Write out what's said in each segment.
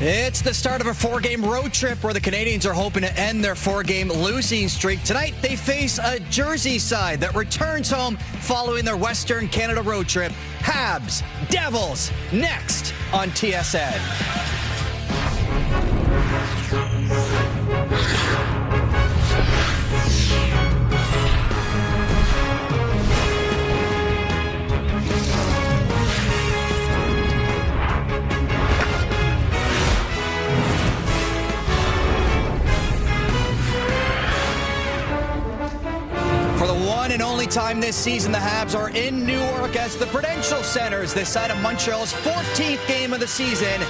It's the start of a four-game road trip where the Canadians are hoping to end their four-game losing streak. Tonight, they face a Jersey side that returns home following their Western Canada road trip. Habs, Devils, next on TSN. For the one and only time this season, the Habs are in Newark as the Prudential Centers this side of Montreal's 14th game of the season.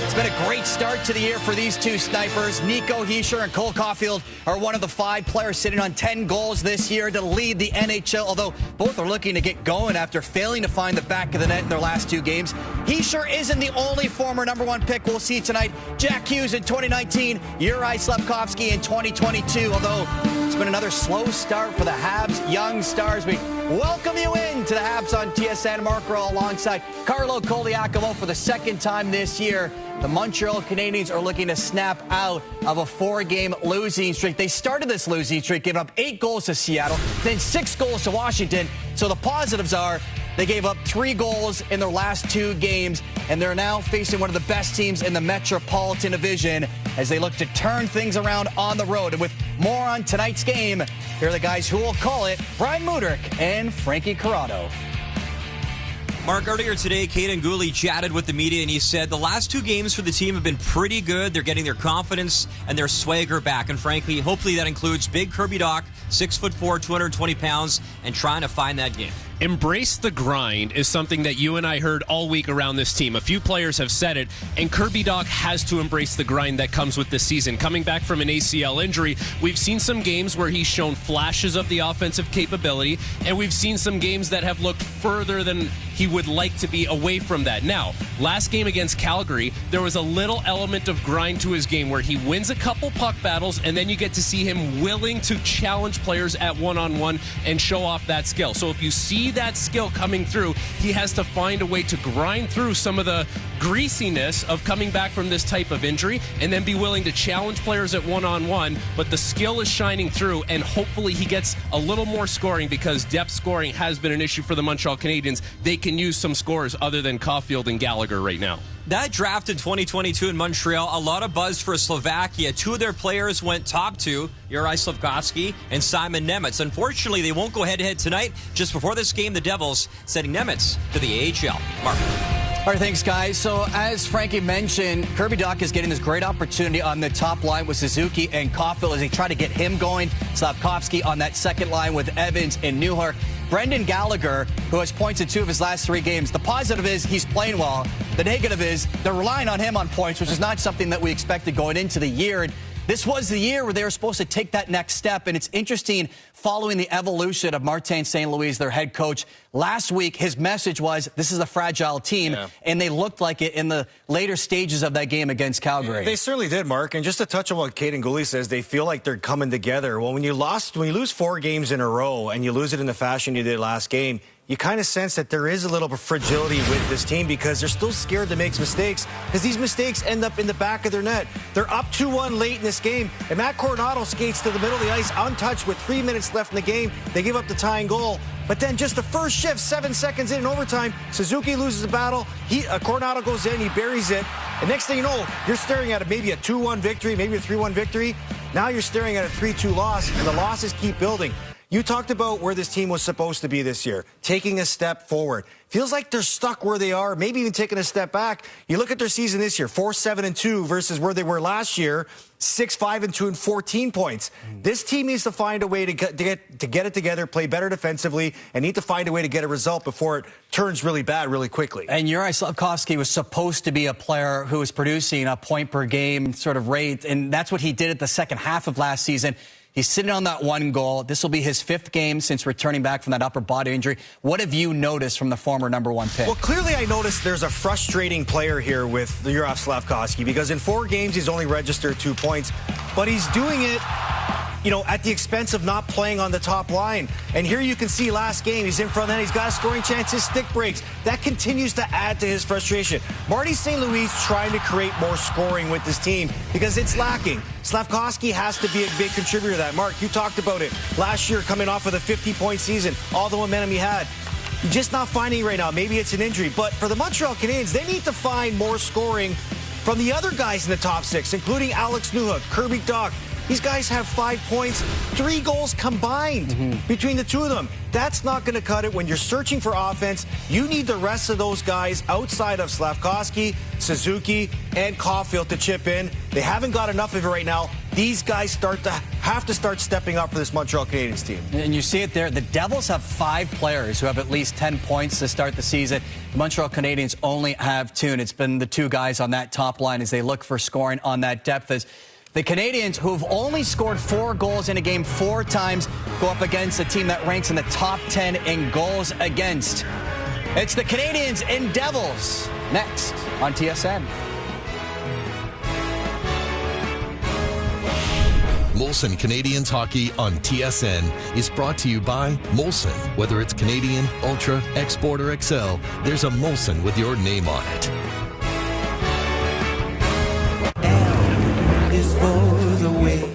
It's been a great start to the year for these two snipers. Nico Hischier and Cole Caulfield are one of the 5 players sitting on 10 goals this year to lead the NHL, although both are looking to get going after failing to find the back of the net in their last 2 games. Hischier isn't the only former #1 pick we'll see tonight. Jack Hughes in 2019, Juraj Slafkovsky in 2022, although it's been another slow start for the Habs young stars. We welcome you in to the Habs on TSN. Mark Rowe alongside Carlo Colaiacovo for the second time this year. The Montreal Canadiens are looking to snap out of a 4-game losing streak. They started this losing streak, giving up 8 goals to Seattle, then 6 goals to Washington. So the positives are they gave up 3 goals in their last 2 games, and they're now facing one of the best teams in the Metropolitan Division as they look to turn things around on the road. And with more on tonight's game, here are the guys who will call it, Brian Mudryk and Frankie Corrado. Mark, earlier today, Kaiden Guhle chatted with the media, and he said the last 2 games for the team have been pretty good. They're getting their confidence and their swagger back. And frankly, hopefully that includes big Kirby Dach, 6'4", 220 pounds, and trying to find that game. Embrace the grind is something that you and I heard all week around this team. A few players have said it, and Kirby Dach has to embrace the grind that comes with this season. Coming back from an ACL injury, we've seen some games where he's shown flashes of the offensive capability, and we've seen some games that have looked further than he would like to be away from that. Now, last game against Calgary, there was a little element of grind to his game where he wins a couple puck battles, and then you get to see him willing to challenge players at one-on-one and show off that skill. So if you see that skill coming through, he has to find a way to grind through some of the greasiness of coming back from this type of injury and then be willing to challenge players at one-on-one. But the skill is shining through, and hopefully he gets a little more scoring because depth scoring has been an issue for the Montreal Canadiens. They can use some scores other than Caulfield and Gallagher right now. That draft in 2022 in Montreal, a lot of buzz for Slovakia. 2 of their players went top 2, Juraj Slafkovsky and Simon Nemec. Unfortunately, they won't go head-to-head tonight. Just before this game, the Devils sending Nemec to the AHL. Mark. All right, thanks, guys. So as Frankie mentioned, Kirby Dach is getting this great opportunity on the top line with Suzuki and Caulfield as they try to get him going. Slafkovsky on that second line with Evans and Newhook. Brendan Gallagher, who has points in 2 of his last 3 games. The positive is he's playing well. The negative is they're relying on him on points, which is not something that we expected going into the year. And this was the year where they were supposed to take that next step. And it's interesting following the evolution of Martin St. Louis, their head coach. Last week, his message was, this is a fragile team. Yeah. And they looked like it in the later stages of that game against Calgary. They certainly did, Mark. And just to touch on what Kaiden Guhle says, they feel like they're coming together. Well, when you lose 4 games in a row and you lose it in the fashion you did last game, you kind of sense that there is a little fragility with this team because they're still scared to make mistakes because these mistakes end up in the back of their net. They're up 2-1 late in this game, and Matt Coronado skates to the middle of the ice untouched with 3 minutes left in the game. They give up the tying goal. But then just the first shift, 7 seconds in overtime, Suzuki loses the battle. Coronado goes in, he buries it. And next thing you know, you're staring at maybe a 2-1 victory, maybe a 3-1 victory. Now you're staring at a 3-2 loss, and the losses keep building. You talked about where this team was supposed to be this year, taking a step forward. Feels like they're stuck where they are, maybe even taking a step back. You look at their season this year, 4-7-2 versus where they were last year, 6-5-2 and 14 points. This team needs to find a way to get it together, play better defensively, and need to find a way to get a result before it turns really bad really quickly. And Juraj Slafkovsky was supposed to be a player who was producing a point per game sort of rate, and that's what he did at the second half of last season. He's sitting on that 1 goal. This will be his 5th game since returning back from that upper body injury. What have you noticed from the former #1 pick? Well, clearly I noticed there's a frustrating player here with Juraj Slafkovsky because in 4 games he's only registered 2 points, but he's doing it at the expense of not playing on the top line. And here you can see last game, he's in front of that. He's got a scoring chance. His stick breaks. That continues to add to his frustration. Marty St. Louis trying to create more scoring with this team because it's lacking. Slafkovsky has to be a big contributor to that. Mark, you talked about it. Last year, coming off of a 50-point season, all the momentum he had. You're just not finding it right now. Maybe it's an injury. But for the Montreal Canadiens, they need to find more scoring from the other guys in the top six, including Alex Newhook, Kirby Dach. These guys have 5 points, 3 goals combined between the two of them. That's not going to cut it when you're searching for offense. You need the rest of those guys outside of Slafkovsky, Suzuki, and Caulfield to chip in. They haven't got enough of it right now. These guys have to start stepping up for this Montreal Canadiens team. And you see it there. The Devils have 5 players who have at least 10 points to start the season. The Montreal Canadiens only have 2, and it's been the 2 guys on that top line as they look for scoring on that depth. As the Canadiens, who've only scored 4 goals in a game 4 times, go up against a team that ranks in the top 10 in goals against. It's the Canadiens and Devils next on TSN. Molson Canadiens Hockey on TSN is brought to you by Molson. Whether it's Canadian, Ultra, Export, or XL, there's a Molson with your name on it. Is for the way.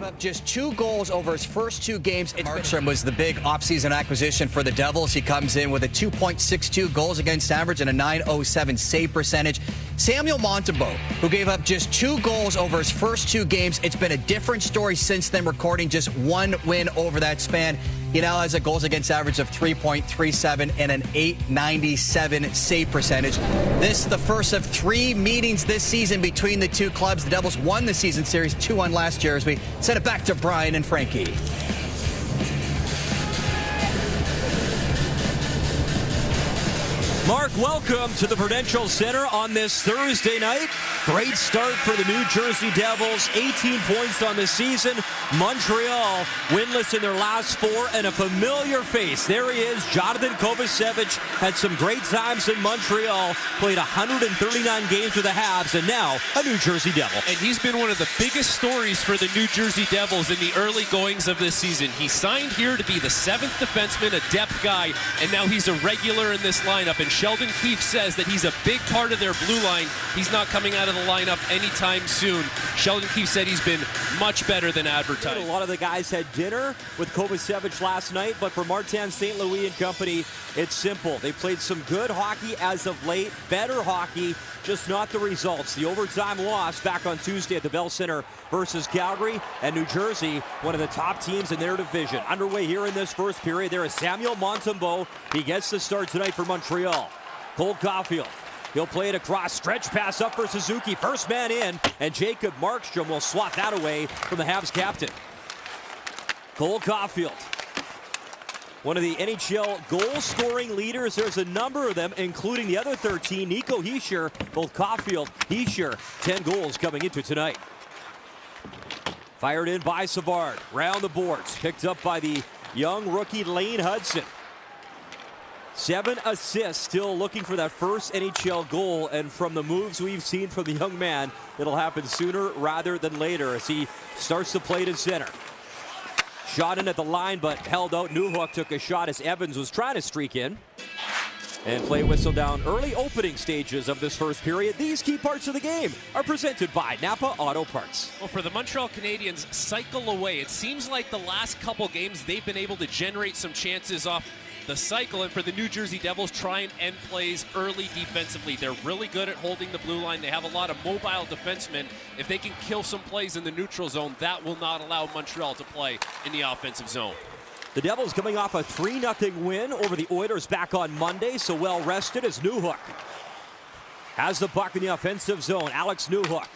Up just 2 goals over his first 2 games. Markstrom was the big offseason acquisition for the Devils. He comes in with a 2.62 goals against average and a .907 save percentage. Samuel Montembeault, who gave up just 2 goals over his first 2 games. It's been a different story since then, recording just 1 win over that span. He now has a goals against average of 3.37 and an .897 save percentage. This is the first of 3 meetings this season between the 2 clubs. The Devils won the season series 2-1 last year as we send it back to Brian and Frankie. Mark, welcome to the Prudential Center on this Thursday night. Great start for the New Jersey Devils. 18 points on the season. Montreal winless in their last 4, and a familiar face. There he is, Jonathan Kovacevic. Had some great times in Montreal. Played 139 games with the Habs, and now a New Jersey Devil. And he's been one of the biggest stories for the New Jersey Devils in the early goings of this season. He signed here to be the 7th defenseman, a depth guy, and now he's a regular in this lineup. And Sheldon Keefe says that he's a big part of their blue line. He's not coming out of the lineup anytime soon. Sheldon Keefe said he's been much better than advertised. A lot of the guys had dinner with Kovacevic last night, but for Martin St. Louis and company, it's simple. They played some good hockey as of late, better hockey, just not the results. The overtime loss back on Tuesday at the Bell Center versus Calgary, and New Jersey, one of the top teams in their division. Underway here in this first period, there is Samuel Montembeault. He gets the start tonight for Montreal. Cole Caulfield. He'll play it across, stretch pass up for Suzuki. First man in, and Jacob Markstrom will swat that away from the Habs captain. Cole Caulfield, one of the NHL goal-scoring leaders. There's a number of them, including the other 13. Nico Hischier, both Caulfield, Hischier, 10 goals coming into tonight. Fired in by Savard. Round the boards. Picked up by the young rookie Lane Hudson. 7 assists, still looking for that first NHL goal. And from the moves we've seen from the young man, it'll happen sooner rather than later as he starts to play to center. Shot in at the line, but held out. Newhook took a shot as Evans was trying to streak in. And play whistle down. Early opening stages of this first period. These key parts of the game are presented by Napa Auto Parts. Well, for the Montreal Canadiens, cycle away. It seems like the last couple games they've been able to generate some chances off the cycle, and for the New Jersey Devils, try and end plays early defensively. They're really good at holding the blue line. They have a lot of mobile defensemen. If they can kill some plays in the neutral zone, that will not allow Montreal to play in the offensive zone. The Devils coming off a 3-0 win over the Oilers back on Monday, so well rested as Newhook has the puck in the offensive zone. Alex Newhook.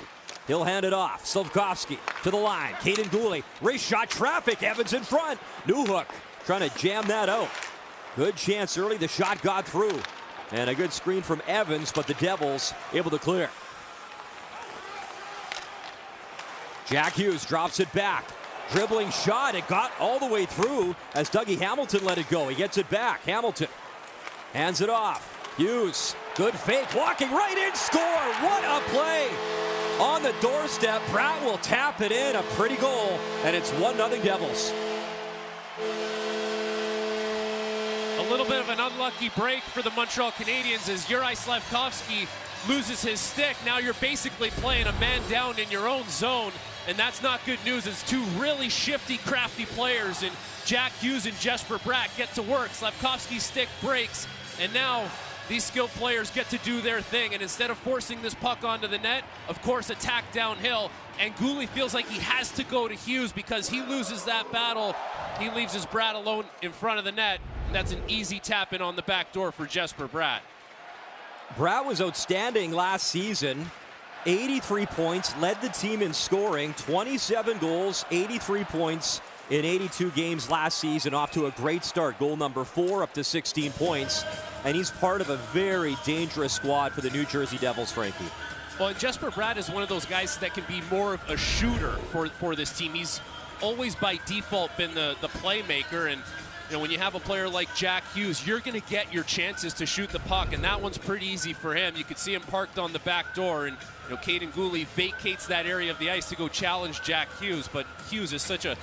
He'll hand it off. Slafkovsky to the line. Kaiden Guhle. Race shot traffic. Evans in front. Newhook trying to jam that out. Good chance early. The shot got through. And a good screen from Evans, but the Devils able to clear. Jack Hughes drops it back. Dribbling shot. It got all the way through as Dougie Hamilton let it go. He gets it back. Hamilton hands it off. Hughes. Good fake. Walking right in. Score. What a play. On the doorstep. Pratt will tap it in. A pretty goal. And it's 1-0 Devils. A little bit of an unlucky break for the Montreal Canadiens as Juraj Slafkovsky loses his stick. Now you're basically playing a man down in your own zone, and that's not good news as two really shifty, crafty players, and Jack Hughes and Jesper Bratt get to work. Slafkovsky's stick breaks, and now these skilled players get to do their thing, and instead of forcing this puck onto the net, of course, attack downhill, and Guhle feels like he has to go to Hughes because he loses that battle. He leaves his Bratt alone in front of the net. That's an easy tap in on the back door for Jesper Bratt. Bratt was outstanding last season. 83 points, led the team in scoring, 27 goals, 83 points in 82 games last season. Off to a great start. Goal number 4, up to 16 points. And he's part of a very dangerous squad for the New Jersey Devils, Frankie. Well, and Jesper Bratt is one of those guys that can be more of a shooter for this team. He's always by default been the playmaker, and you know, when you have a player like Jack Hughes, you're going to get your chances to shoot the puck, and that one's pretty easy for him. You could see him parked on the back door, and you know, Kaiden Guhle vacates that area of the ice to go challenge Jack Hughes, but Hughes is such a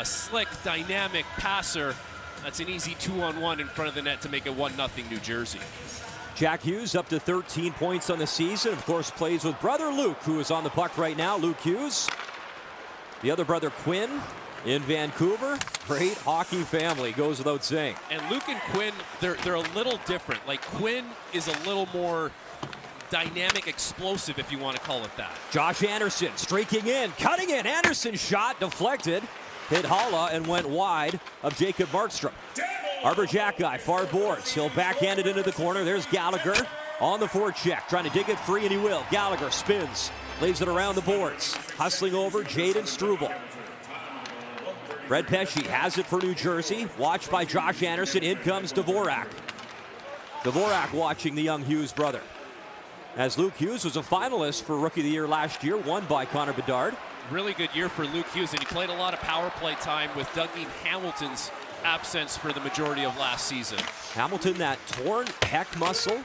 slick, dynamic passer. That's an easy 2-on-1 in front of the net to make it 1-0 New Jersey. Jack Hughes up to 13 points on the season. Of course, plays with brother Luke, who is on the puck right now. Luke Hughes. The other brother, Quinn, in Vancouver. Great hockey family, goes without saying. And Luke and Quinn, they're a little different. Like, Quinn is a little more dynamic, explosive, if you want to call it that. Josh Anderson streaking in, cutting in. Anderson's shot deflected. Hit Halla and went wide of Jacob Markstrom. Arbor Xhekaj, far boards. He'll backhand it into the corner. There's Gallagher on the forecheck, trying to dig it free, and he will. Gallagher spins, leaves it around the boards. Hustling over, Jayden Struble. Brett Pesce has it for New Jersey. Watched by Josh Anderson. In comes Dvorak. Dvorak watching the young Hughes brother. As Luke Hughes was a finalist for Rookie of the Year last year, won by Connor Bedard. Really good year for Luke Hughes, and he played a lot of power play time with Dougie Hamilton's absence for the majority of last season. Hamilton, that torn pec muscle,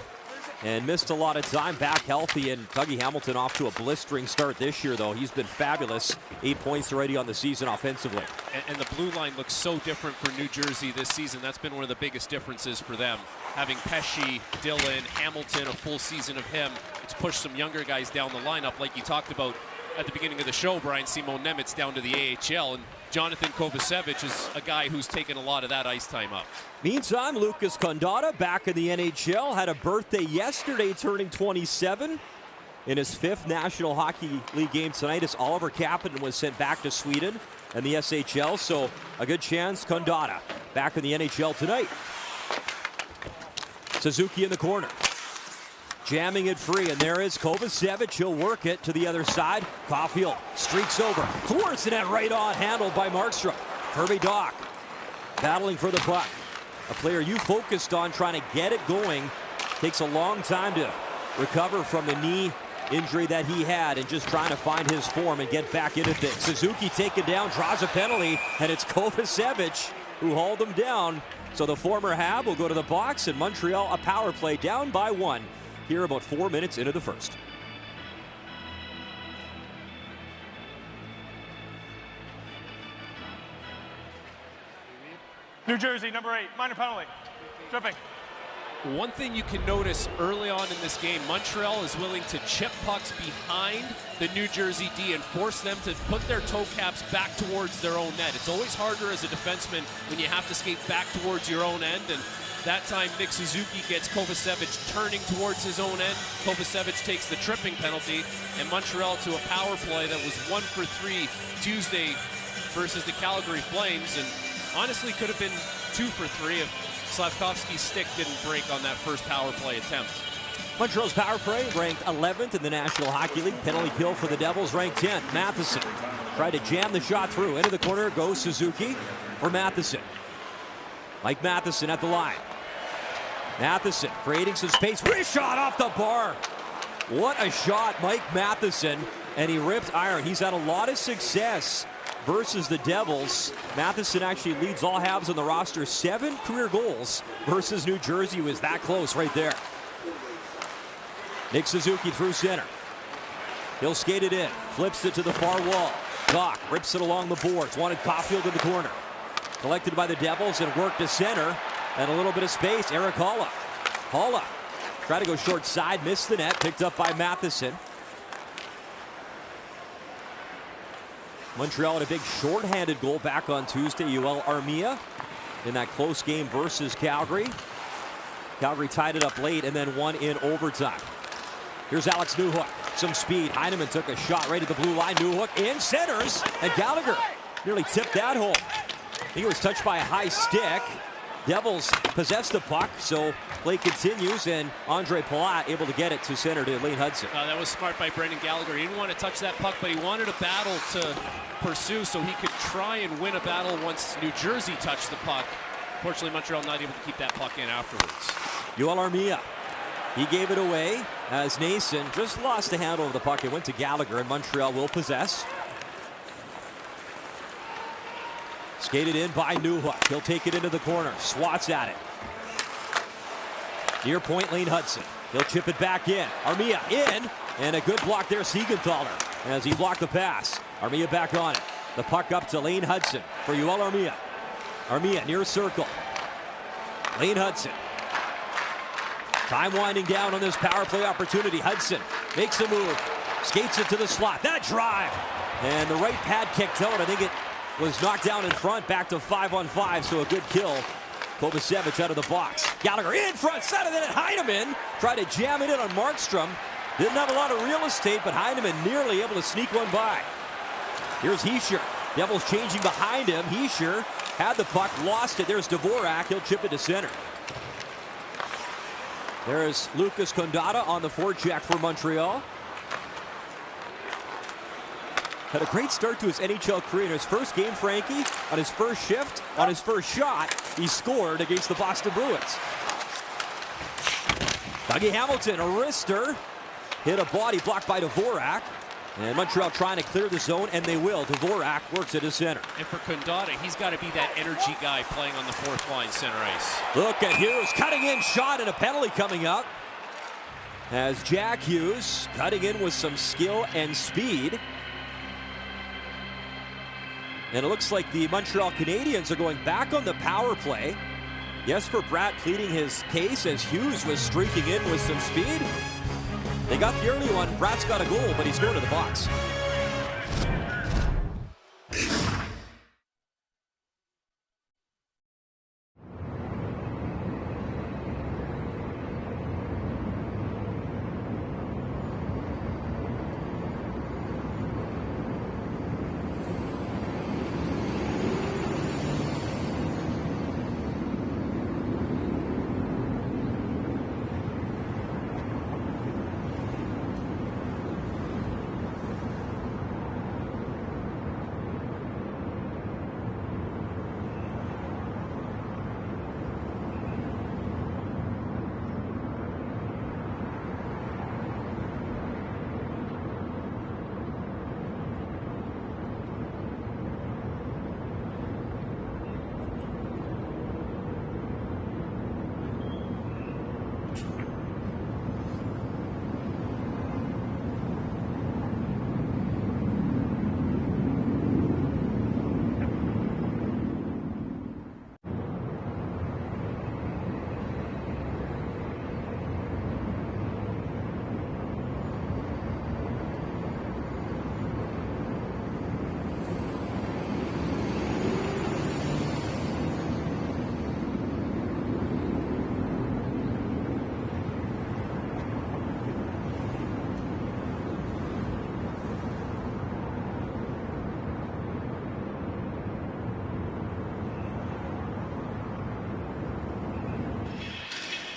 and missed a lot of time, back healthy, and Dougie Hamilton off to a blistering start this year, though. He's been fabulous. 8 points already on the season offensively. And the blue line looks so different for New Jersey this season. That's been one of the biggest differences for them. Having Pesce, Dillon, Hamilton, a full season of him, it's pushed some younger guys down the lineup, like you talked about at the beginning of the show, Brian. Simon Nemec down to the AHL, and Jonathan Kovacevic is a guy who's taken a lot of that ice time up. Meantime, Lucas Condotta back in the NHL, had a birthday yesterday, turning 27 in his 5th National Hockey League game tonight as Oliver Kapanen was sent back to Sweden and the SHL, so a good chance Condotta back in the NHL tonight. Suzuki in the corner. Jamming it free, and there is Kovacevic. He'll work it to the other side. Caulfield streaks over towards the net, right on, handled by Markstrom. Kirby Dach battling for the puck. A player you focused on trying to get it going. Takes a long time to recover from the knee injury that he had and just trying to find his form and get back into things. Suzuki taken down, draws a penalty, and it's Kovacevic who hauled him down. So the former Hab will go to the box, and Montreal a power play down by 1 here about 4 minutes into the first. New Jersey, number 8, minor penalty. Tripping. One thing you can notice early on in this game, Montreal is willing to chip pucks behind the New Jersey D and force them to put their toe caps back towards their own net. It's always harder as a defenseman when you have to skate back towards your own end, and that time Nick Suzuki gets Kovacevic turning towards his own end. Kovacevic takes the tripping penalty, and Montreal to a power play that was 1 for 3 Tuesday versus the Calgary Flames, and honestly could have been 2 for 3 if Slavkovsky's stick didn't break on that first power play attempt. Montreal's power play ranked 11th in the National Hockey League. Penalty kill for the Devils ranked 10th. Matheson tried to jam the shot through. Into the corner goes Suzuki for Matheson. Mike Matheson at the line. Matheson creating some space. Wrist shot off the bar. What a shot, Mike Matheson. And he ripped iron. He's had a lot of success versus the Devils. Matheson actually leads all Habs on the roster. 7 career goals versus New Jersey. Was that close right there. Nick Suzuki through center. He'll skate it in. Flips it to the far wall. Doc rips it along the boards. Wanted Caulfield in the corner. Collected by the Devils and worked to center. And a little bit of space. Erik Haula. Haula tried to go short side. Missed the net. Picked up by Matheson. Montreal had a big shorthanded goal back on Tuesday. Yoel Armia in that close game versus Calgary. Calgary tied it up late and then won in overtime. Here's Alex Newhook. Some speed. Heineman took a shot right at the blue line. Newhook in centers. And Gallagher nearly tipped that home. I think it was touched by a high stick. Devils possess the puck, so play continues, and Andre Palat able to get it to center to Lane Hudson. That was smart by Brendan Gallagher. He didn't want to touch that puck, but he wanted a battle to pursue so he could try and win a battle once New Jersey touched the puck. Fortunately, Montreal not able to keep that puck in afterwards. Yoel Armia, he gave it away as Nason just lost the handle of the puck. It went to Gallagher, and Montreal will possess. Skated in by Newhook. He'll take it into the corner. Swats at it. Near point, Lane Hudson. He'll chip it back in. Armia in. And a good block there, Siegenthaler, as he blocked the pass. Armia back on it. The puck up to Lane Hudson for Yoel Armia. Armia near circle. Lane Hudson. Time winding down on this power play opportunity. Hudson makes a move. Skates it to the slot. That drive. And the right pad kicked out. I think it was knocked down in front, back to 5-on-5, so a good kill. Kovacevic out of the box. Gallagher in front, center, then Heineman tried to jam it in on Markstrom. Didn't have a lot of real estate, but Heineman nearly able to sneak one by. Here's Hischier. Devils changing behind him. Hischier had the puck, lost it. There's Dvorak. He'll chip it to center. There's Lucas Condotta on the forecheck for Montreal. Had a great start to his NHL career. In his first game, Frankie, on his first shift, on his first shot, he scored against the Boston Bruins. Dougie Hamilton, a wrister, hit a body blocked by Dvorak. And Montreal trying to clear the zone, and they will. Dvorak works at his center. And for Condotta, he's got to be that energy guy playing on the fourth line center ice. Look at Hughes, cutting in shot, and a penalty coming up. As Jack Hughes cutting in with some skill and speed. And it looks like the Montreal Canadiens are going back on the power play. Jesper Bratt pleading his case as Hughes was streaking in with some speed. They got the early one. Bratt's got a goal, but he's going to the box.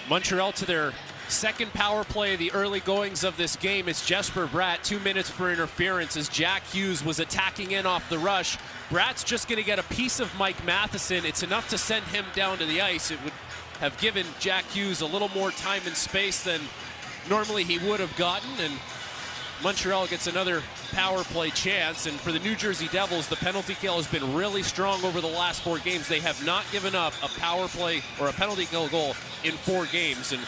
Montreal to their second power play of the early goings of this game. It's Jesper Bratt, 2 minutes for interference as Jack Hughes was attacking in off the rush. Bratt's just going to get a piece of Mike Matheson. It's enough to send him down to the ice. It would have given Jack Hughes a little more time and space than normally he would have gotten, and Montreal gets another power play chance. And for the New Jersey Devils, the penalty kill has been really strong over the last 4 games. They have not given up a power play or a penalty kill goal in 4 games, and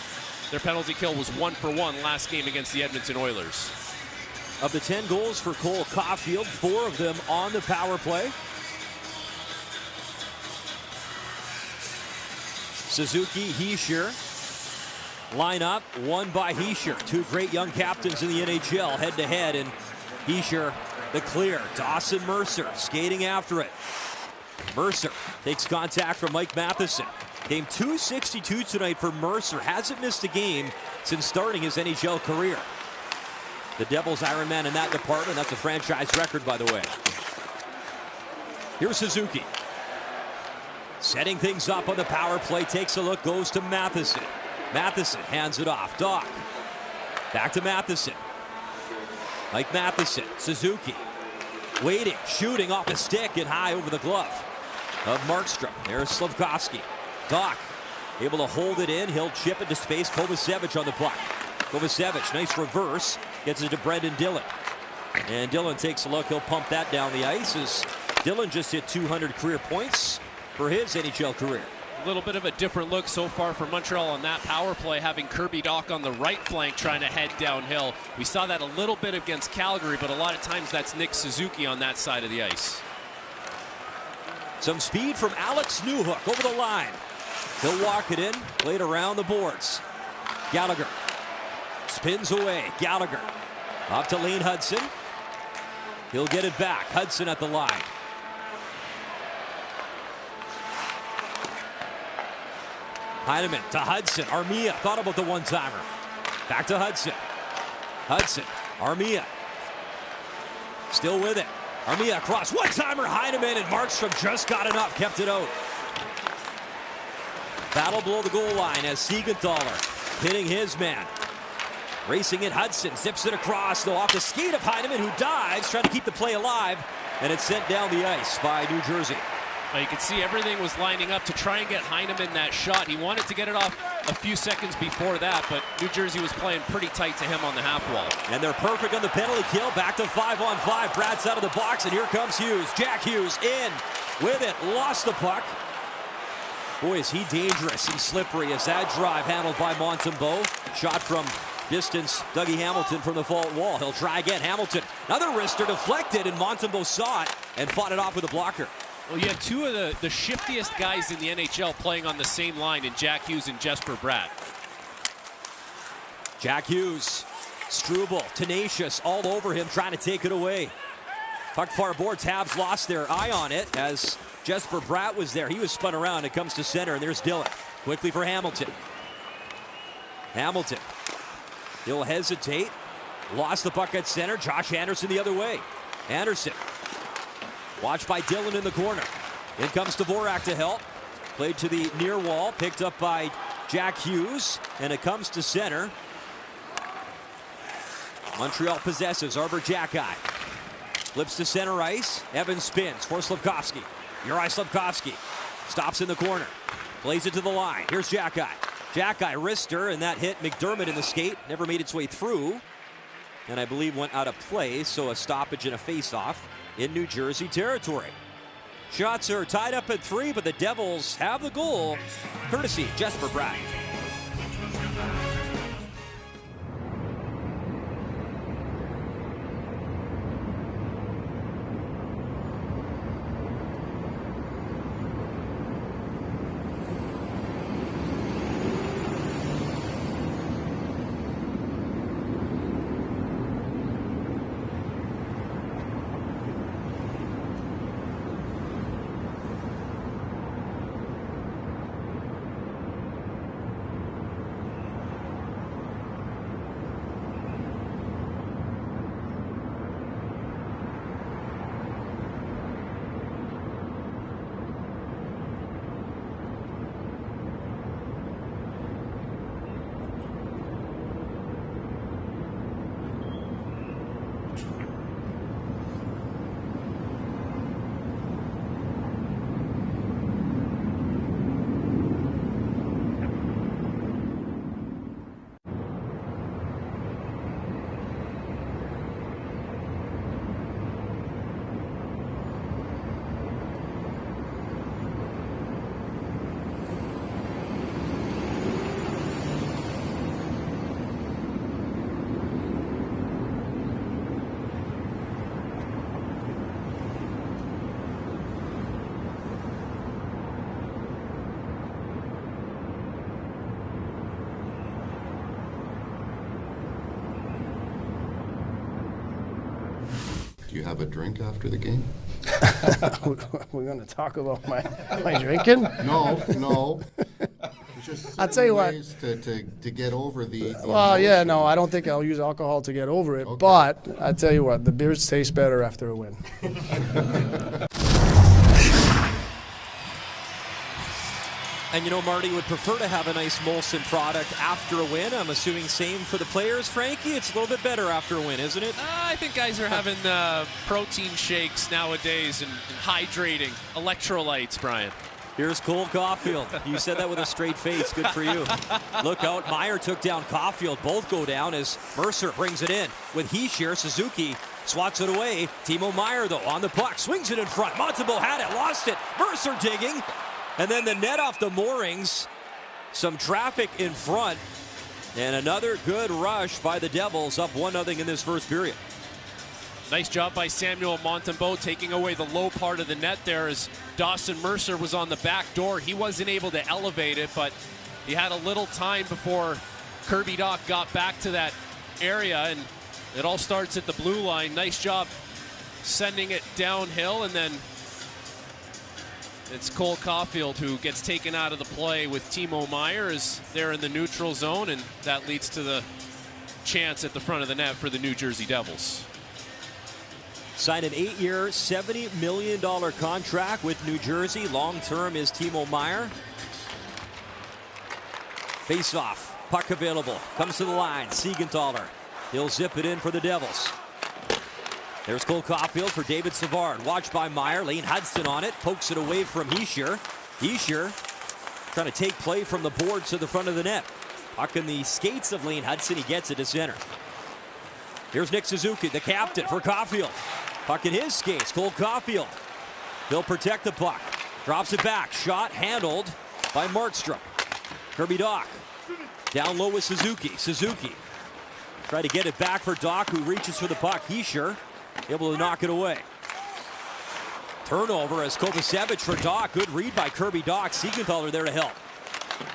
their penalty kill was 1 for 1 last game against the Edmonton Oilers. Of the 10 goals for Cole Caulfield, 4 of them on the power play. Suzuki, Hischier line up, won by Hischier. 2 great young captains in the NHL head-to-head, and Hischier the clear. Dawson Mercer skating after it. Mercer takes contact from Mike Matheson. Game 262 tonight for Mercer. Hasn't missed a game since starting his NHL career. The Devils Iron Man in that department. That's a franchise record, by the way. Here's Suzuki. Setting things up on the power play. Takes a look, goes to Matheson. Matheson hands it off. Dach. Back to Matheson. Mike Matheson. Suzuki. Waiting. Shooting off a stick and high over the glove of Markstrom. There's Slafkovsky. Dach able to hold it in. He'll chip it to space. Kovacevic on the puck. Kovacevic, nice reverse. Gets it to Brendan Dillon. And Dillon takes a look. He'll pump that down the ice as Dillon just hit 200 career points for his NHL career. A little bit of a different look so far for Montreal on that power play, having Kirby Dach on the right flank trying to head downhill. We saw that a little bit against Calgary, but a lot of times that's Nick Suzuki on that side of the ice. Some speed from Alex Newhook over the line. He'll walk it in, played around the boards. Gallagher spins away. Gallagher up to Lane Hudson. He'll get it back. Hudson at the line. Heineman to Hudson. Armia thought about the one-timer. Back to Hudson. Hudson. Armia. Still with it. Armia across. One-timer. Heineman and Markstrom just got enough. Kept it out. Battle below the goal line as Siegenthaler hitting his man. Racing in Hudson. Zips it across. Though off the skate of Heineman, who dives. Trying to keep the play alive. And it's sent down the ice by New Jersey. You can see everything was lining up to try and get Heineman that shot. He wanted to get it off a few seconds before that, but New Jersey was playing pretty tight to him on the half wall. And they're perfect on the penalty kill. Back to 5-on-5. Brad's out of the box, and here comes Hughes. Jack Hughes in with it. Lost the puck. Boy, is he dangerous and slippery as that drive handled by Montembeault. Shot from distance, Dougie Hamilton from the fault wall. He'll try again. Hamilton, another wrister deflected, and Montembeault saw it and fought it off with a blocker. Well, you have 2 of the shiftiest guys in the NHL playing on the same line in Jack Hughes and Jesper Bratt. Jack Hughes, Struble, tenacious, all over him, trying to take it away. Puck far boards, Habs lost their eye on it as Jesper Bratt was there. He was spun around. It comes to center, and there's Dillon. Quickly for Hamilton. Hamilton. He'll hesitate. Lost the puck at center. Josh Anderson the other way. Anderson. Watched by Dillon in the corner. In comes Dvorak to help. Played to the near wall. Picked up by Jack Hughes. And it comes to center. Montreal possesses. Arber Xhekaj. Flips to center ice. Evans spins for Slafkovsky. Juraj Slafkovsky stops in the corner. Plays it to the line. Here's Xhekaj. Xhekaj wrister, and that hit McDermott in the skate. Never made its way through. And I believe went out of play. So a stoppage and a face-off in New Jersey territory. Shots are tied up at 3, but the Devils have the goal, courtesy Jesper Bratt. you have a drink after the game? We're going to talk about my drinking? No. Just I'll tell you what. ways to get over the Well, yeah, emotion. no, I don't think I'll use alcohol to get over it. Okay. But I tell you what, the beers taste better after a win. And you know, Marty would prefer to have a nice Molson product after a win. I'm assuming same for the players, Frankie. It's a little bit better after a win, isn't it? I think guys are having protein shakes nowadays and hydrating electrolytes, Brian. Here's Cole Caulfield. You said that with a straight face. Good for you. Look out. Meyer took down Caulfield. Both go down as Mercer brings it in. With Hischier, Suzuki swats it away. Timo Meyer, though, on the puck. Swings it in front. Montembeault had it. Lost it. Mercer digging. And then the net off the moorings. Some traffic in front. And another good rush by the Devils. Up 1-0 in this first period. Nice job by Samuel Montembeault taking away the low part of the net there as Dawson Mercer was on the back door. He wasn't able to elevate it, but he had a little time before Kirby Dach got back to that area, and it all starts at the blue line. Nice job sending it downhill, and then it's Cole Caulfield who gets taken out of the play with Timo Meyer as they're in the neutral zone, and that leads to the chance at the front of the net for the New Jersey Devils. Signed an 8-year, $70 million contract with New Jersey. Long-term is Timo Meyer. Face-off. Puck available. Comes to the line. Siegenthaler. He'll zip it in for the Devils. There's Cole Caulfield for David Savard. Watched by Meyer. Lane Hudson on it. Pokes it away from Hischier. Hischier trying to take play from the boards to the front of the net. Puck in the skates of Lane Hudson. He gets it to center. Here's Nick Suzuki, the captain for Caulfield. Puck in his skates. Cole Caulfield. He'll protect the puck. Drops it back. Shot handled by Markstrom. Kirby Dach. Down low with Suzuki. Suzuki. Try to get it back for Dach, who reaches for the puck. Hischier able to knock it away. Turnover as Kovacevic for Dach. Good read by Kirby Dach. Siegenthaler there to help.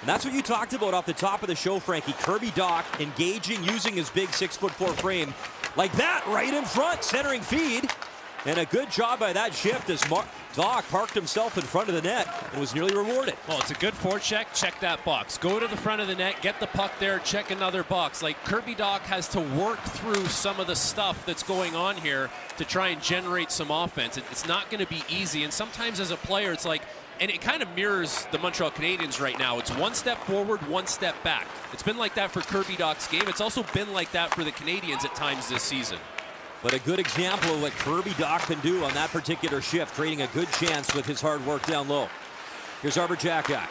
And that's what you talked about off the top of the show, Frankie. Kirby Dach engaging, using his big 6'4" frame like that, right in front, centering feed. And a good job by that shift as Dach parked himself in front of the net and was nearly rewarded. Well, it's a good forecheck. Check that box. Go to the front of the net, get the puck there, check another box. Like, Kirby Dach has to work through some of the stuff that's going on here to try and generate some offense. It's not going to be easy. And sometimes as a player, it's like, and it kind of mirrors the Montreal Canadiens right now. It's one step forward, one step back. It's been like that for Kirby Dach's game. It's also been like that for the Canadiens at times this season. But a good example of what Kirby Dach can do on that particular shift, creating a good chance with his hard work down low. Here's Arbor Xhekaj.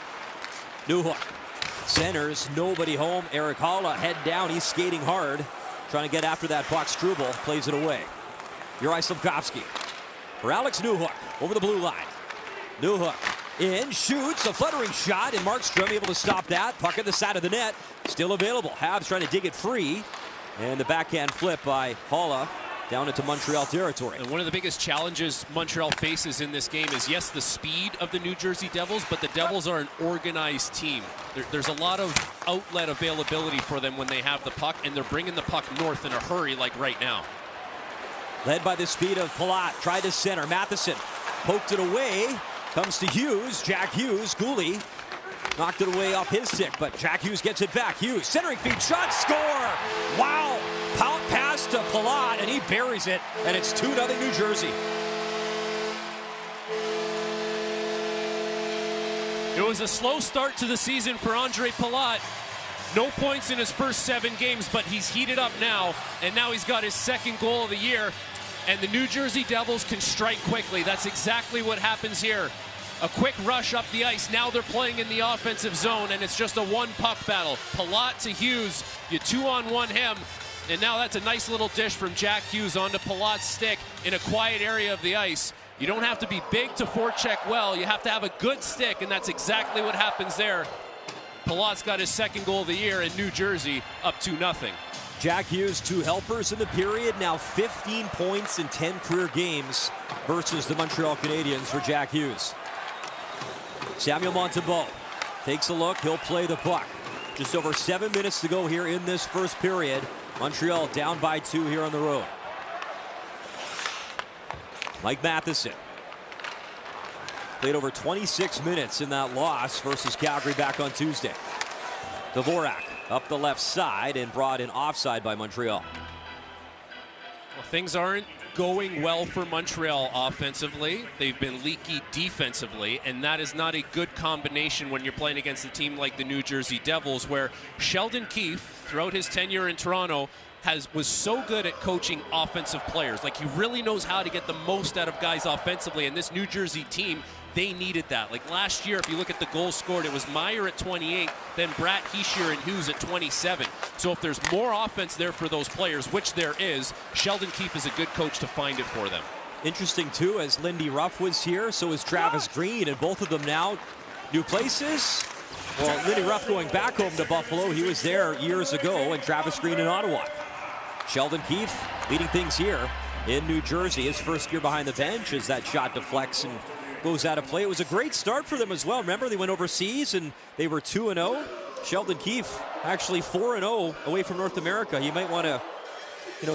Newhook. Centers, nobody home. Erik Haula head down. He's skating hard. Trying to get after that puck. Struble plays it away. Juraj Slafkovsky for Alex Newhook over the blue line. Newhook in, shoots, a fluttering shot, and Markstrom able to stop that. Puck at the side of the net, still available. Habs trying to dig it free, and the backhand flip by Haula down into Montreal territory. And one of the biggest challenges Montreal faces in this game is, yes, the speed of the New Jersey Devils, but the Devils are an organized team. There's a lot of outlet availability for them when they have the puck, and they're bringing the puck north in a hurry like right now. Led by the speed of Palat, tried to center. Matheson poked it away. Comes to Hughes, Jack Hughes, Gooley knocked it away off his stick, but Jack Hughes gets it back. Hughes, centering feed, shot, score! Wow! Pass to Palat, and he buries it, and it's 2-0 New Jersey. It was a slow start to the season for Andre Palat. No points in his first 7 games, but he's heated up now, and now he's got his second goal of the year. And the New Jersey Devils can strike quickly. That's exactly what happens here. A quick rush up the ice. Now they're playing in the offensive zone, and it's just a one-puck battle. Palat to Hughes. You 2-on-1 him. And now that's a nice little dish from Jack Hughes onto Palat's stick in a quiet area of the ice. You don't have to be big to forecheck well. You have to have a good stick, and that's exactly what happens there. Palat's got his second goal of the year, in New Jersey up 2-0. Jack Hughes, 2 helpers in the period, now 15 points in 10 career games versus the Montreal Canadiens for Jack Hughes. Samuel Montembeault takes a look, he'll play the puck. Just over 7 minutes to go here in this first period. Montreal down by 2 here on the road. Mike Matheson played over 26 minutes in that loss versus Calgary back on Tuesday. Dvorak up the left side and brought in offside by Montreal. Well, things aren't going well for Montreal offensively. They've been leaky defensively, and that is not a good combination when you're playing against a team like the New Jersey Devils, where Sheldon Keefe, throughout his tenure in Toronto, was so good at coaching offensive players. Like, he really knows how to get the most out of guys offensively, and this New Jersey team, they needed that. Like last year, if you look at the goals scored, it was Meyer at 28, then Bratt, Hischier, and Hughes at 27. So if there's more offense there for those players, which there is, Sheldon Keefe is a good coach to find it for them. Interesting, too, as Lindy Ruff was here, so is Travis Green, and both of them now new places. Well, Lindy Ruff going back home to Buffalo. He was there years ago, and Travis Green in Ottawa. Sheldon Keefe leading things here in New Jersey. His first year behind the bench as that shot deflects and goes out of play. It was a great start for them as well. Remember, they went overseas and they were 2-0. Sheldon Keefe actually 4-0 away from North America. You might want to,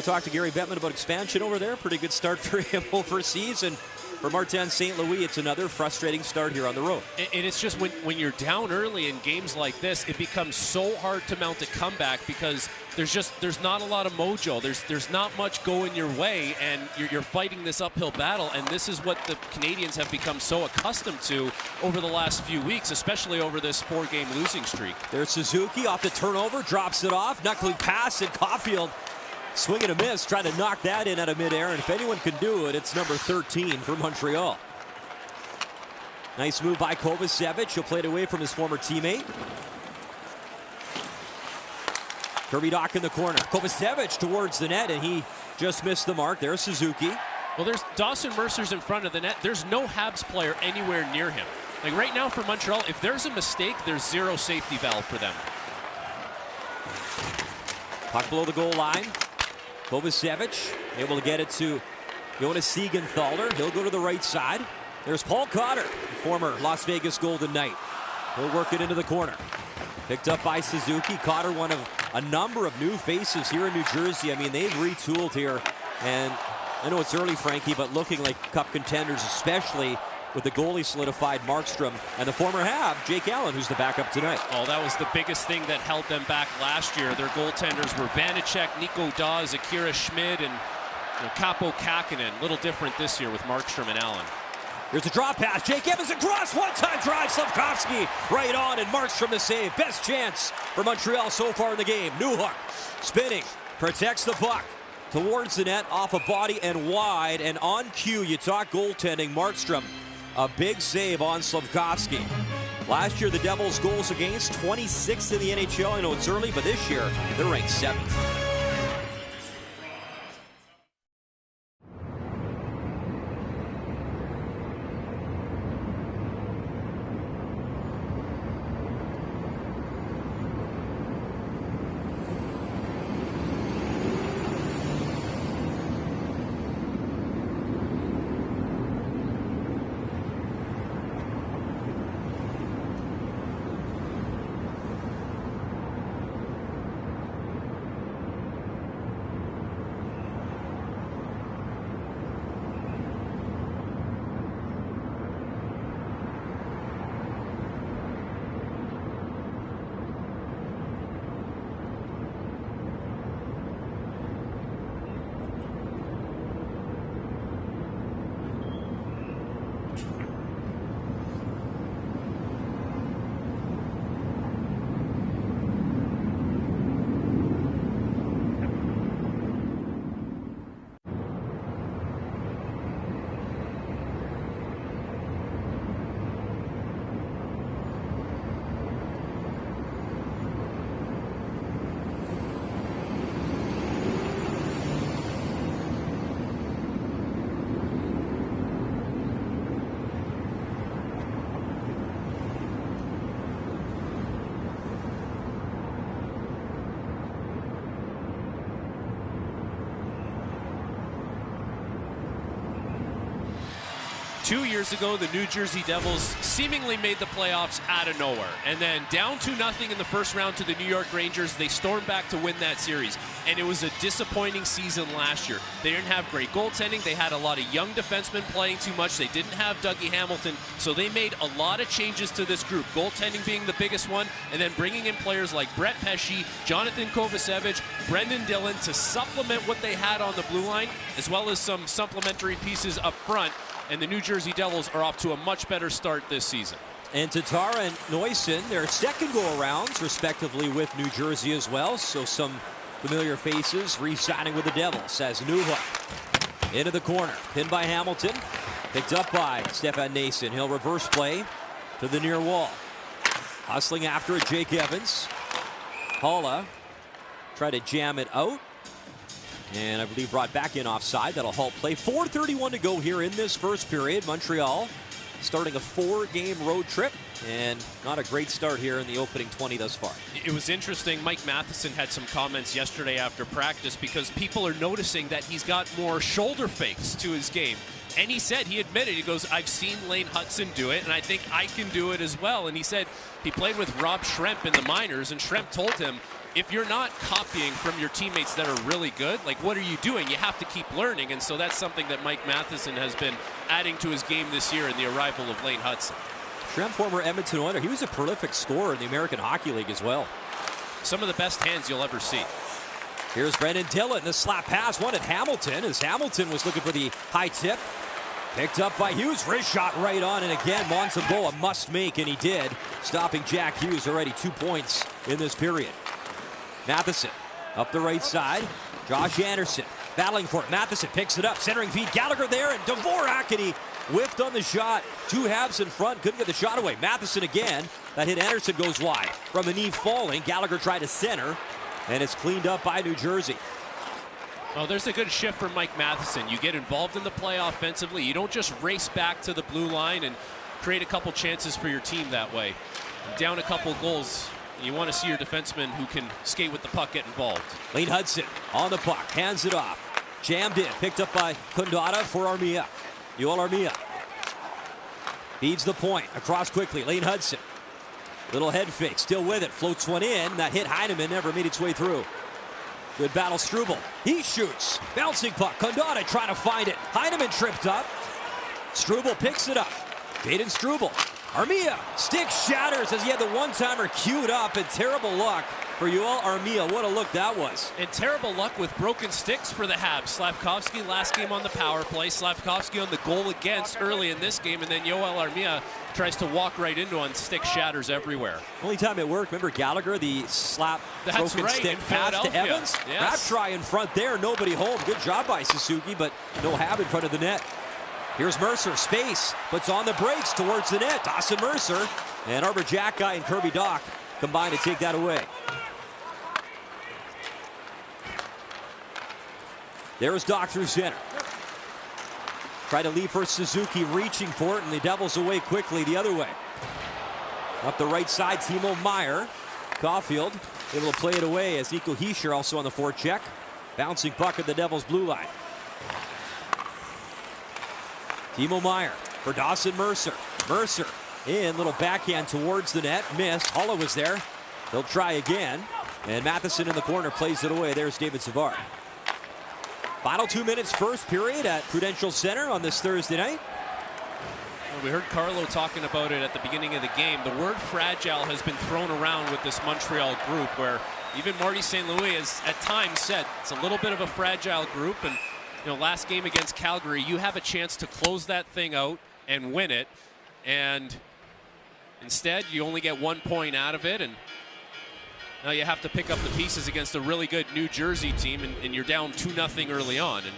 talk to Gary Bettman about expansion over there. Pretty good start for him overseas. And for Martin St. Louis, it's another frustrating start here on the road. And it's just when you're down early in games like this, it becomes so hard to mount a comeback because there's not a lot of mojo. There's not much going your way, and you're fighting this uphill battle. And this is what the Canadiens have become so accustomed to over the last few weeks, especially over this 4-game losing streak. There's Suzuki off the turnover, drops it off, knuckling pass, and Caulfield swing and a miss, trying to knock that in out of midair, and if anyone can do it, it's number 13 for Montreal. Nice move by Kovacevic. He'll play it away from his former teammate. Kirby Dach in the corner. Kovacevic towards the net, and he just missed the mark. There's Suzuki. Well, there's Dawson Mercer's in front of the net. There's no Habs player anywhere near him. Like right now for Montreal, if there's a mistake, there's zero safety valve for them. Puck below the goal line. Kovacevic able to get it to Jonas Siegenthaler. He'll go to the right side. There's Paul Cotter, former Las Vegas Golden Knight. He'll work it into the corner. Picked up by Suzuki. Cotter, one of a number of new faces here in New Jersey. I mean, they've retooled here. And I know it's early, Frankie, but looking like cup contenders, especially with the goalie solidified Markstrom and the former Hab, Jake Allen, who's the backup tonight. Oh, that was the biggest thing that held them back last year. Their goaltenders were Vanacek, Nico Daws, Akira Schmid, and Kaapo Kähkönen. Little different this year with Markstrom and Allen. Here's a drop pass. Jake Evans across. One-time drive. Slafkovsky right on, and Markstrom the save. Best chance for Montreal so far in the game. Newhook spinning. Protects the puck. Towards the net. Off a body and wide. And on cue, you talk goaltending. Markstrom, a big save on Slafkovsky. Last year, the Devils' goals against, 26th in the NHL. I know it's early, but this year, they're ranked 7th. 2 years ago, the New Jersey Devils seemingly made the playoffs out of nowhere. And then down 2-0 in the first round to the New York Rangers, they stormed back to win that series. And it was a disappointing season last year. They didn't have great goaltending. They had a lot of young defensemen playing too much. They didn't have Dougie Hamilton. So they made a lot of changes to this group. Goaltending being the biggest one, and then bringing in players like Brett Pesce, Jonathan Kovacevic, Brendan Dillon to supplement what they had on the blue line, as well as some supplementary pieces up front. And the New Jersey Devils are off to a much better start this season. And Tatar and Neusen, their second go-arounds, respectively, with New Jersey as well. So some familiar faces re-signing with the Devils as Newhook into the corner. Pinned by Hamilton. Picked up by Stefan Noesen. He'll reverse play to the near wall. Hustling after it, Jake Evans. Haula tried to jam it out. And I believe brought back in offside. That'll halt play. 4:31 to go here in this first period. Montreal starting a 4-game road trip. And not a great start here in the opening 20 thus far. It was interesting. Mike Matheson had some comments yesterday after practice because people are noticing that he's got more shoulder fakes to his game. And he said, he admitted, he goes, I've seen Lane Hutson do it, and I think I can do it as well. And he said he played with Rob Schremp in the minors, and Schremp told him, if you're not copying from your teammates that are really good, like what are you doing? You have to keep learning. And so that's something that Mike Matheson has been adding to his game this year in the arrival of Lane Hutson. Schremp, former Edmonton Oiler, he was a prolific scorer in the American Hockey League as well. Some of the best hands you'll ever see. Here's Brendan Dillon. The slap pass wanted Hamilton as Hamilton was looking for the high tip. Picked up by Hughes. Wrist shot right on. And again, Montembeau a must make, and he did. Stopping Jack Hughes, already 2 points in this period. Matheson up the right side. Josh Anderson battling for it. Matheson picks it up. Centering feed. Gallagher there. And Dvorak, and he whiffed on the shot. 2 Habs in front. Couldn't get the shot away. Matheson again. That hit Anderson goes wide. From the knee falling. Gallagher tried to center. And it's cleaned up by New Jersey. Well, there's a good shift from Mike Matheson. You get involved in the play offensively. You don't just race back to the blue line and create a couple chances for your team that way. Down a couple goals, you want to see your defenseman who can skate with the puck get involved. Lane Hutson on the puck, hands it off. Jammed in, picked up by Kundata for Armia. Yoel Armia feeds the point, across quickly. Lane Hutson, little head fake, still with it, floats one in. That hit Heineman, never made its way through. Good battle, Struble. He shoots. Bouncing puck. Kundata trying to find it. Heineman tripped up. Struble picks it up. Jaden Struble. Armia. Stick shatters as he had the one-timer queued up, and terrible luck for Yoel Armia. What a look that was. And terrible luck with broken sticks for the Habs. Slavkovsky last game on the power play. Slavkovsky on the goal against early in this game, and then Yoel Armia tries to walk right into on stick shatters everywhere. Only time it worked, remember Gallagher, the slap broken right, stick pass to Evans? Yes. Rap try in front there, nobody home. Good job by Suzuki, but no Hab in front of the net. Here's Mercer, space, puts on the brakes towards the net. Dawson Mercer and Arbor Xhekaj and Kirby Dach combine to take that away. There's Dach through center. Try to leave for Suzuki, reaching for it, and the Devils away quickly the other way. Up the right side, Timo Meier. Caulfield able to play it away as Nico Hischier also on the forecheck. Bouncing puck at the Devils' blue line. Timo Meier for Dawson Mercer. Mercer in, little backhand towards the net. Missed. Haula was there. They'll try again. And Matheson in the corner plays it away. There's David Savard. Final 2 minutes, first period at Prudential Center on this Thursday night. Well, we heard Carlo talking about it at the beginning of the game. The word fragile has been thrown around with this Montreal group, where even Marty St. Louis has at times said it's a little bit of a fragile group. And you know, last game against Calgary, you have a chance to close that thing out and win it. And instead, you only get 1 point out of it. And now you have to pick up the pieces against a really good New Jersey team, and you're down 2-0 early on. And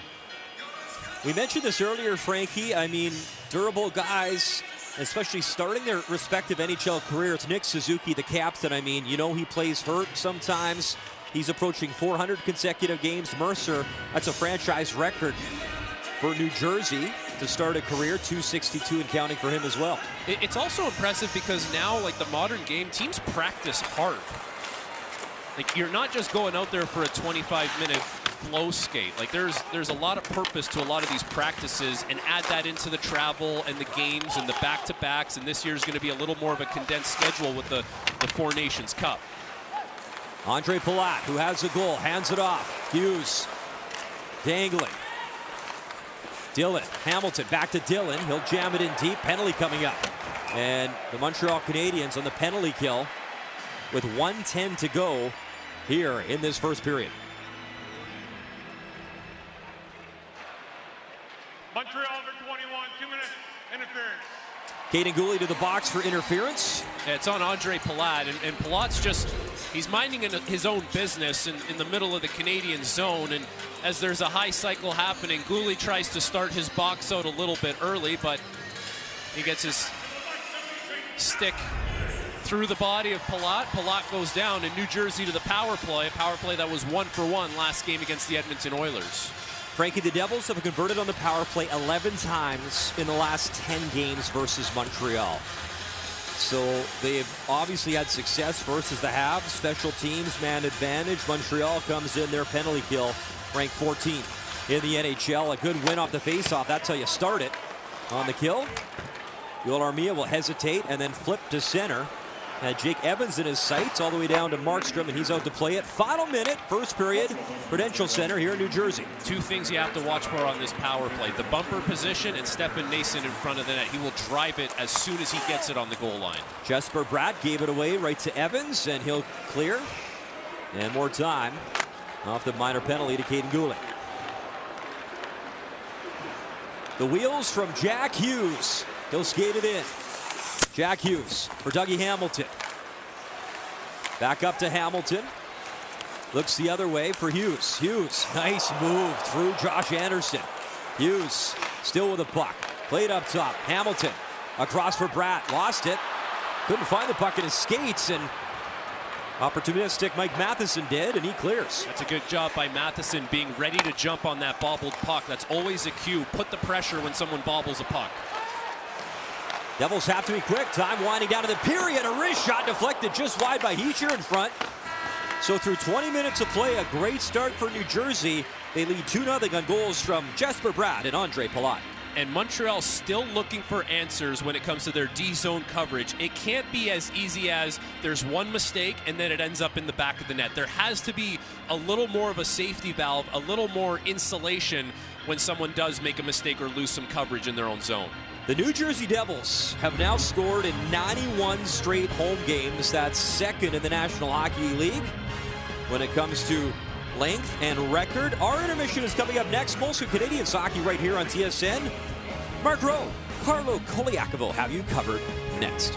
we mentioned this earlier, Frankie. I mean, durable guys, especially starting their respective NHL careers. Nick Suzuki, the captain, I mean, you know he plays hurt sometimes. He's approaching 400 consecutive games. Mercer, that's a franchise record for New Jersey to start a career, 262 and counting for him as well. It's also impressive because now, like the modern game, teams practice hard. Like, you're not just going out there for a 25-minute flow skate. Like there's a lot of purpose to a lot of these practices, and add that into the travel and the games and the back-to-backs, and this year's going to be a little more of a condensed schedule with the Four Nations Cup. Andre Palat, who has the goal, hands it off. Hughes dangling. Dillon, Hamilton back to Dillon. He'll jam it in deep. Penalty coming up. And the Montreal Canadiens on the penalty kill with 1:10 to go here in this first period. Montreal over 21, 2 minutes, interference. Kaiden Guhle to the box for interference. Yeah, it's on Andre Palat, and Palat's he's minding his own business in the middle of the Canadian zone, and as there's a high cycle happening, Guhle tries to start his box out a little bit early, but he gets his stick through the body of Palat. Palat goes down, and New Jersey to the power play, a power play that was 1-for-1 last game against the Edmonton Oilers. Frankie, the Devils have converted on the power play 11 times in the last 10 games versus Montreal. So they've obviously had success versus the Habs. Special teams, man advantage. Montreal comes in their penalty kill, ranked 14th in the NHL. A good win off the faceoff. That's how you start it. On the kill, Yoel Armia will hesitate and then flip to center. Had Jake Evans in his sights all the way down to Markstrom, and he's out to play it. Final minute, first period, Prudential Center here in New Jersey. Two things you have to watch for on this power play: the bumper position and Stefan Nason in front of the net. He will drive it as soon as he gets it on the goal line. Jesper Bratt gave it away right to Evans, and he'll clear. And more time off the minor penalty to Kaiden Guhle. The wheels from Jack Hughes. He'll skate it in. Jack Hughes for Dougie Hamilton. Back up to Hamilton. Looks the other way for Hughes. Hughes, nice move through Josh Anderson. Hughes still with the puck. Played up top. Hamilton across for Bratt. Lost it. Couldn't find the puck in his skates, and opportunistic Mike Matheson did, and he clears. That's a good job by Matheson, being ready to jump on that bobbled puck. That's always a cue. Put the pressure when someone bobbles a puck. Devils have to be quick. Time winding down to the period. A wrist shot deflected just wide by Hischier in front. So through 20 minutes of play, a great start for New Jersey. They lead 2-0 on goals from Jesper Bratt and Andre Palat. And Montreal still looking for answers when it comes to their D-zone coverage. It can't be as easy as there's one mistake and then it ends up in the back of the net. There has to be a little more of a safety valve, a little more insulation when someone does make a mistake or lose some coverage in their own zone. The New Jersey Devils have now scored in 91 straight home games. That's second in the National Hockey League when it comes to length and record. Our intermission is coming up next. Molson Canadiens hockey right here on TSN. Mark Rowe, Carlo Koliakovo have you covered next.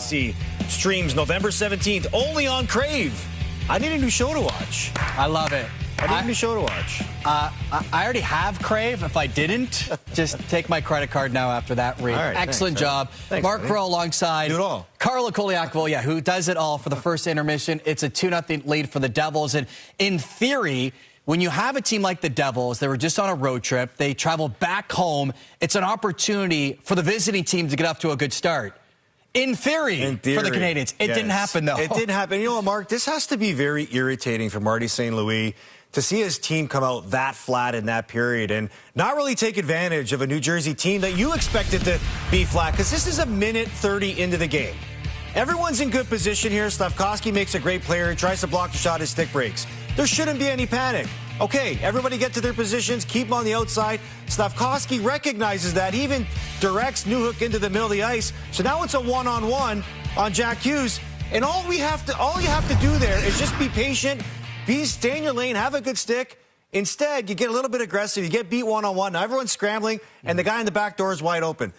Odyssey streams November 17th only on Crave. I need a new show to watch. I love it. I need a new show to watch. I already have Crave. If I didn't, just take my credit card now after that read. All right, Excellent thanks, job. Thanks, Mark buddy. Crow alongside Do it all. Carla Koliakovo, who does it all for the first intermission. It's a 2-0 lead for the Devils. And in theory, when you have a team like the Devils, they were just on a road trip, they travel back home, it's an opportunity for the visiting team to get off to a good start. In theory, for the Canadians. It didn't happen, though. It didn't happen. You know what, Mark? This has to be very irritating for Marty St. Louis to see his team come out that flat in that period and not really take advantage of a New Jersey team that you expected to be flat, because this is a minute 30 into the game. Everyone's in good position here. Slafkovsky makes a great player. He tries to block the shot. His stick breaks. There shouldn't be any panic. Okay, everybody get to their positions. Keep them on the outside. Slafkovsky recognizes that. He even directs Newhook into the middle of the ice. So now it's a one-on-one on Jack Hughes. And all you have to do there is just be patient, stay in your lane, have a good stick. Instead, you get a little bit aggressive. You get beat one-on-one. Now everyone's scrambling, and the guy in the back door is wide open.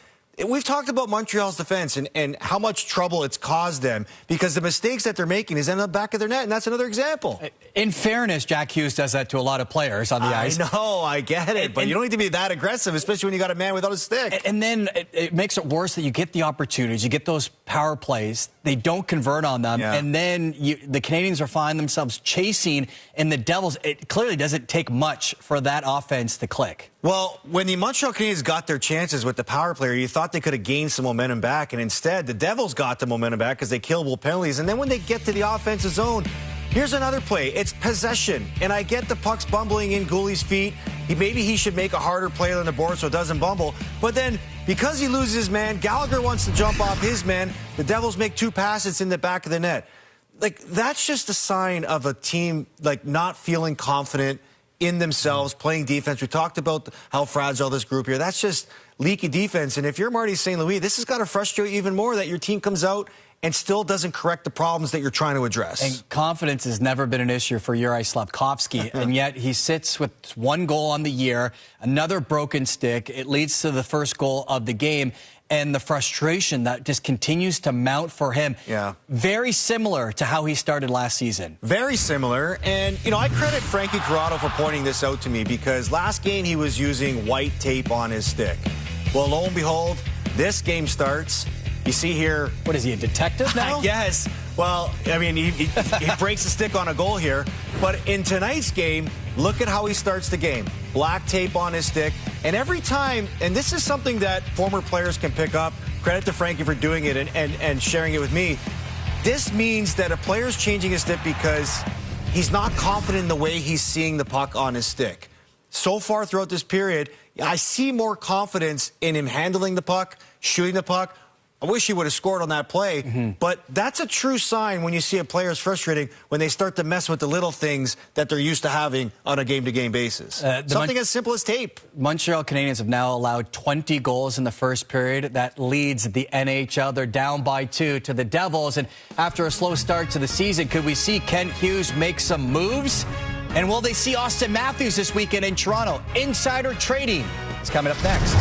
We've talked about Montreal's defense and how much trouble it's caused them because the mistakes that they're making is in the back of their net, and that's another example. In fairness, Jack Hughes does that to a lot of players on the ice. I know, I get it, but you don't need to be that aggressive, especially when you got a man without a stick. And then it makes it worse that you get the opportunities, you get those power plays, they don't convert on them, and then the Canadians are finding themselves chasing, and the Devils, it clearly doesn't take much for that offense to click. Well, when the Montreal Canadiens got their chances with the power player, you thought they could have gained some momentum back, and instead the Devils got the momentum back because they killable penalties. And then when they get to the offensive zone, here's another play. It's possession, and I get the puck's bumbling in Gouli's feet. Maybe he should make a harder play than the board so it doesn't bumble. But then, because he loses his man, Gallagher wants to jump off his man. The Devils make 2 passes in the back of the net. Like, that's just a sign of a team, like, not feeling confident in themselves, playing defense. We talked about how fragile this group here. That's just leaky defense. And if you're Marty St. Louis, this has got to frustrate you even more that your team comes out and still doesn't correct the problems that you're trying to address. And confidence has never been an issue for Juraj Slafkovsky, and yet he sits with 1 goal on the year, another broken stick. It leads to the first goal of the game, and the frustration that just continues to mount for him. Yeah. Very similar to how he started last season. Very similar. And, you know, I credit Frankie Corrado for pointing this out to me because last game he was using white tape on his stick. Well, lo and behold, this game starts. You see here. What is he, a detective now? Yes. Well, I mean, he breaks the stick on a goal here. But in tonight's game, look at how he starts the game. Black tape on his stick. And every time, and this is something that former players can pick up. Credit to Frankie for doing it and sharing it with me. This means that a player's changing his stick because he's not confident in the way he's seeing the puck on his stick. So far throughout this period, I see more confidence in him handling the puck, shooting the puck. I wish he would have scored on that play, but that's a true sign when you see a player's frustrating when they start to mess with the little things that they're used to having on a game-to-game basis. Something as simple as tape. Montreal Canadiens have now allowed 20 goals in the first period. That leads the NHL. They're down by 2 to the Devils, and after a slow start to the season, could we see Kent Hughes make some moves? And will they see Auston Matthews this weekend in Toronto? Insider trading is coming up next.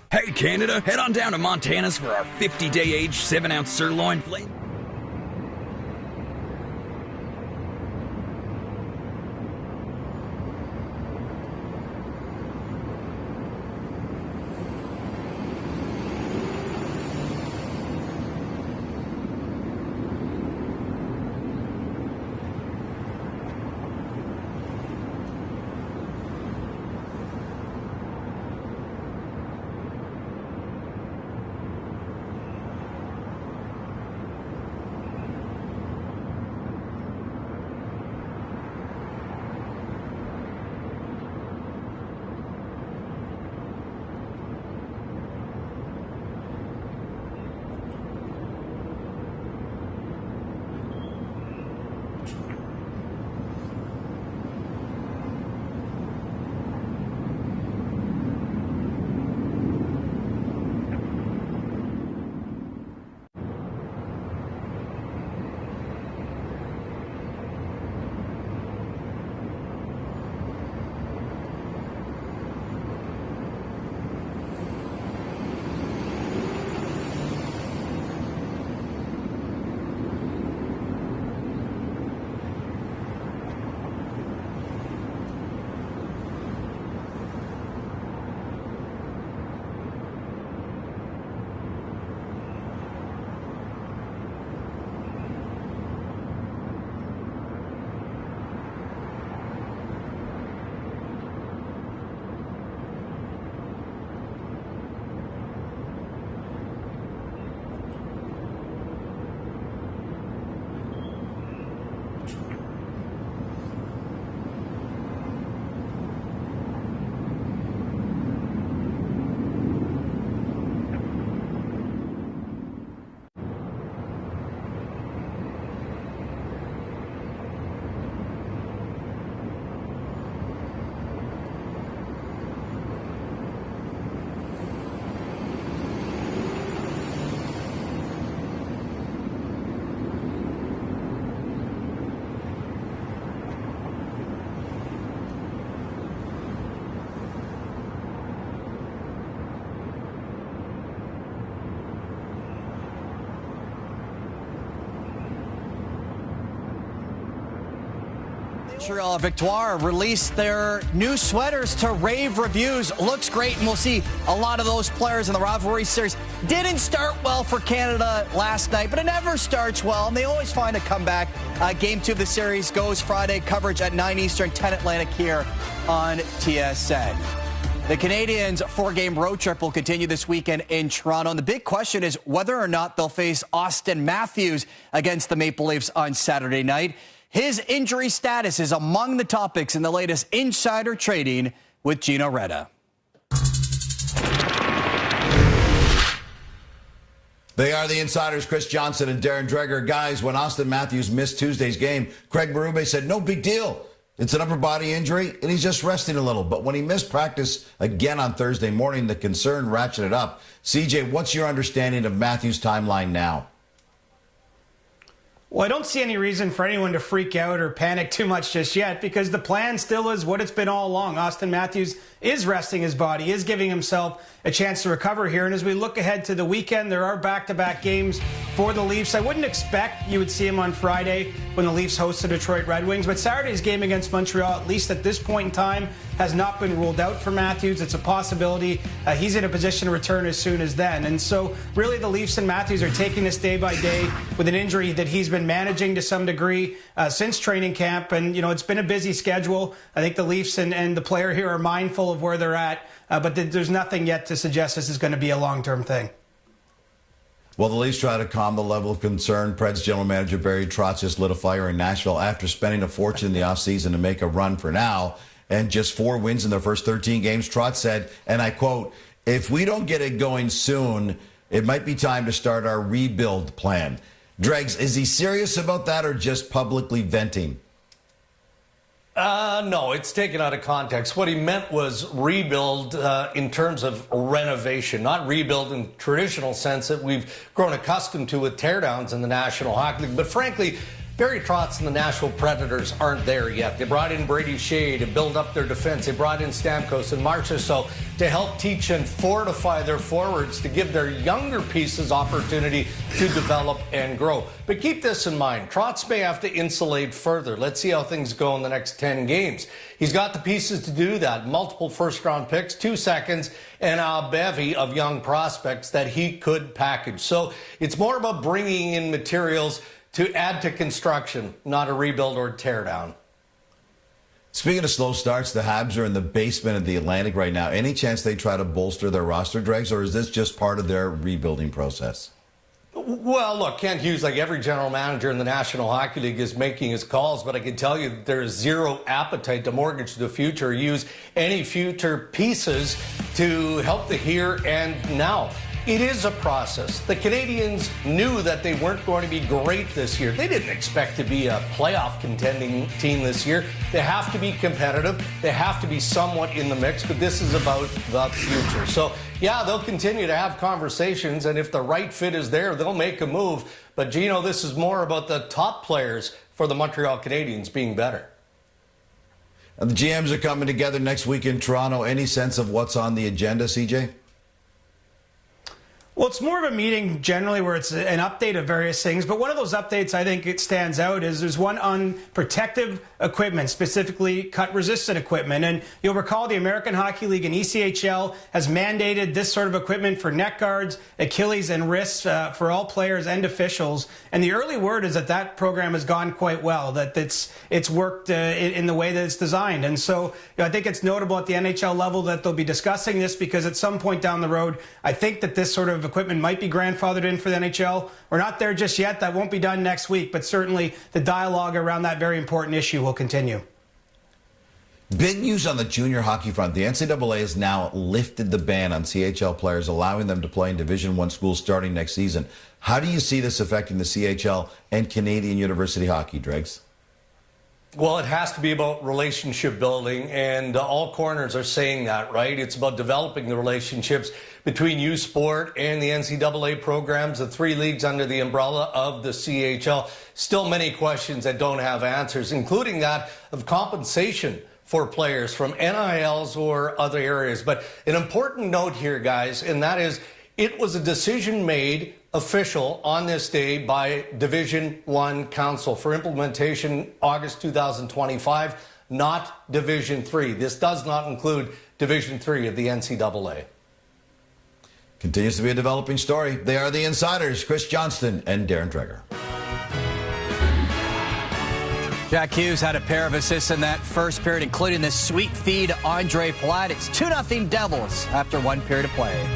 Hey Canada, head on down to Montana's for our 50-day aged 7-ounce sirloin plate. Montreal Victoire released their new sweaters to rave reviews. Looks great, and we'll see a lot of those players in the rivalry series. Didn't start well for Canada last night, but it never starts well, and they always find a comeback. Game 2 of the series goes Friday. Coverage at 9 Eastern, 10 Atlantic here on TSN. The Canadiens' 4-game road trip will continue this weekend in Toronto. And the big question is whether or not they'll face Austin Matthews against the Maple Leafs on Saturday night. His injury status is among the topics in the latest insider trading with Gino Reda. They are the insiders, Chris Johnson and Darren Dreger. Guys, when Austin Matthews missed Tuesday's game, Craig Berube said, no big deal. It's an upper body injury, and he's just resting a little. But when he missed practice again on Thursday morning, the concern ratcheted up. CJ, what's your understanding of Matthews' timeline now? Well, I don't see any reason for anyone to freak out or panic too much just yet, because the plan still is what it's been all along. Austin Matthews is resting his body, is giving himself a chance to recover here. And as we look ahead to the weekend, there are back-to-back games for the Leafs. I wouldn't expect you would see him on Friday when the Leafs host the Detroit Red Wings. But Saturday's game against Montreal, at least at this point in time, has not been ruled out for Matthews. It's a possibility. He's in a position to return as soon as then. And so really the Leafs and Matthews are taking this day by day with an injury that he's been managing to some degree since training camp. And, you know, it's been a busy schedule. I think the Leafs and the player here are mindful of where they're at. But there's nothing yet to suggest this is going to be a long-term thing. Well, the Leafs try to calm the level of concern. Preds general manager Barry Trotz just lit a fire in Nashville after spending a fortune in the offseason to make a run for now. And just 4 wins in their first 13 games. Trotz said, and I quote, if we don't get it going soon, it might be time to start our rebuild plan. Dregs, is he serious about that or just publicly venting? No, it's taken out of context. What he meant was rebuild in terms of renovation, not rebuild in the traditional sense that we've grown accustomed to with teardowns in the National Hockey League. But frankly, Barry Trotz and the Nashville Predators aren't there yet. They brought in Brady Shea to build up their defense. They brought in Stamkos and Marchessault to help teach and fortify their forwards, to give their younger pieces opportunity to develop and grow. But keep this in mind. Trotz may have to insulate further. Let's see how things go in the next 10 games. He's got the pieces to do that. Multiple first-round picks, 2 seconds, and a bevy of young prospects that he could package. So it's more about bringing in materials to add to construction, not a rebuild or tear down. Speaking of slow starts, the Habs are in the basement of the Atlantic right now. Any chance they try to bolster their roster, Dregs, or is this just part of their rebuilding process? Well, look, Kent Hughes, like every general manager in the National Hockey League, is making his calls, but I can tell you that there is zero appetite to mortgage the future, use any future pieces to help the here and now. It is a process. The Canadians knew that they weren't going to be great this year. They didn't expect to be a playoff contending team this year. They have to be competitive. They have to be somewhat in the mix, but this is about the future. So, yeah, they'll continue to have conversations, and if the right fit is there, they'll make a move. But, Gino, this is more about the top players for the Montreal Canadiens being better. And the GMs are coming together next week in Toronto. Any sense of what's on the agenda, CJ? Well, it's more of a meeting generally where it's an update of various things. But one of those updates I think it stands out is there's one on protective equipment, specifically cut-resistant equipment. And you'll recall the American Hockey League and ECHL has mandated this sort of equipment for neck guards, Achilles, and wrists for all players and officials. And the early word is that that program has gone quite well, that it's worked in the way that it's designed. And so I think it's notable at the NHL level that they'll be discussing this, because at some point down the road, I think that this sort of equipment might be grandfathered in for the NHL. We're not there just yet. That won't be done next week, but certainly the dialogue around that very important issue will continue. Big news on the junior hockey front. The NCAA has now lifted the ban on CHL players, allowing them to play in Division I schools starting next season. How do you see this affecting the CHL and Canadian university hockey, Dregs? Well, it has to be about relationship building, and all corners are saying that, right? It's about developing the relationships between U Sport and the NCAA programs, the 3 leagues under the umbrella of the CHL. Still many questions that don't have answers, including that of compensation for players from NILs or other areas. But an important note here, guys, and that is it was a decision made official on this day by Division I Council for implementation August 2025, not Division III. This does not include Division III of the NCAA. Continues to be a developing story. They are the Insiders, Chris Johnston and Darren Dreger. Jack Hughes had a pair of assists in that first period, including this sweet feed to Andre Palat. It's 2-0 Devils after 1 period of play.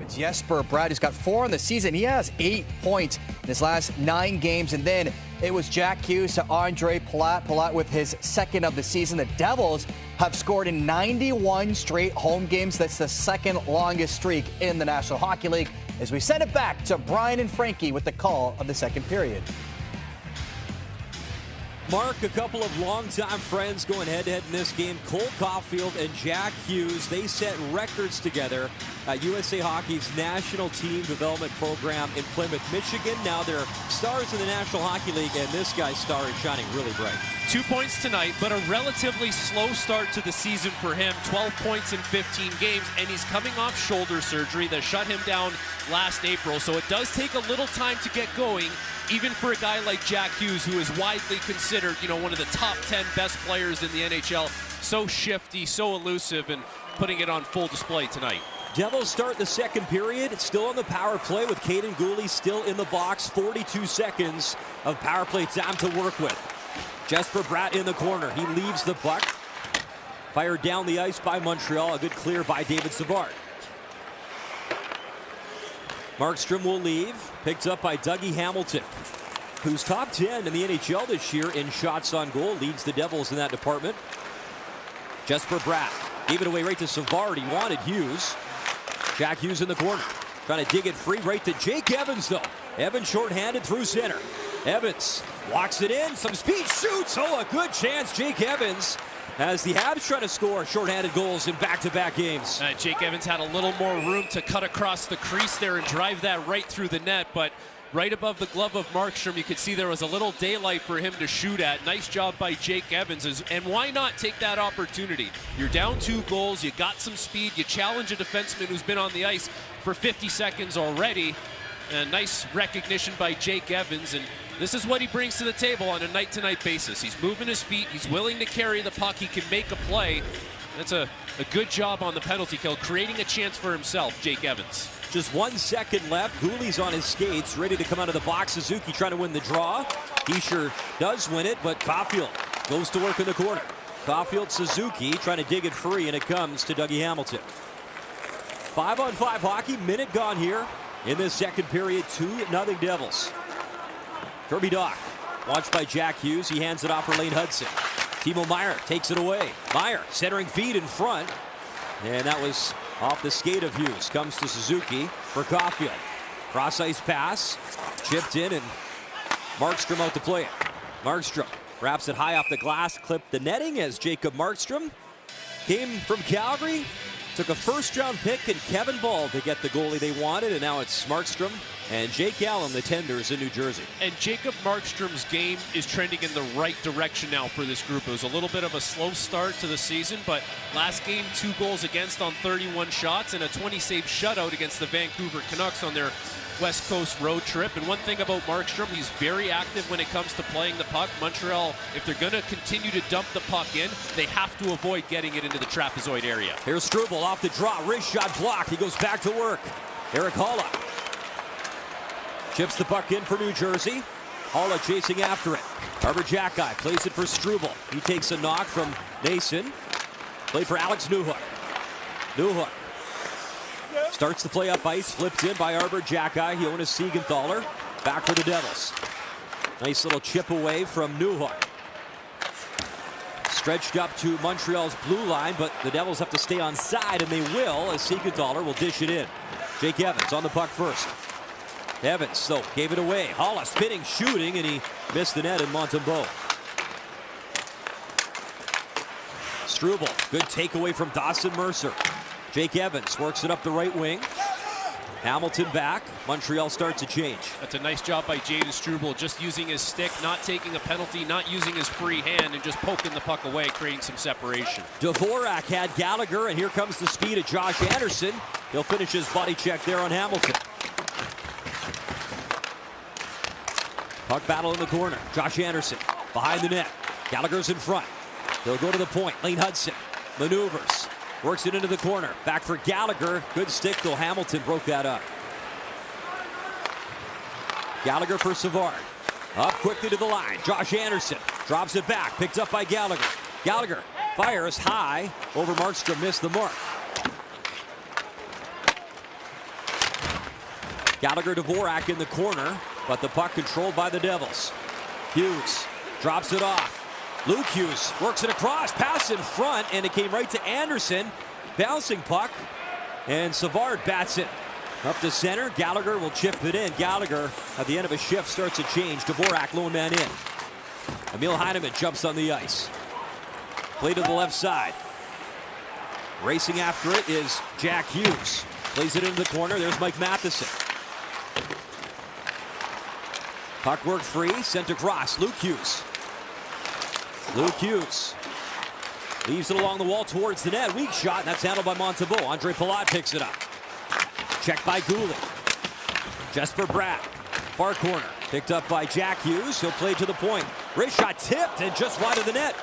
Jesper Bratt, who's got 4 on the season. He has 8 points in his last 9 games. And then it was Jack Hughes to Andre Palat. Palat with his 2nd of the season. The Devils have scored in 91 straight home games. That's the 2nd longest streak in the National Hockey League. As we send it back to Brian and Frankie with the call of the 2nd period. Mark, a couple of longtime friends going head-to-head in this game. Cole Caulfield and Jack Hughes, they set records together at USA Hockey's National Team Development Program in Plymouth, Michigan. Now they're stars in the National Hockey League, and this guy's star is shining really bright. 2 points tonight, but a relatively slow start to the season for him. 12 points in 15 games, and he's coming off shoulder surgery that shut him down last April. So it does take a little time to get going, even for a guy like Jack Hughes, who is widely considered, one of the top 10 best players in the NHL. So shifty, so elusive, and putting it on full display tonight. Devils start the 2nd period, still on the power play with Kaiden Guhle still in the box. 42 seconds of power play time to work with. Jesper Bratt in the corner. He leaves the puck. Fired down the ice by Montreal. A good clear by David Savard. Markstrom will leave. Picked up by Dougie Hamilton, who's top 10 in the NHL this year in shots on goal. Leads the Devils in that department. Jesper Bratt gave it away right to Savard. He wanted Hughes. Jack Hughes in the corner. Trying to dig it free right to Jake Evans, though. Evans shorthanded through center. Evans walks it in. Some speed, shoots. Oh, a good chance. Jake Evans, as the Habs try to score shorthanded goals in back-to-back games. Jake Evans had a little more room to cut across the crease there and drive that right through the net, but right above the glove of Markstrom, you could see there was a little daylight for him to shoot at. Nice job by Jake Evans. And why not take that opportunity? You're down 2 goals, you got some speed, you challenge a defenseman who's been on the ice for 50 seconds already. And nice recognition by Jake Evans, and this is what he brings to the table on a night-to-night basis. He's moving his feet, he's willing to carry the puck, he can make a play. That's a good job on the penalty kill, creating a chance for himself, Jake Evans. Just 1 second left. Guhle's on his skates, ready to come out of the box. Suzuki trying to win the draw. He sure does win it, but Caulfield goes to work in the corner. Caulfield, Suzuki trying to dig it free, and it comes to Dougie Hamilton. 5-on-5 hockey, minute gone here in this second period. 2-0 Devils. Kirby Dach, watched by Jack Hughes. He hands it off for Lane Hudson. Timo Meier takes it away. Meier centering feed in front. And that was off the skate of Hughes. Comes to Suzuki for Caulfield. Cross ice pass. Chipped in and Markstrom out to play it. Markstrom wraps it high off the glass. Clipped the netting as Jacob Markstrom came from Calgary. Took a first-round pick and Kevin Ball to get the goalie they wanted. And now it's Markstrom and Jake Allen, the tenders in New Jersey. And Jacob Markstrom's game is trending in the right direction now for this group. It was a little bit of a slow start to the season, but last game, 2 goals against on 31 shots and a 20-save shutout against the Vancouver Canucks on their West Coast road trip. And one thing about Markstrom, he's very active when it comes to playing the puck. Montreal, if they're going to continue to dump the puck in, they have to avoid getting it into the trapezoid area. Here's Struble off the draw. Wrist shot blocked. He goes back to work. Eric Haula chips the puck in for New Jersey. Haula chasing after it. Arber Xhekaj plays it for Struble. He takes a knock from Nason. Played for Alex Newhook. Newhook starts the play up ice. Flipped in by Arber Xhekaj. Jonas Siegenthaler back for the Devils. Nice little chip away from Newhook. Stretched up to Montreal's blue line, but the Devils have to stay on side, and they will, as Siegenthaler will dish it in. Jake Evans on the puck first. Evans, though, gave it away. Haula spinning, shooting, and he missed the net in Montembeault. Struble, good takeaway from Dawson Mercer. Jake Evans works it up the right wing. Hamilton back. Montreal starts a change. That's a nice job by Jayden Struble, just using his stick, not taking a penalty, not using his free hand, and just poking the puck away, creating some separation. Dvorak had Gallagher, and here comes the speed of Josh Anderson. He'll finish his body check there on Hamilton. Puck battle in the corner. Josh Anderson behind the net. Gallagher's in front. They'll go to the point. Lane Hudson maneuvers. Works it into the corner. Back for Gallagher. Good stick, though. Hamilton broke that up. Gallagher for Savard. Up quickly to the line. Josh Anderson drops it back. Picked up by Gallagher. Gallagher fires high over Markstrom. Missed the mark. Gallagher, Dvorak in the corner, but the puck controlled by the Devils. Hughes drops it off. Luke Hughes works it across, pass in front, and it came right to Anderson. Bouncing puck, and Savard bats it up to center. Gallagher will chip it in. Gallagher, at the end of a shift, starts a change. Dvorak, lone man in. Emil Heineman jumps on the ice. Play to the left side. Racing after it is Jack Hughes. Plays it into the corner. There's Mike Matheson. Puck worked free, sent across. Luke Hughes. Luke Hughes leaves it along the wall towards the net. Weak shot, and that's handled by Montembeault. Andre Palat picks it up. Checked by Goulet. Jesper Bratt, far corner. Picked up by Jack Hughes. He'll play to the point. Wrist shot tipped and just wide of the net.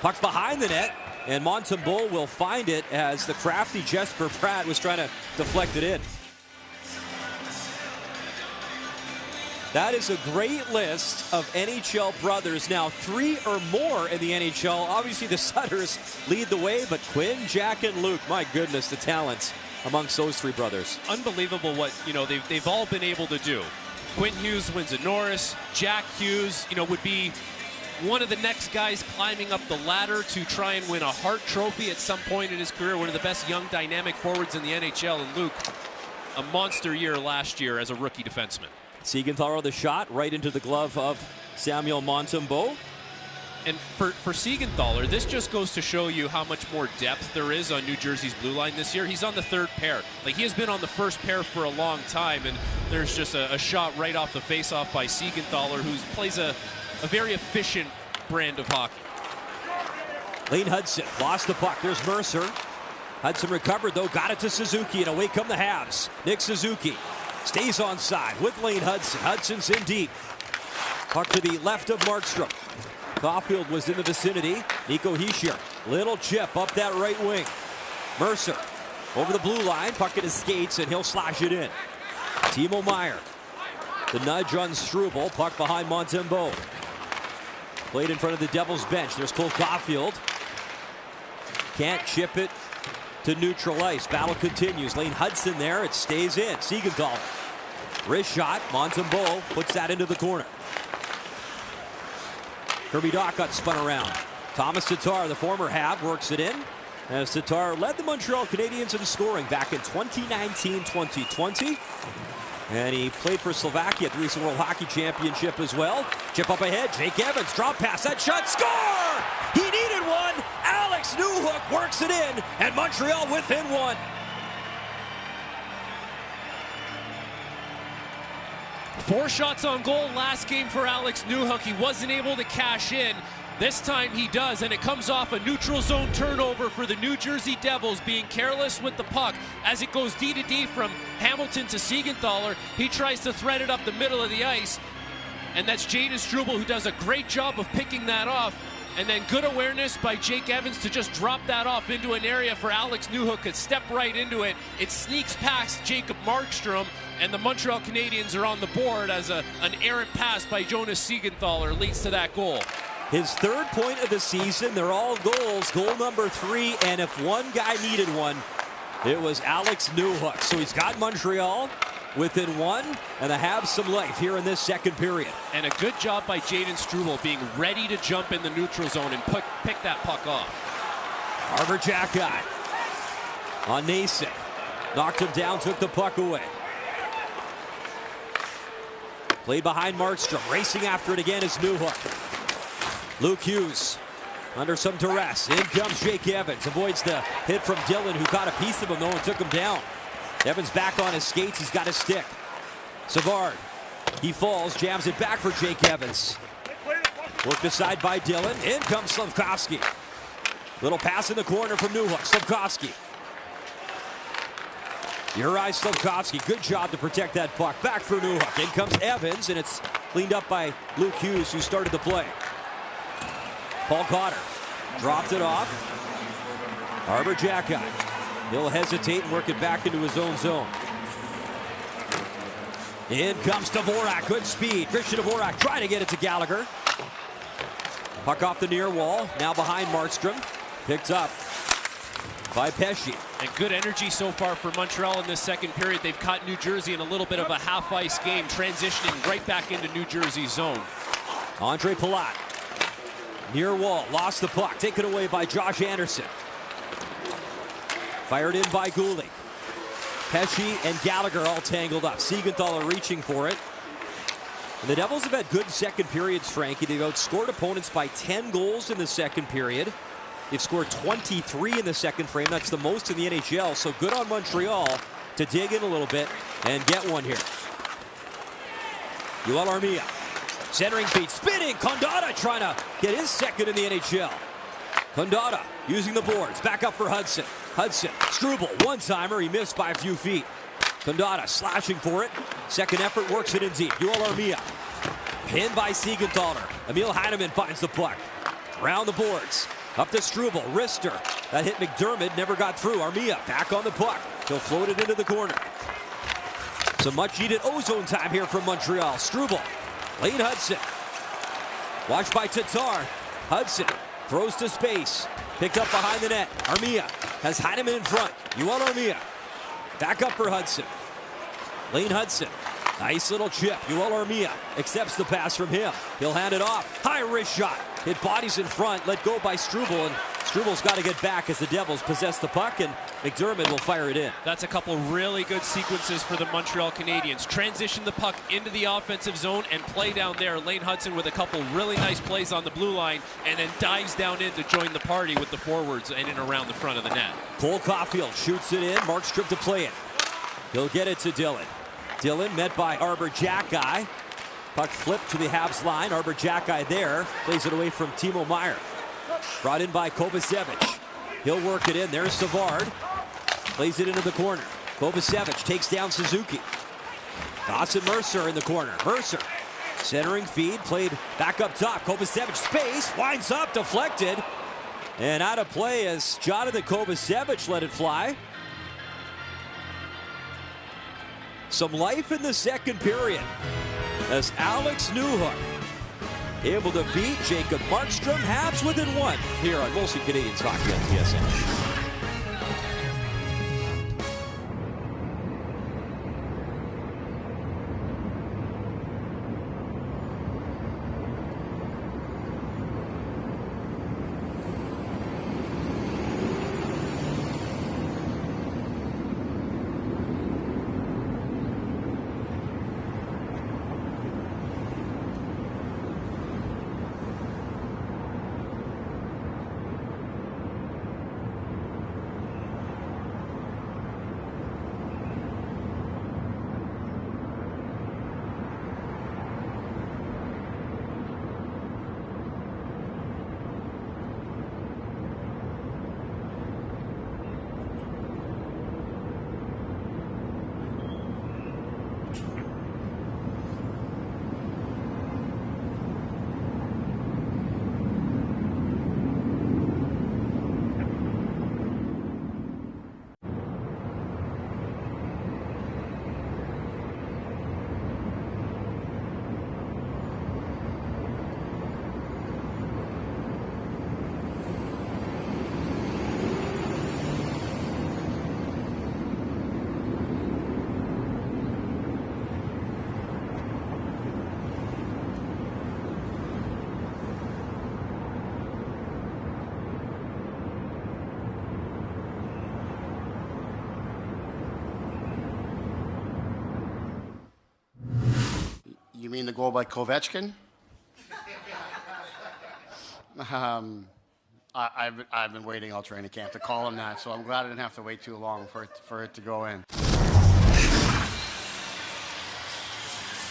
Puck behind the net, and Montembeault will find it as the crafty Jesper Bratt was trying to deflect it in. That is a great list of NHL brothers. Now 3 or more in the NHL. Obviously the Sutters lead the way, but Quinn, Jack, and Luke, my goodness, the talent amongst those 3 brothers. Unbelievable what they've all been able to do. Quinn Hughes wins at Norris. Jack Hughes, would be one of the next guys climbing up the ladder to try and win a Hart Trophy at some point in his career. One of the best young dynamic forwards in the NHL. And Luke, a monster year last year as a rookie defenseman. Siegenthaler the shot right into the glove of Samuel Montembeault. And for Siegenthaler, this just goes to show you how much more depth there is on New Jersey's blue line this year. He's on the 3rd pair. Like, he has been on the 1st pair for a long time, and there's just a shot right off the faceoff by Siegenthaler, who plays a very efficient brand of hockey. Lane Hudson lost the puck. There's Mercer. Hudson recovered, though, got it to Suzuki, and away come the Habs. Nick Suzuki stays on side with Lane Hudson. Hudson's in deep. Puck to the left of Markstrom. Caulfield was in the vicinity. Nico Hischier, little chip up that right wing. Mercer over the blue line. Puck at his skates, and he'll slash it in. Timo Meier. The nudge on Struble. Puck behind Montembeault. Played in front of the Devils bench. There's Cole Caulfield. Can't chip it to neutral ice. Battle continues. Lane Hudson there. It stays in. Siegenthaler. Wrist shot. Montembeault puts that into the corner. Kirby Dach got spun around. Thomas Tatar, the former Hab, works it in. As Tatar led the Montreal Canadiens in scoring back in 2019-2020. And he played for Slovakia at the recent World Hockey Championship as well. Chip up ahead. Jake Evans, drop pass. That shot, score! He needed one. Alex Newhook works it in. And Montreal within one. Four shots on goal last game for Alex Newhook. He wasn't able to cash in. This time he does, and it comes off a neutral zone turnover for the New Jersey Devils, being careless with the puck. As it goes D to D from Hamilton to Siegenthaler, he tries to thread it up the middle of the ice, and that's Jayden Struble who does a great job of picking that off. And then good awareness by Jake Evans to just drop that off into an area for Alex Newhook to step right into it. It sneaks past Jacob Markstrom, and the Montreal Canadiens are on the board as an errant pass by Jonas Siegenthaler leads to that goal. His third point of the season. They're all goals. Goal number 3, and if one guy needed one, it was Alex Newhook. So he's got Montreal within one, and the Habs some life here in this second period. And a good job by Jayden Struble being ready to jump in the neutral zone and pick that puck off. Arber Xhekaj on Nason. Knocked him down, took the puck away. Played behind Markstrom. Racing after it again is Newhook. Luke Hughes under some duress. In comes Jake Evans. Avoids the hit from Dillon, who got a piece of him, though, and took him down. Evans back on his skates. He's got his stick. Savard. He falls, jams it back for Jake Evans. Worked aside by Dillon. In comes Slafkovsky. Little pass in the corner from Newhook. Slafkovsky. Juraj Slafkovsky. Good job to protect that puck. Back for Newhook. In comes Evans, and it's cleaned up by Luke Hughes, who started the play. Paul Cotter dropped it off. Arber Xhekaj. He'll hesitate and work it back into his own zone. In comes Dvorak. Good speed. Christian Dvorak trying to get it to Gallagher. Puck off the near wall. Now behind Markstrom. Picked up by Pesce. And good energy so far for Montreal in this second period. They've caught New Jersey in a little bit of a half-ice game, transitioning right back into New Jersey's zone. Andre Palat. Near wall, lost the puck, taken away by Josh Anderson. Fired in by Goulet. Pesce and Gallagher all tangled up. Siegenthaler reaching for it. And the Devils have had good second periods, Frankie. They've outscored opponents by 10 goals in the second period. They've scored 23 in the second frame. That's the most in the NHL. So good on Montreal to dig in a little bit and get one here. Yoel Armia. Centering feed, spinning. Condotta trying to get his second in the NHL. Condotta using the boards. Back up for Hudson. Hudson, Struble, one-timer. He missed by a few feet. Condotta slashing for it. Second effort, works it in deep. Yoel Armia. Pinned by Siegenthaler. Emil Heineman finds the puck. Round the boards. Up to Struble. Rister. That hit McDermott. Never got through. Armia back on the puck. He'll float it into the corner. Some much-needed ozone time here from Montreal. Struble. Lane Hudson. Watched by Tatar. Hudson throws to space. Picked up behind the net. Armia has Heineman in front. Yoel Armia. Back up for Hudson. Lane Hudson. Nice little chip. Yoel Armia accepts the pass from him. He'll hand it off. High wrist shot. Hit bodies in front. Let go by Struble. And Struble's got to get back as the Devils possess the puck. And McDermott will fire it in. That's a couple really good sequences for the Montreal Canadiens. Transition the puck into the offensive zone and play down there. Lane Hudson with a couple really nice plays on the blue line. And then dives down in to join the party with the forwards and in around the front of the net. Cole Caulfield shoots it in. Markstrom to play it. He'll get it to Dillon. Dillon met by Arber Xhekaj. Puck flipped to the Habs line. Arber Xhekaj there. Plays it away from Timo Meier. Brought in by Kovacevic. He'll work it in. There's Savard. Plays it into the corner. Kovacevic takes down Suzuki. Dawson Mercer in the corner. Mercer centering feed. Played back up top. Kovacevic space. Winds up. Deflected. And out of play as Jonathan Kovacevic let it fly. Some life in the second period as Alex Newhook able to beat Jacob Markstrom. Habs within one here on Molson Canadiens Hockey on TSN. mean the goal by Kovechkin? I've been waiting all training camp to call him that, so I'm glad I didn't have to wait too long for it to go in.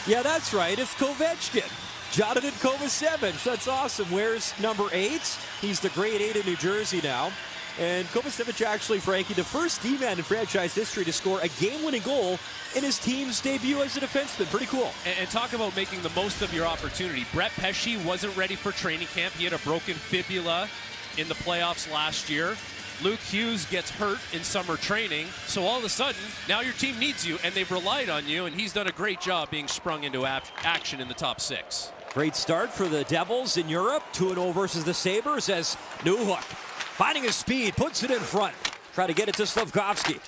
Yeah, that's right. It's Kovechkin. Jonathan Kovacevic. That's awesome. Where's number 8? He's the grade 8 in New Jersey now. And Kovacevic actually, Frankie, the first D-man in franchise history to score a game-winning goal in his team's debut as a defenseman. Pretty cool. And talk about making the most of your opportunity. Brett Pesce wasn't ready for training camp. He had a broken fibula in the playoffs last year. Luke Hughes gets hurt in summer training. So all of a sudden, now your team needs you, and they've relied on you, and he's done a great job being sprung into action in the top 6. Great start for the Devils in Europe. 2-0 versus the Sabres as Newhook, finding his speed, puts it in front. Try to get it to Slafkovsky.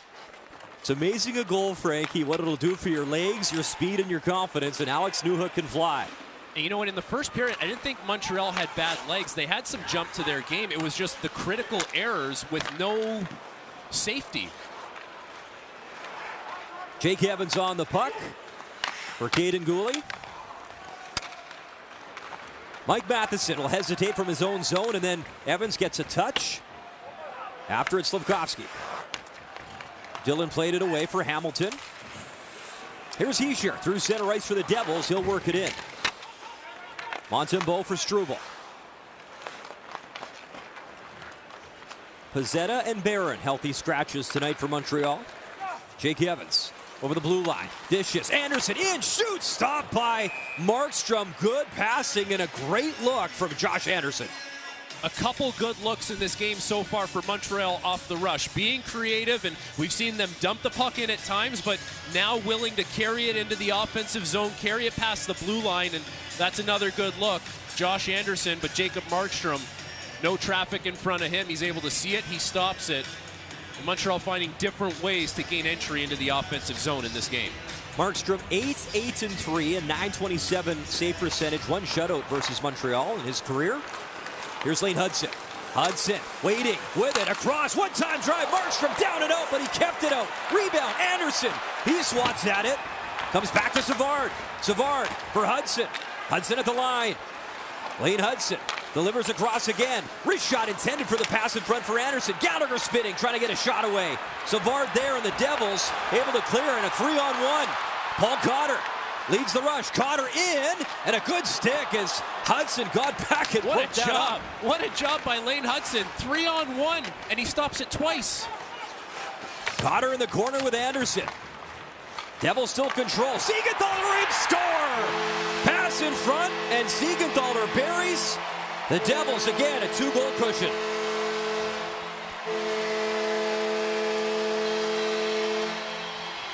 It's amazing a goal, Frankie, what it'll do for your legs, your speed, and your confidence, and Alex Newhook can fly. And you know what, in the first period, I didn't think Montreal had bad legs. They had some jump to their game. It was just the critical errors with no safety. Jake Evans on the puck for Kaiden Guhle. Mike Matheson will hesitate from his own zone, and then Evans gets a touch. After it's Slafkovsky. Dylan played it away for Hamilton. Here's Hischier through center ice for the Devils. He'll work it in. Montembeault for Struble. Pezzetta and Barron, healthy scratches tonight for Montreal. Jake Evans over the blue line. Dishes. Anderson in, shoots. Stopped by Markstrom. Good passing and a great look from Josh Anderson. A couple good looks in this game so far for Montreal off the rush. Being creative, and we've seen them dump the puck in at times, but now willing to carry it into the offensive zone, carry it past the blue line, and that's another good look. Josh Anderson, but Jacob Markstrom, no traffic in front of him. He's able to see it, he stops it. And Montreal finding different ways to gain entry into the offensive zone in this game. Markstrom 8-3, and .927 save percentage, 1 shutout versus Montreal in his career. Here's Lane Hudson. Hudson waiting with it across. One-time drive. Markstrom down and out, but he kept it out. Rebound. Anderson. He swats at it. Comes back to Savard. Savard for Hudson. Hudson at the line. Lane Hudson delivers across again. Wrist shot intended for the pass in front for Anderson. Gallagher spinning, trying to get a shot away. Savard there, and the Devils able to clear in a 3-on-1. Paul Cotter leads the rush. Cotter in, and a good stick as Hudson got back and what put a that job. up. What a job by Lane Hudson. 3-on-1, and he stops it twice. Cotter in the corner with Anderson. Devils still control. Siegenthaler in, score! Pass in front, and Siegenthaler buries the Devils again, a 2-goal cushion.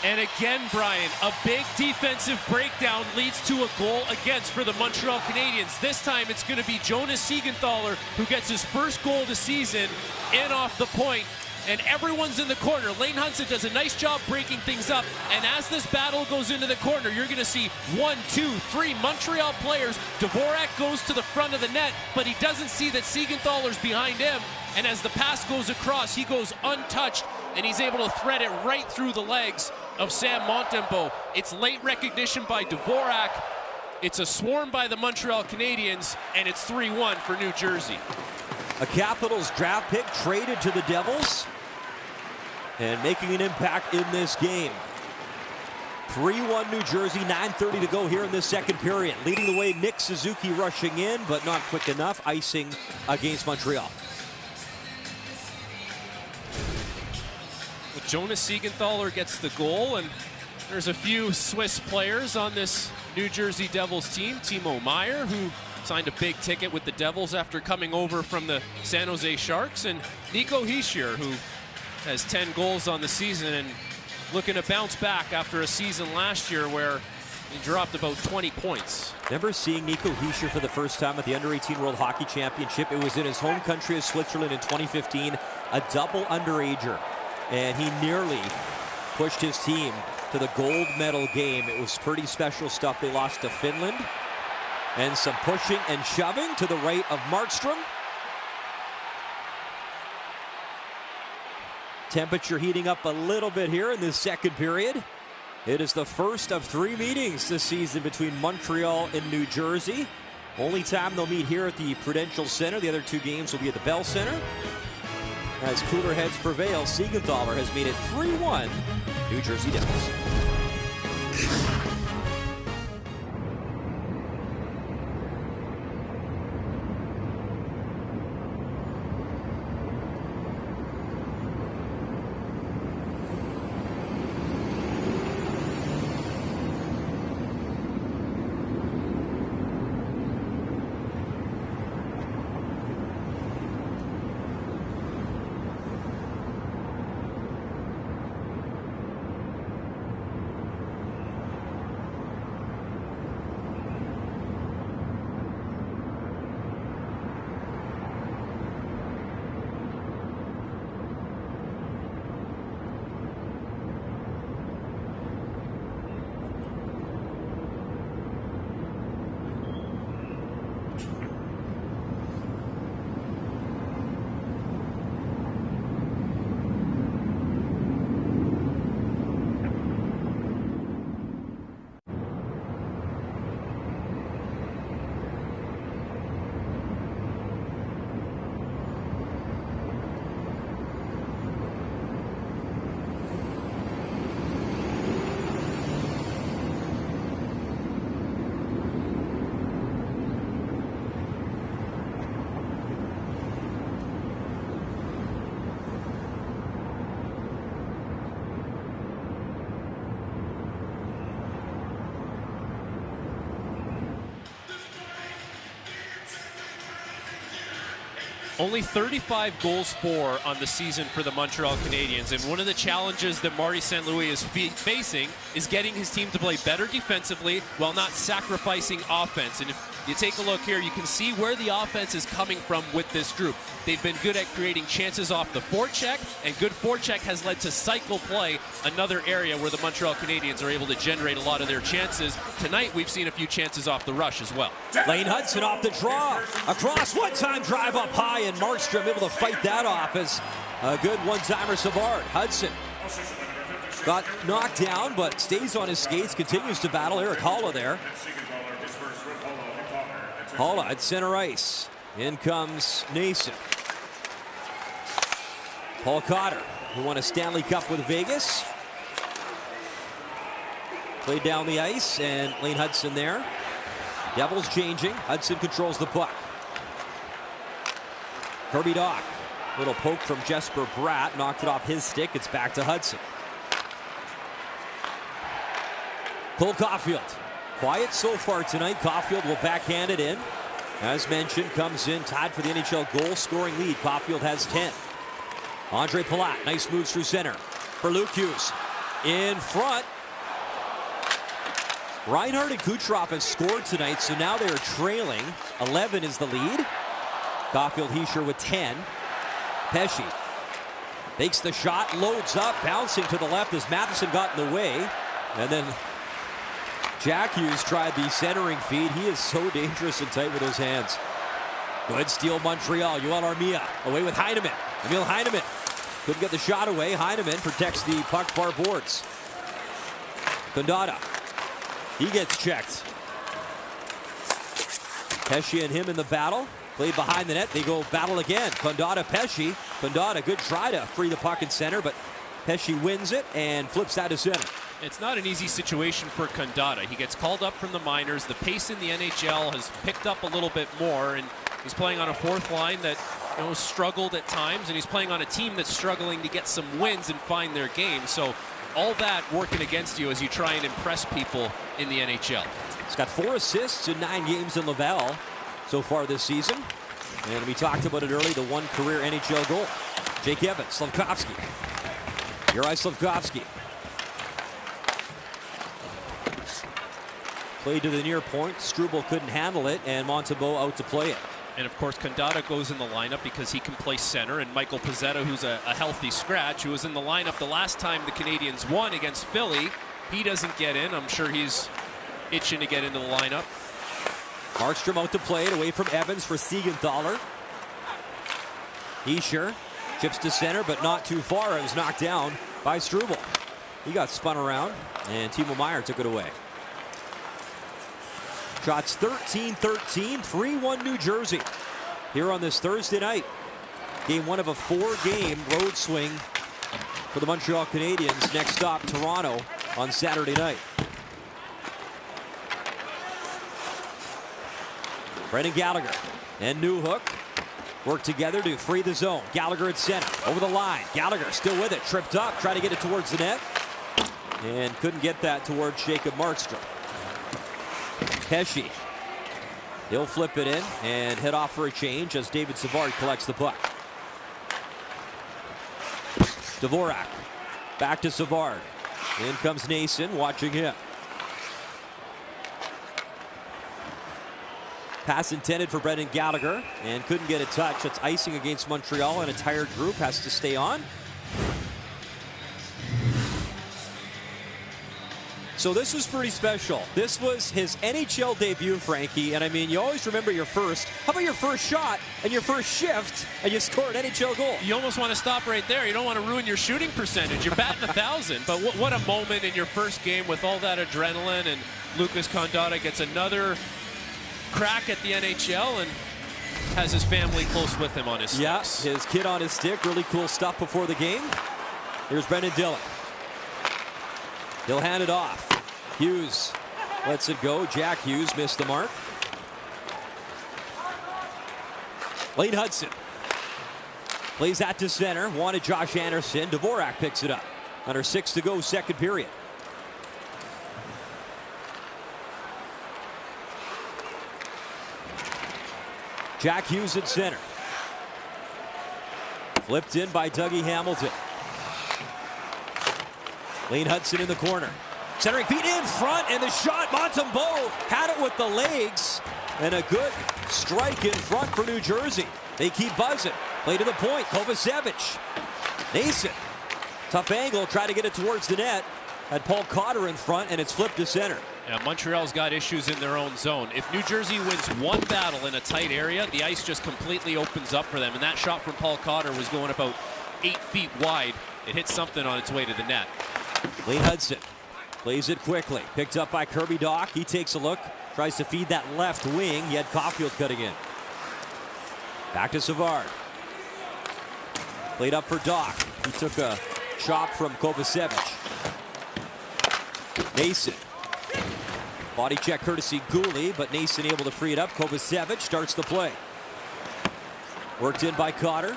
And again, Brian, a big defensive breakdown leads to a goal against for the Montreal Canadiens. This time it's going to be Jonas Siegenthaler who gets his first goal of the season in off the point. And everyone's in the corner. Lane Hudson does a nice job breaking things up. And as this battle goes into the corner, you're going to see 1, 2, 3 Montreal players. Dvorak goes to the front of the net, but he doesn't see that Siegenthaler's behind him. And as the pass goes across, he goes untouched, and he's able to thread it right through the legs of Sam Montembeault. It's late recognition by Dvorak. It's a swarm by the Montreal Canadiens, and it's 3-1 for New Jersey. A Capitals draft pick traded to the Devils and making an impact in this game. 3-1 New Jersey, 9:30 to go here in this second period. Leading the way, Nick Suzuki rushing in, but not quick enough. Icing against Montreal. Jonas Siegenthaler gets the goal, and there's a few Swiss players on this New Jersey Devils team. Timo Meier, who signed a big ticket with the Devils after coming over from the San Jose Sharks, and Nico Hischier, who has 10 goals on the season and looking to bounce back after a season last year where he dropped about 20 points. Remember seeing Nico Hischier for the first time at the Under-18 World Hockey Championship. It was in his home country of Switzerland in 2015, a double underager. And he nearly pushed his team to the gold medal game. It was pretty special stuff. They lost to Finland. And some pushing and shoving to the right of Markstrom. Temperature heating up a little bit here in this second period. It is the first of 3 meetings this season between Montreal and New Jersey. Only time they'll meet here at the Prudential Center. The other 2 games will be at the Bell Center. As cooler heads prevail, Siegenthaler has made it 3-1 New Jersey Devils. Only 35 goals for on the season for the Montreal Canadiens, and one of the challenges that Marty St. Louis is facing is getting his team to play better defensively while not sacrificing offense. And if you take a look here, you can see where the offense is coming from with this group. They've been good at creating chances off the forecheck, and good forecheck has led to cycle play, another area where the Montreal Canadiens are able to generate a lot of their chances. Tonight, we've seen a few chances off the rush as well. Lane Hudson off the draw. Across, one-time drive up high, and Markstrom able to fight that off as a good one-timer. Savard. Hudson got knocked down, but stays on his skates, continues to battle. Erik Haula there. Haula at center ice. In comes Nason. Paul Cotter, who won a Stanley Cup with Vegas. Played down the ice, and Lane Hudson there. Devils changing. Hudson controls the puck. Kirby Dach. Little poke from Jesper Bratt. Knocked it off his stick. It's back to Hudson. Cole Caulfield. Quiet so far tonight. Caulfield will backhand it in. As mentioned, comes in tied for the NHL goal-scoring lead. Caulfield has 10. Andre Palat, nice moves through center. For Luke Hughes. In front. Reinhart and Kucherov have scored tonight, so now they're trailing. 11 is the lead. Caulfield Hischier with 10. Pesce makes the shot, loads up, bouncing to the left as Matheson got in the way. And then Jack Hughes tried the centering feed. He is so dangerous and tight with his hands. Good steal, Montreal. Yoel Armia away with Heineman. Emil Heineman couldn't get the shot away. Heineman protects the puck far boards. Condotta. He gets checked. Pesce and him in the battle. Played behind the net. They go battle again. Condotta, Pesce. Condotta, good try to free the puck in center, but Pesce wins it and flips that to center. It's not an easy situation for Condotta. He gets called up from the minors. The pace in the NHL has picked up a little bit more, and he's playing on a fourth line that struggled at times, and he's playing on a team that's struggling to get some wins and find their game. So all that working against you as you try and impress people in the NHL. He's got 4 assists in 9 games in Laval so far this season. And we talked about it early, the 1 career NHL goal. Jake Evans, Slafkovsky. Juraj Slafkovsky. Played to the near point. Struble couldn't handle it, and Montembeault out to play it. And of course, Condotta goes in the lineup because he can play center, and Michael Pezzetta, who's a healthy scratch, who was in the lineup the last time the Canadiens won against Philly, he doesn't get in. I'm sure he's itching to get into the lineup. Markstrom out to play it, away from Evans for Siegenthaler. Hischier chips to center, but not too far. It was knocked down by Struble. He got spun around, and Timo Meier took it away. Shots 13-13, 3-1 New Jersey here on this Thursday night. Game 1 of a 4-game road swing for the Montreal Canadiens. Next stop, Toronto on Saturday night. Brendan Gallagher and Newhook work together to free the zone. Gallagher at center, over the line. Gallagher still with it, tripped up, trying to get it towards the net, and couldn't get that towards Jacob Markstrom. Pesce, he'll flip it in and head off for a change as David Savard collects the puck. Dvorak back to Savard. In comes Nason, watching him. Pass intended for Brendan Gallagher and couldn't get a touch. That's icing against Montreal, and a tired group has to stay on. So this was pretty special. This was his NHL debut, Frankie, and I mean, you always remember your first. How about your first shot and your first shift, and you scored an NHL goal? You almost want to stop right there. You don't want to ruin your shooting percentage. You're batting 1,000, but what a moment in your first game with all that adrenaline, and Lucas Condotta gets another crack at the NHL and has his family close with him on his sticks. Yeah, his kid on his stick. Really cool stuff before the game. Here's Brendan Dillon. He'll hand it off. Hughes lets it go. Jack Hughes missed the mark. Lane Hudson plays that to center. Wanted Josh Anderson. Dvorak picks it up. Under 6 to go, second period. Jack Hughes at center. Flipped in by Dougie Hamilton. Lane Hudson in the corner. Centering feet in front, and the shot. Montembeault had it with the legs. And a good strike in front for New Jersey. They keep buzzing. Play to the point. Kovacevic. Nason. Tough angle. Try to get it towards the net. Had Paul Cotter in front, and it's flipped to center. Yeah, Montreal's got issues in their own zone. If New Jersey wins one battle in a tight area, the ice just completely opens up for them. And that shot from Paul Cotter was going about 8 feet wide. It hit something on its way to the net. Lane Hudson plays it quickly. Picked up by Kirby Dach. He takes a look. Tries to feed that left wing. He had Caulfield cutting in. Back to Savard. Played up for Dach. He took a chop from Kovacevic. Nason. Body check courtesy Gooley, but Nason able to free it up. Kovacevic starts the play. Worked in by Cotter.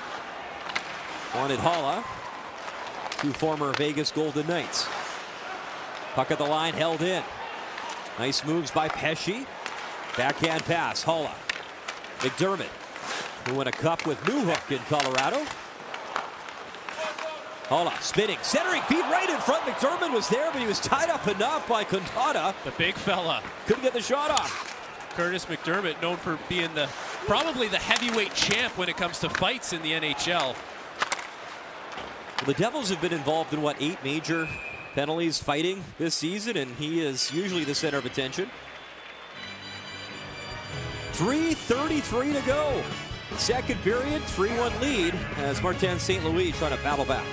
Wanted Halla. Two former Vegas Golden Knights. Puck at the line, held in. Nice moves by Pesce. Backhand pass, Halla. McDermott, who won a cup with Newhook in Colorado. Halla spinning, centering feet right in front. McDermott was there, but he was tied up enough by Condotta. The big fella. Couldn't get the shot off. Curtis McDermott, known for being probably the heavyweight champ when it comes to fights in the NHL. Well, the Devils have been involved in, 8 major penalties fighting this season, and he is usually the center of attention. 3:33 to go. Second period, 3-1 lead as Martin St. Louis trying to battle back.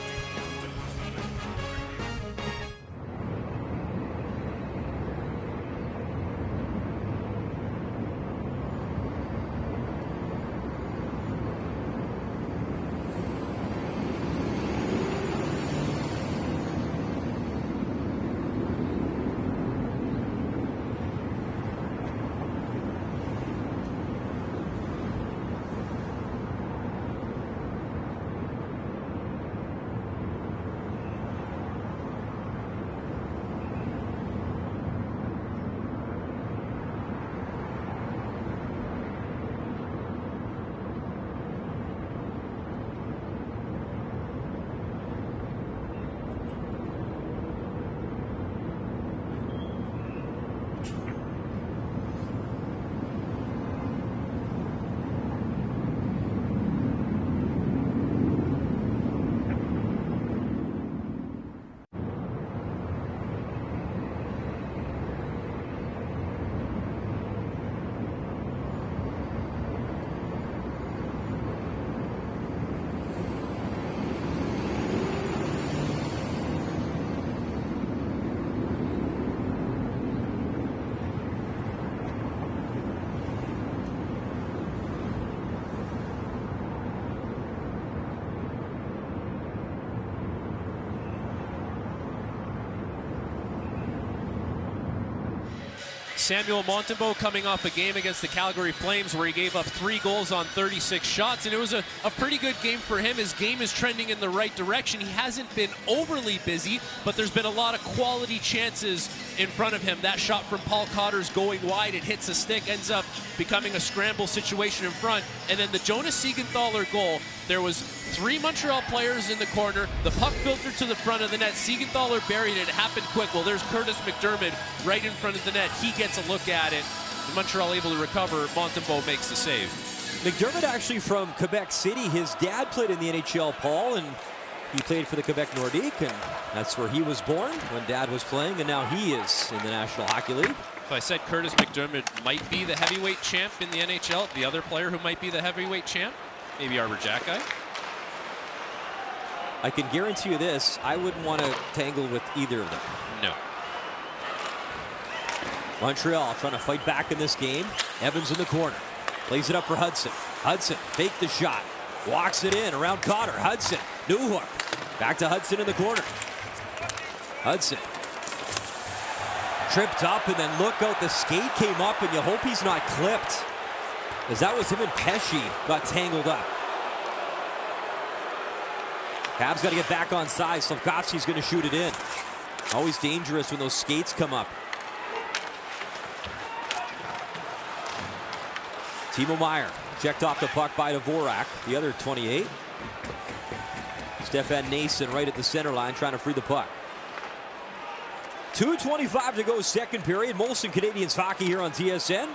Samuel Montembeault coming off a game against the Calgary Flames where he gave up 3 goals on 36 shots, and it was a pretty good game for him. His game is trending in the right direction. He hasn't been overly busy, but there's been a lot of quality chances in front of him. That shot from Paul Cotter's going wide. It hits a stick, ends up becoming a scramble situation in front. And then the Jonas Siegenthaler goal, there was 3 Montreal players in the corner. The puck filtered to the front of the net. Siegenthaler buried it. It happened quick. Well, there's Curtis McDermott right in front of the net. He gets a look at it. Montreal able to recover. Montembeault makes the save. McDermott actually from Quebec City. His dad played in the NHL, Paul, and he played for the Quebec Nordique, and that's where he was born when Dad was playing, and now he is in the National Hockey League. So I said Curtis McDermott might be the heavyweight champ in the NHL. The other player who might be the heavyweight champ, maybe Arber Xhekaj. I can guarantee you this, I wouldn't want to tangle with either of them. No. Montreal trying to fight back in this game. Evans in the corner. Plays it up for Hudson. Hudson faked the shot. Walks it in around Cotter. Hudson. Newhook. Back to Hudson in the corner. Hudson. Tripped up, and then look out. The skate came up, and you hope he's not clipped, as that was him and Pesce got tangled up. Habs got to get back on side. Slafkovsky's going to shoot it in. Always dangerous when those skates come up. Timo Meier checked off the puck by Dvorak, the other 28. Stefan Nason right at the center line trying to free the puck. 2:25 to go, second period. Molson Canadiens hockey here on TSN.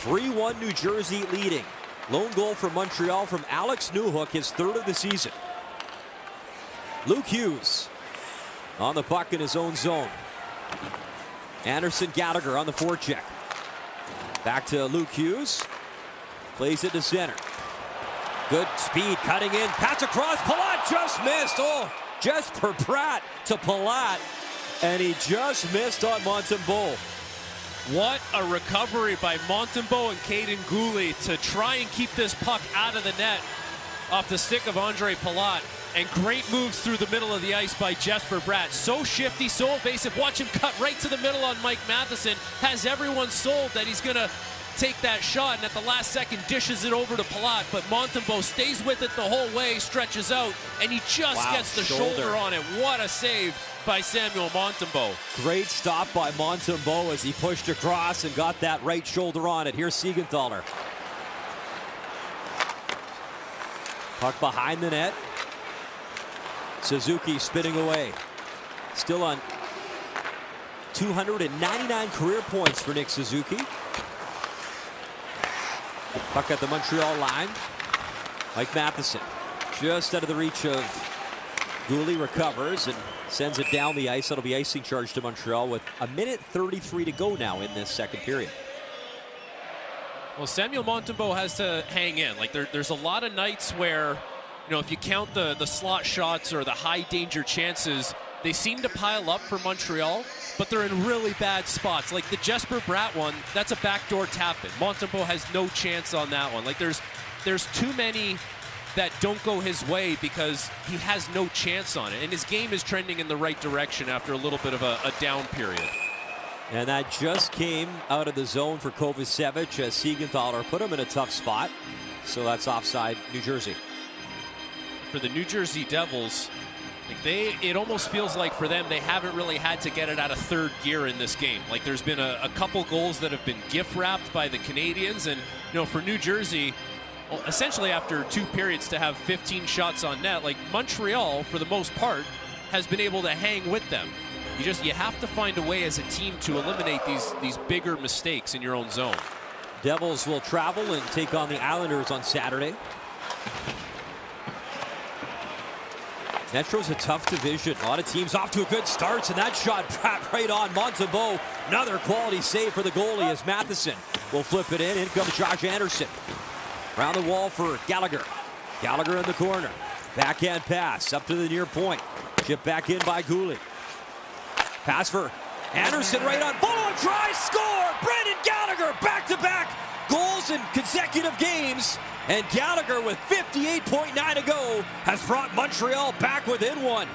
3-1 New Jersey leading. Lone goal for Montreal from Alex Newhook, his 3rd of the season. Luke Hughes on the puck in his own zone. Anderson Gallagher on the forecheck. Back to Luke Hughes. Plays it to center. Good speed, cutting in. Pass across. Palat just missed. Oh, Jesper Bratt to Palat. And he just missed on Montembeault. What a recovery by Montembeault and Kaiden Guhle to try and keep this puck out of the net off the stick of Andre Palat. And great moves through the middle of the ice by Jesper Bratt. So shifty, so evasive. Watch him cut right to the middle on Mike Matheson. Has everyone sold that he's going to take that shot, and at the last second dishes it over to Palat. But Montembeault stays with it the whole way, stretches out, and he just gets the shoulder on it. What a save by Samuel Montembeault. Great stop by Montembeault as he pushed across and got that right shoulder on it. Here's Siegenthaler. Puck behind the net. Suzuki spinning away. Still on 299 career points for Nick Suzuki. Puck at the Montreal line. Mike Matheson just out of the reach of Guhle, recovers and sends it down the ice. That'll be icing charge to Montreal with 1:33 to go now in this second period. Well, Samuel Montembeault has to hang in. Like there's a lot of nights where, you know, if you count the slot shots or the high danger chances, they seem to pile up for Montreal, but they're in really bad spots. Like the Jesper Bratt one, that's a backdoor tap-in. Montembeault has no chance on that one. Like there's too many that don't go his way because he has no chance on it. And his game is trending in the right direction after a little bit of a down period. And that just came out of the zone for Kovacevic as Siegenthaler put him in a tough spot. So that's offside, New Jersey. For the New Jersey Devils, it almost feels like for them they haven't really had to get it out of third gear in this game. Like there's been a couple goals that have been gift wrapped by the Canadiens, and you know, for New Jersey, well, essentially after 2 periods to have 15 shots on net, like Montreal for the most part has been able to hang with them. You have to find a way as a team to eliminate these bigger mistakes in your own zone. Devils will travel and take on the Islanders on Saturday. Metro's a tough division. A lot of teams off to a good start, and that shot right on Montembeault. Another quality save for the goalie as Matheson will flip it in. In comes Josh Anderson. Around the wall for Gallagher. Gallagher in the corner. Backhand pass up to the near point. Chip back in by Guhle. Pass for Anderson right on. Follow-up try, score! Brendan Gallagher back-to-back goals in consecutive games. And Gallagher with 58.9 to go has brought Montreal back within one.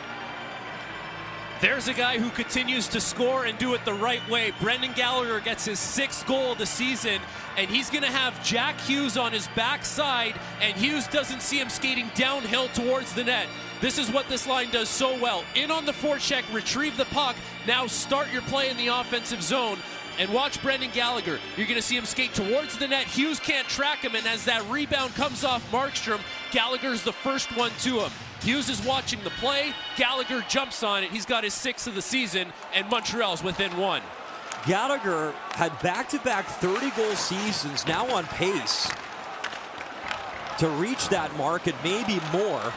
There's a guy who continues to score and do it the right way. Brendan Gallagher gets his 6th goal of the season, and he's going to have Jack Hughes on his backside, and Hughes doesn't see him skating downhill towards the net. This is what this line does so well. In on the forecheck, retrieve the puck, now start your play in the offensive zone. And watch Brendan Gallagher. You're going to see him skate towards the net. Hughes can't track him, and as that rebound comes off Markstrom, Gallagher's the first one to him. Hughes is watching the play. Gallagher jumps on it. He's got his 6th of the season, and Montreal's within 1. Gallagher had back-to-back 30-goal seasons, now on pace to reach that mark and maybe more.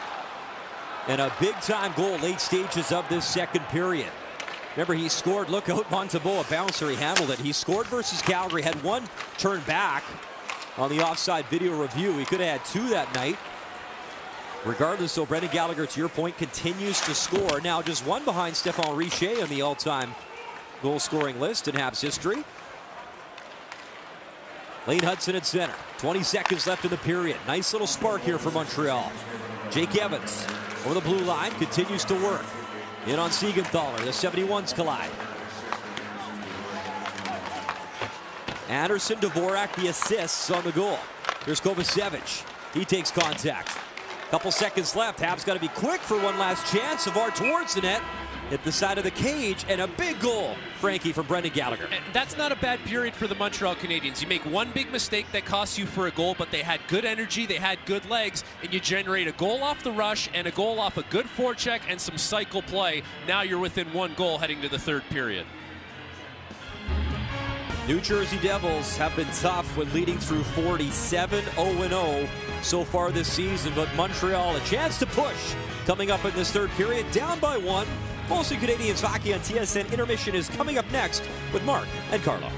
And a big-time goal late stages of this second period. Remember, he scored, look out, Montembeault, a bouncer, he handled it. He scored versus Calgary, had one turn back on the offside video review. He could have had 2 that night. Regardless, though, Brendan Gallagher, to your point, continues to score. Now just 1 behind Stéphane Richer on the all-time goal-scoring list in Habs history. Lane Hudson at center. 20 seconds left in the period. Nice little spark here for Montreal. Jake Evans over the blue line, continues to work. In on Siegenthaler, the 71s collide. Anderson, Dvorak, the assists on the goal. Here's Kovacevic. He takes contact. Couple seconds left. Habs got to be quick for one last chance. Savard towards the net. Hit the side of the cage, and a big goal, Frankie, from Brendan Gallagher. And that's not a bad period for the Montreal Canadiens. You make one big mistake that costs you for a goal, but they had good energy, they had good legs, and you generate a goal off the rush and a goal off a good forecheck and some cycle play. Now you're within 1 goal heading to the 3rd period. New Jersey Devils have been tough when leading through 47, 0-0 so far this season, but Montreal a chance to push coming up in this 3rd period, down by 1. Mostly Canadiens hockey on TSN. Intermission is coming up next with Mark and Carlo.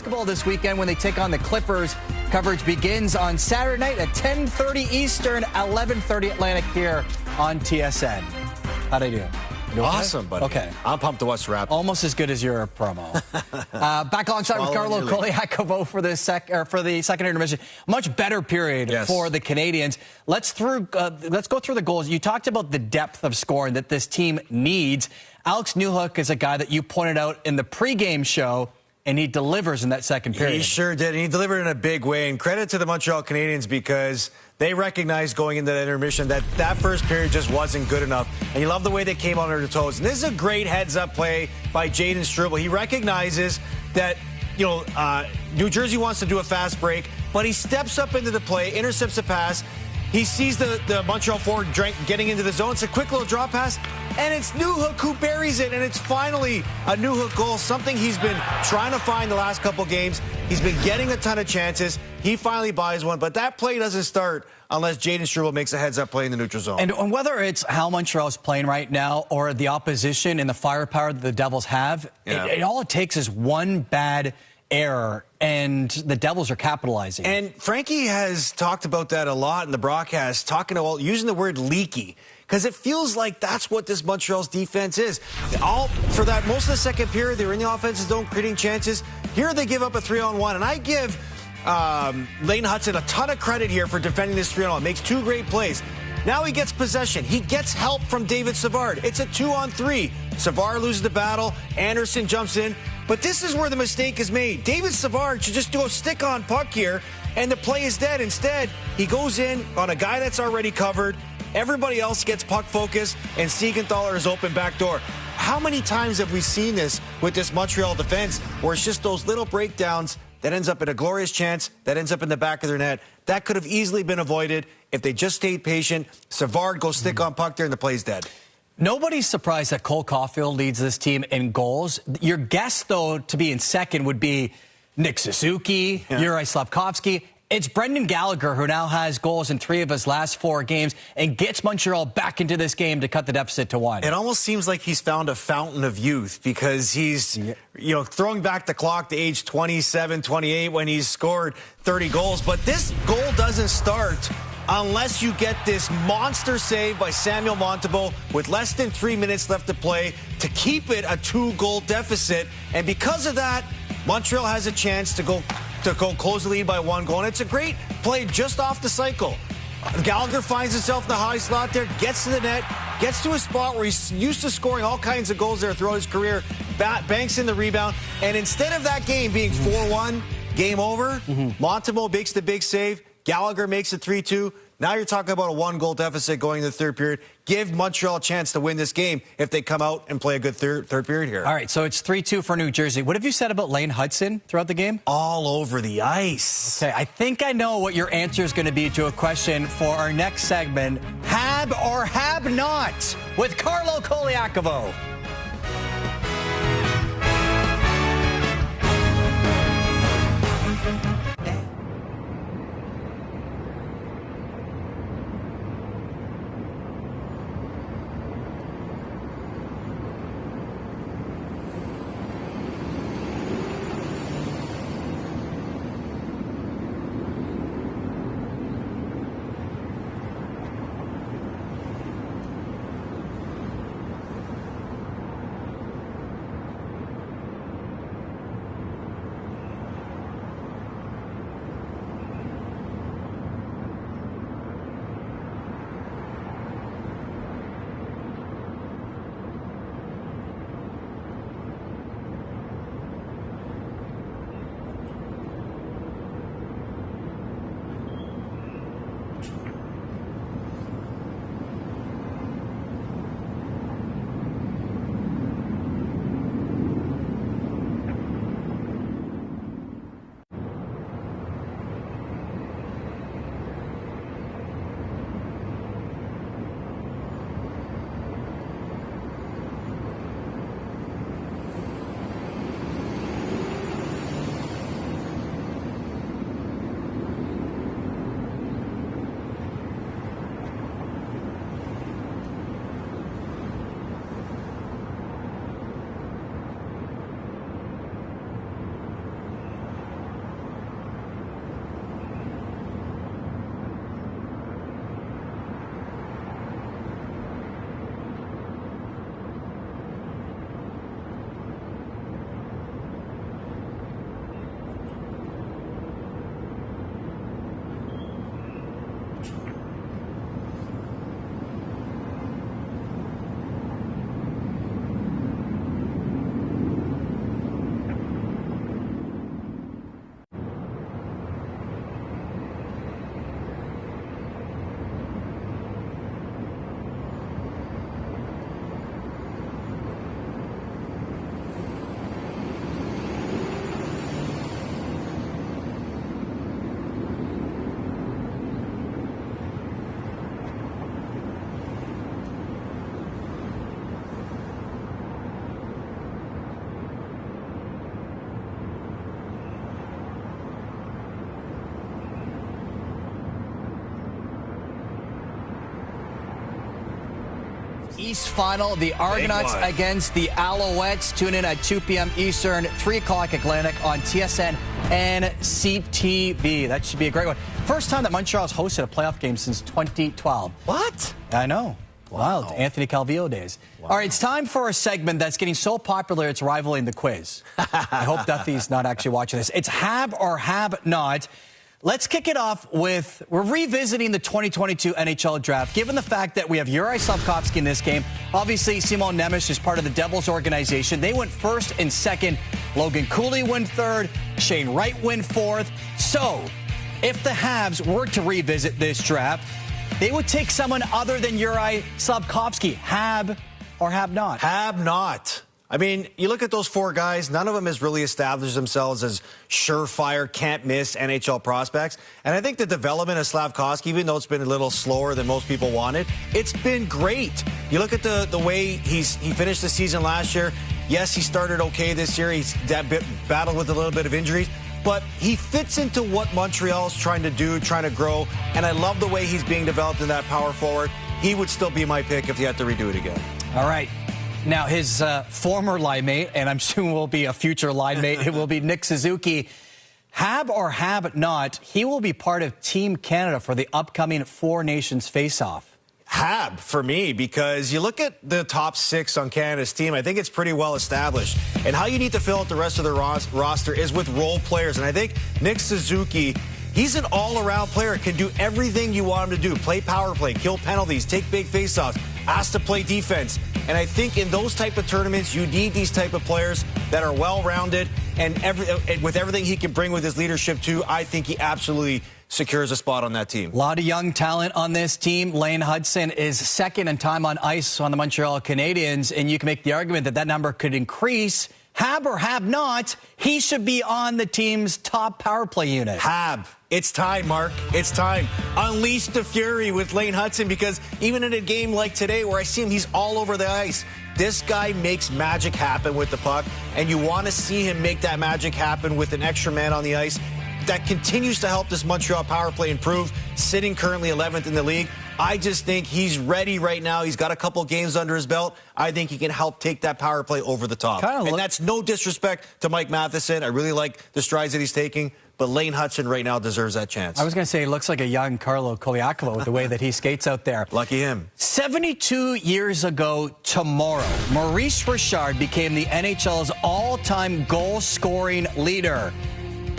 basketball this weekend when they take on the Clippers. Coverage begins on Saturday night at 10:30 Eastern, 11:30 Atlantic here on TSN. How'd I do? Awesome, buddy. Okay. I'm pumped to watch the Raptors. Almost as good as your promo. Back alongside with Carlo Colaiacovo for the second intermission. Much better period for the Canadians. Let's go through the goals. You talked about the depth of scoring that this team needs. Alex Newhook is a guy that you pointed out in the pregame show, and he delivers in that second period. He sure did. And he delivered in a big way. And credit to the Montreal Canadiens because they recognized going into that intermission that first period just wasn't good enough. And you love the way they came on their toes. And this is a great heads-up play by Jaden Struble. He recognizes that, New Jersey wants to do a fast break, but he steps up into the play, intercepts a pass. He sees the Montreal forward getting into the zone. It's a quick little drop pass, and it's Newhook who buries it, and it's finally a Newhook goal, something he's been trying to find the last couple games. He's been getting a ton of chances. He finally buys one, but that play doesn't start unless Jaden Struble makes a heads-up play in the neutral zone. And whether it's how Montreal's playing right now or the opposition and the firepower that the Devils have, all it takes is one bad error, and the Devils are capitalizing. And Frankie has talked about that a lot in the broadcast, using the word leaky, because it feels like that's what this Montreal's defense is. For that most of the second period, they were in the offensive zone creating chances. Here they give up a 3-on-1, and I give Lane Hudson a ton of credit here for defending this 3-on-1. Makes two great plays. Now he gets possession. He gets help from David Savard. It's a 2-on-3. Savard loses the battle. Anderson jumps in. But this is where the mistake is made. David Savard should just do a stick-on puck here, and the play is dead. Instead, he goes in on a guy that's already covered. Everybody else gets puck focus, and Siegenthaler is open back door. How many times have we seen this with this Montreal defense where it's just those little breakdowns that ends up in a glorious chance, that ends up in the back of their net? That could have easily been avoided if they just stayed patient. Savard goes stick on puck there, and the play's dead. Nobody's surprised that Cole Caulfield leads this team in goals. Your guess, though, to be in second would be Nick Suzuki, Yuri Slafkovsky. It's Brendan Gallagher, who now has goals in 3 of his last 4 games and gets Montreal back into this game to cut the deficit to 1. It almost seems like he's found a fountain of youth because he's, throwing back the clock to age 27, 28 when he's scored 30 goals. But this goal doesn't start unless you get this monster save by Samuel Montembeault with less than 3 minutes left to play to keep it a 2-goal deficit. And because of that, Montreal has a chance to go close the lead by 1 goal. And it's a great play just off the cycle. Gallagher finds himself in the high slot there, gets to the net, gets to a spot where he's used to scoring all kinds of goals there throughout his career, banks in the rebound. And instead of that game being 4-1, game over, Montembeault makes the big save. Gallagher makes it 3-2. Now you're talking about a 1-goal deficit going into the third period. Give Montreal a chance to win this game if they come out and play a good third period here. All right, so it's 3-2 for New Jersey. What have you said about Lane Hudson throughout the game? All over the ice. Okay, I think I know what your answer is going to be to a question for our next segment. Have or have not with Carlo Colaiacovo. East final. The Argonauts against the Alouettes. Tune in at 2 p.m. Eastern, 3 o'clock Atlantic on TSN and CTV. That should be a great one. First time that Montreal's hosted a playoff game since 2012. What? I know. Wild. Anthony Calvillo days. Wow. All right, it's time for a segment that's getting so popular it's rivaling the quiz. I hope Duffy's not actually watching this. It's Have or Have Not. Let's kick it off with, we're revisiting the 2022 NHL Draft. Given the fact that we have Juraj Slafkovsky in this game, obviously Simon Nemec is part of the Devils organization. They went first and second. Logan Cooley went third. Shane Wright went fourth. So, if the Habs were to revisit this draft, they would take someone other than Juraj Slafkovsky. Have or have not? Have not. I mean, you look at those 4 guys, none of them has really established themselves as surefire, can't-miss NHL prospects. And I think the development of Slafkovsky, even though it's been a little slower than most people wanted, it's been great. You look at the way he finished the season last year. Yes, he started okay this year. He's battled with a little bit of injuries. But he fits into what Montreal's trying to do, trying to grow. And I love the way he's being developed in that power forward. He would still be my pick if you had to redo it again. All right. Now, his former line mate, and I'm soon will be a future line mate, it will be Nick Suzuki. Have or have not, he will be part of Team Canada for the upcoming Four Nations face-off. Have for me, because you look at the top 6 on Canada's team, I think it's pretty well established. And how you need to fill out the rest of the roster is with role players. And I think Nick Suzuki, he's an all-around player, can do everything you want him to do. Play power play, kill penalties, take big faceoffs, ask to play defense. And I think in those type of tournaments, you need these type of players that are well-rounded. And with everything he can bring with his leadership, too, I think he absolutely secures a spot on that team. A lot of young talent on this team. Lane Hudson is second in time on ice on the Montreal Canadiens, and you can make the argument that that number could increase. Have or have not, he should be on the team's top power play unit. Have. It's time, Mark. It's time. Unleash the fury with Lane Hudson, because even in a game like today where I see him, he's all over the ice. This guy makes magic happen with the puck, and you want to see him make that magic happen with an extra man on the ice. That continues to help this Montreal power play improve, sitting currently 11th in the league. I just think he's ready right now. He's got a couple games under his belt. I think he can help take that power play over the top. And that's no disrespect to Mike Matheson. I really like the strides that he's taking. But Lane Hudson right now deserves that chance. I was going to say he looks like a young Carlo Koliakovo with the way that he skates out there. Lucky him. 72 years ago tomorrow, Maurice Richard became the NHL's all-time goal-scoring leader.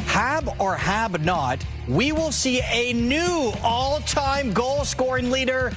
Have or have not, we will see a new all-time goal-scoring leader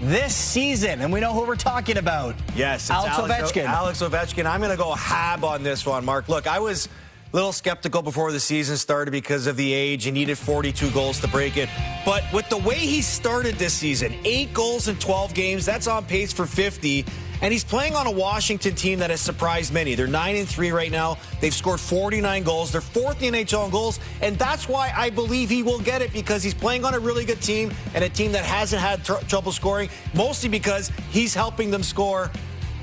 this season. And we know who we're talking about. Yes, it's Alex Ovechkin. Alex Ovechkin. I'm going to go have on this one, Mark. Look, I was a little skeptical before the season started because of the age. He needed 42 goals to break it. But with the way he started this season, 8 goals in 12 games, that's on pace for 50. And he's playing on a Washington team that has surprised many. They're 9-3 right now. They've scored 49 goals. They're 4th in the NHL in goals. And that's why I believe he will get it, because he's playing on a really good team and a team that hasn't had trouble scoring, mostly because he's helping them score.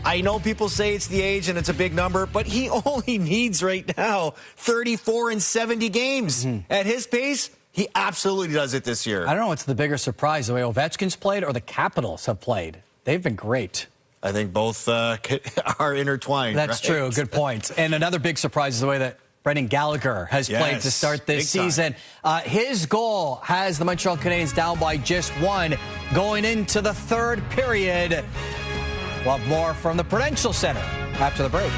I know people say it's the age and it's a big number, but he only needs right now 34 in 70 games. At his pace, he absolutely does it this year. I don't know what's the bigger surprise, the way Ovechkin's played or the Capitals have played. They've been great. I think both are intertwined. That's true. Good point. And another big surprise is the way that Brendan Gallagher has played to start this season. His goal has the Montreal Canadiens down by just 1 going into the 3rd period. We'll have more from the Prudential Center after the break.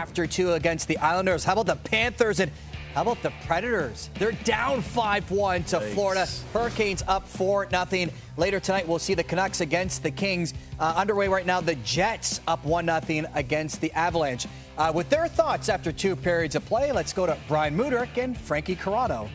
after 2 against the Islanders. How about the Panthers and how about the Predators? They're down 5-1 to Florida. Hurricanes up 4-0. Later tonight, we'll see the Canucks against the Kings. Underway right now, the Jets up 1-0 against the Avalanche. With their thoughts after 2 periods of play, let's go to Brian Mudryk and Frankie Corrado.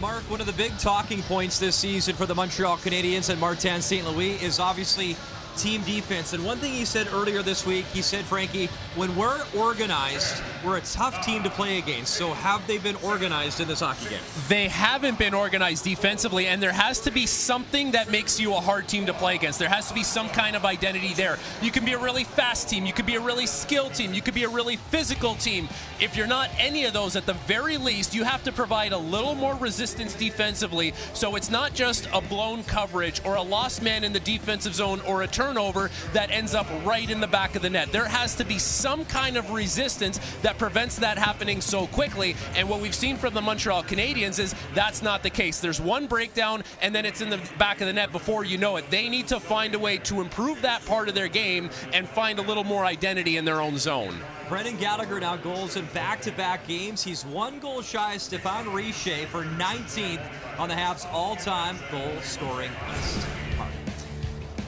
Mark, one of the big talking points this season for the Montreal Canadiens and Martin St. Louis is obviously team defense. And one thing he said earlier this week, he said, Frankie, when we're organized, we're a tough team to play against. So have they been organized in this hockey game? They haven't been organized defensively, and there has to be something that makes you a hard team to play against. There has to be some kind of identity there. You can be a really fast team. You could be a really skilled team. You could be a really physical team. If you're not any of those, at the very least, you have to provide a little more resistance defensively, so it's not just a blown coverage or a lost man in the defensive zone or a turnover that ends up right in the back of the net. There has to be some kind of resistance that prevents that happening so quickly, and what we've seen from the Montreal Canadiens is that's not the case. There's one breakdown, and then it's in the back of the net before you know it. They need to find a way to improve that part of their game and find a little more identity in their own zone. Brendan Gallagher now goals in back-to-back games. He's 1 goal shy of Stéphane Richer for 19th on the Habs' all-time goal-scoring list.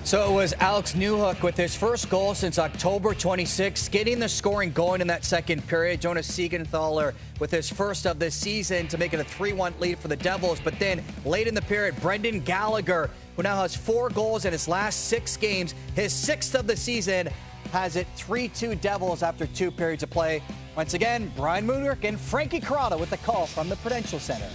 So it was Alex Newhook with his first goal since October 26th, getting the scoring going in that second period. Jonas Siegenthaler with his first of this season to make it a 3-1 lead for the Devils. But then late in the period, Brendan Gallagher, who now has 4 goals in his last 6 games, his 6th of the season, has it 3-2 Devils after 2 periods of play. Once again, Brian Mudryk and Frankie Corrado with the call from the Prudential Center.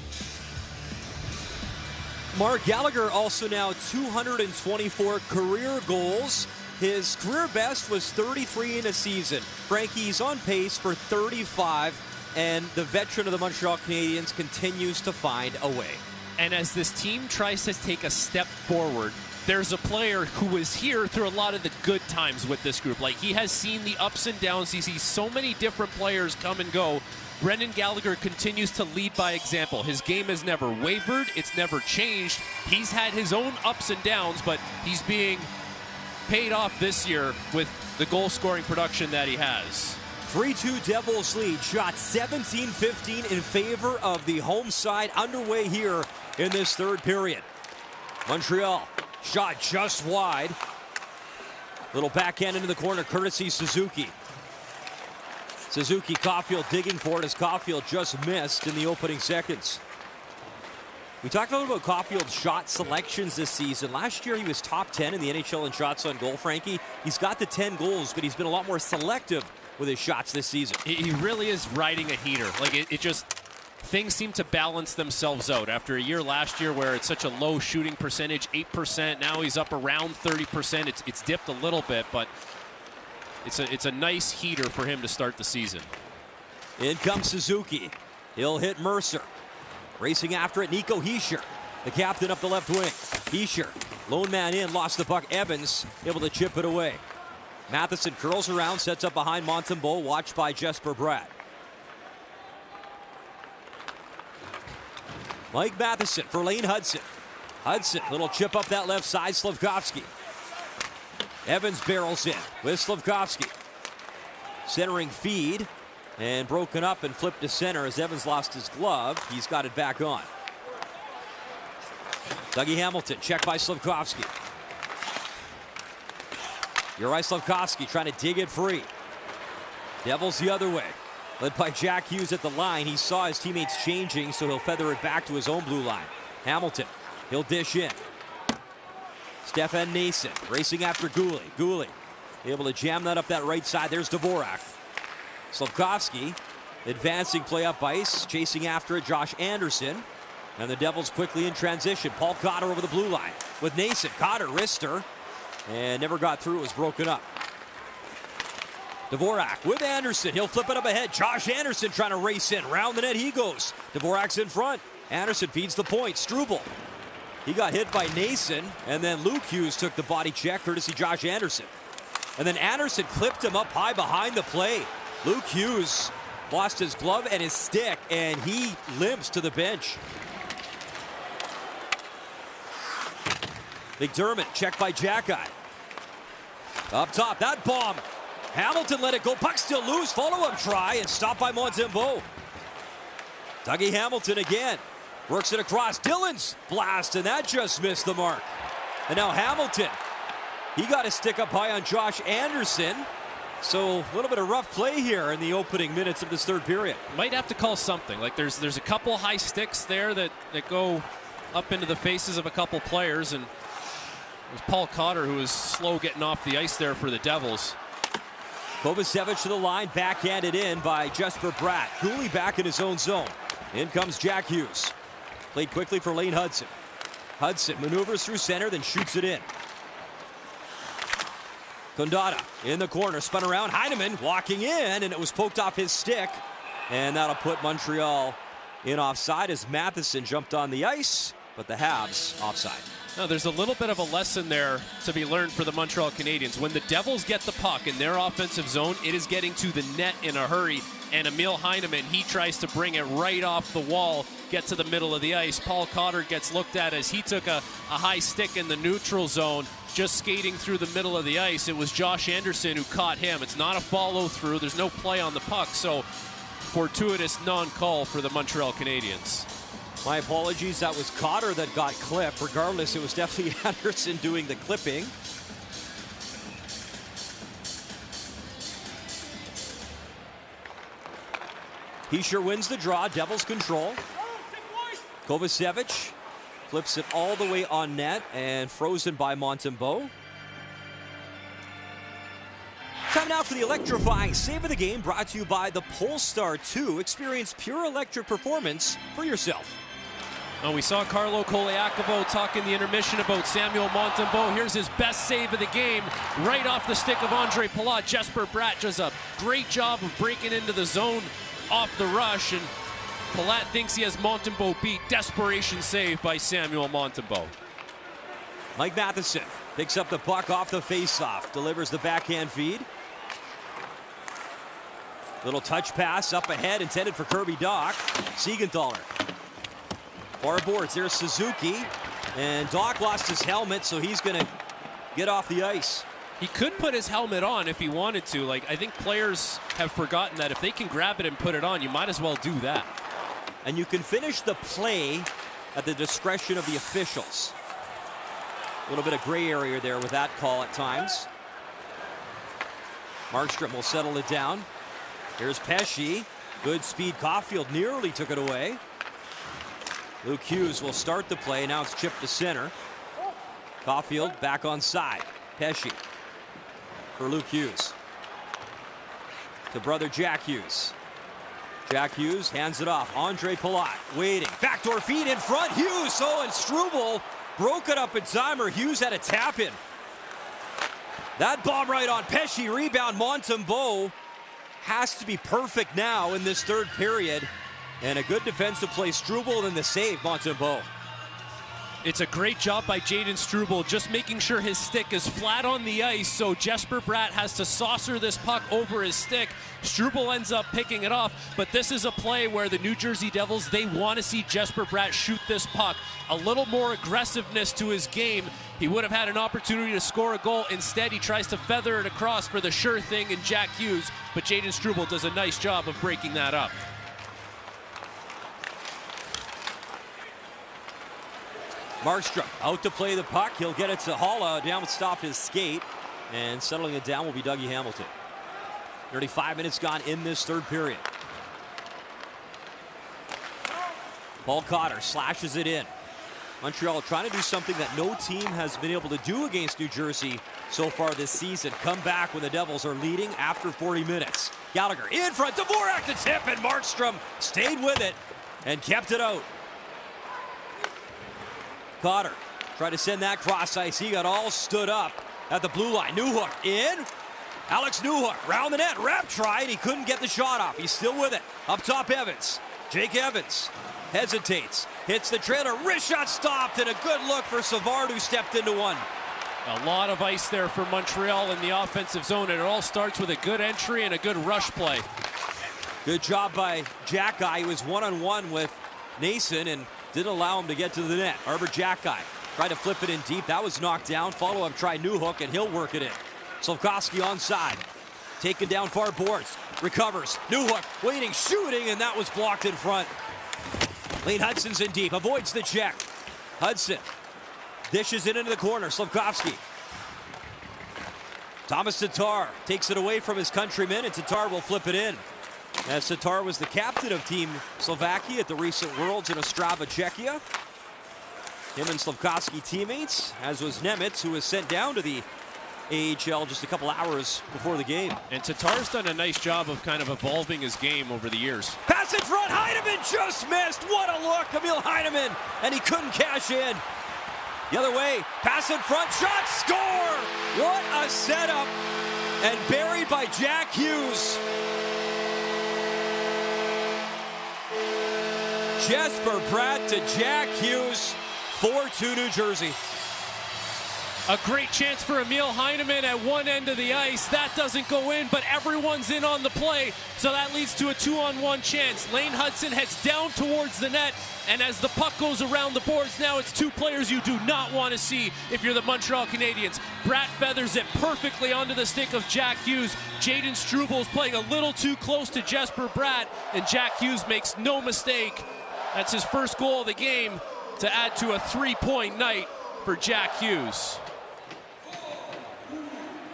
Mark Gallagher also now 224 career goals. His career best was 33 in a season. Frankie's on pace for 35, and the veteran of the Montreal Canadiens continues to find a way. And as this team tries to take a step forward, there's a player who was here through a lot of the good times with this group. Like, he has seen the ups and downs. He sees so many different players come and go. Brendan Gallagher continues to lead by example. His game has never wavered. It's never changed. He's had his own ups and downs, but he's being paid off this year with the goal-scoring production that he has. 3-2 Devils lead. Shot 17-15 in favor of the home side. Underway here in this third period. Montreal shot just wide. Little backhand into the corner, courtesy Suzuki. Suzuki, Caulfield digging for it as Caulfield just missed in the opening seconds. We talked a little about Caulfield's shot selections this season. Last year he was top 10 in the NHL in shots on goal, Frankie. He's got the 10 goals, but he's been a lot more selective with his shots this season. He really is riding a heater. Like, it just, things seem to balance themselves out. After a year last year where it's such a low shooting percentage, 8%, now he's up around 30%. It's dipped a little bit, but it's a nice heater for him to start the season. In comes Suzuki. He'll hit Mercer. Racing after it, Nico Hischier, the captain up the left wing. Hischier, lone man in, lost the puck. Evans able to chip it away. Matheson curls around, sets up behind Montembeault, watched by Jesper Bratt. Mike Matheson for Lane Hudson. Hudson, little chip up that left side, Slafkovsky. Evans barrels in with Slafkovsky. Centering feed and broken up and flipped to center as Evans lost his glove. He's got it back on. Dougie Hamilton, checked by Slafkovsky. Juraj Slafkovsky trying to dig it free. Devils the other way. Led by Jack Hughes at the line. He saw his teammates changing, so he'll feather it back to his own blue line. Hamilton, he'll dish in. Stefan Noesen racing after Goulet. Goulet able to jam that up that right side. There's Dvorak. Slafkovsky advancing play up ice. Chasing after it, Josh Anderson. And the Devils quickly in transition. Paul Cotter over the blue line with Noesen. Cotter, wrister, and never got through. It was broken up. Dvorak with Anderson. He'll flip it up ahead. Josh Anderson trying to race in. Round the net he goes. Dvorak's in front. Anderson feeds the point. Struble. He got hit by Noesen, and then Luke Hughes took the body check, courtesy Josh Anderson. And then Anderson clipped him up high behind the play. Luke Hughes lost his glove and his stick, and he limps to the bench. McDermott checked by Jackeye. Up top, that bomb Hamilton let it go. Puck still loose. Follow-up try and stopped by Montembeault. Dougie Hamilton again. Works it across. Dillon's blast, and that just missed the mark. And now Hamilton. He got a stick up high on Josh Anderson. So a little bit of rough play here in the opening minutes of this third period. Might have to call something. Like there's a couple high sticks there that go up into the faces of a couple players, and it was Paul Cotter who was slow getting off the ice there for the Devils. Kovacevic to the line, backhanded in by Jesper Bratt. Cooley back in his own zone. In comes Jack Hughes. Played quickly for Lane Hudson. Hudson maneuvers through center, then shoots it in. Kondata in the corner, spun around. Heineman walking in, and it was poked off his stick. And that'll put Montreal in offside as Matheson jumped on the ice, but the Habs offside. No, there's a little bit of a lesson there to be learned for the Montreal Canadiens. When the Devils get the puck in their offensive zone, it is getting to the net in a hurry. And Emil Heineman, he tries to bring it right off the wall, get to the middle of the ice. Paul Cotter gets looked at as he took a high stick in the neutral zone, just skating through the middle of the ice. It was Josh Anderson who caught him. It's not a follow-through. There's no play on the puck, so fortuitous non-call for the Montreal Canadiens. My apologies, that was Cotter that got clipped. Regardless, it was definitely Anderson doing the clipping. He sure wins the draw. Devils control. Kovacevic flips it all the way on net and frozen by Montembeault. Time now for the electrifying save of the game, brought to you by the Polestar 2. Experience pure electric performance for yourself. Oh, we saw Carlo Koliakovo talk in the intermission about Samuel Montembeault. Here's his best save of the game, right off the stick of Andre Palat. Jesper Bratt does a great job of breaking into the zone off the rush, and Palat thinks he has Montembeault beat. Desperation save by Samuel Montembeault. Mike Matheson picks up the puck off the faceoff, delivers the backhand feed. Little touch pass up ahead, intended for Kirby Dach. Siegenthaler. Far boards, there's Suzuki. And Dach lost his helmet, so he's going to get off the ice. He could put his helmet on if he wanted to. Like, I think players have forgotten that if they can grab it and put it on, you might as well do that. And you can finish the play at the discretion of the officials. A little bit of gray area there with that call at times. Markstrom will settle it down. Here's Pesce. Good speed. Caulfield nearly took it away. Luke Hughes will start the play. Now it's chipped to center. Caulfield back on side. Pesce for Luke Hughes. To brother Jack Hughes. Jack Hughes hands it off. Andre Palat waiting. Backdoor feed in front. Hughes. Oh, and Struble broke it up in time, or Hughes had a tap in. That bomb right on Pesce. Rebound. Montembeault has to be perfect now in this third period. And a good defensive play. Struble, and the save, Montembeault. It's a great job by Jayden Struble, just making sure his stick is flat on the ice, so Jesper Bratt has to saucer this puck over his stick. Struble ends up picking it off, but this is a play where the New Jersey Devils, they want to see Jesper Bratt shoot this puck. A little more aggressiveness to his game. He would have had an opportunity to score a goal. Instead, he tries to feather it across for the sure thing in Jack Hughes, but Jayden Struble does a nice job of breaking that up. Markstrom out to play the puck. He'll get it to Haula. Down would stop his skate. And settling it down will be Dougie Hamilton. 35 minutes gone in this third period. Paul Cotter slashes it in. Montreal trying to do something that no team has been able to do against New Jersey so far this season. Come back when the Devils are leading after 40 minutes. Gallagher in front. Dvorak to tip, and Markstrom stayed with it and kept it out. Cotter tried to send that cross ice. He got all stood up at the blue line. Newhook in. Alex Newhook round the net. Rep tried. He couldn't get the shot off. He's still with it. Up top, Evans. Jake Evans hesitates. Hits the trailer. Wrist shot stopped, and a good look for Savard, who stepped into one. A lot of ice there for Montreal in the offensive zone, and it all starts with a good entry and a good rush play. Good job by Jack-Eye. He was one-on-one with Nason and didn't allow him to get to the net. Arber Jack-Eye tried to flip it in deep. That was knocked down. Follow-up try Newhook, and he'll work it in. Slafkovsky onside. taken down far boards, recovers, Newhook, waiting, shooting, and that was blocked in front. Lane Hudson's in deep, avoids the check. Hudson dishes it into the corner, Slavkovsky. Thomas Tatar takes it away from his countryman, and Tatar will flip it in. As Tatar was the captain of Team Slovakia at the recent Worlds in Ostrava, Czechia. Him and Slavkovsky teammates, as was Nemitz, who was sent down to the AHL just a couple hours before the game. And Tatar's done a nice job of kind of evolving his game over the years. Pass in front, Heineman just missed. What a look, Emil Heineman, and he couldn't cash in. The other way, pass in front, shot, score! What a setup, and buried by Jack Hughes. Jesper Bratt to Jack Hughes, 4-2 New Jersey. A great chance for Emil Heineman at one end of the ice. That doesn't go in, but everyone's in on the play, so that leads to a 2-on-1 chance. Lane Hudson heads down towards the net, and as the puck goes around the boards, now it's two players you do not want to see if you're the Montreal Canadiens. Bratt feathers it perfectly onto the stick of Jack Hughes. Jaden Struble playing a little too close to Jesper Bratt, and Jack Hughes makes no mistake. That's his first goal of the game to add to a 3-point night for Jack Hughes.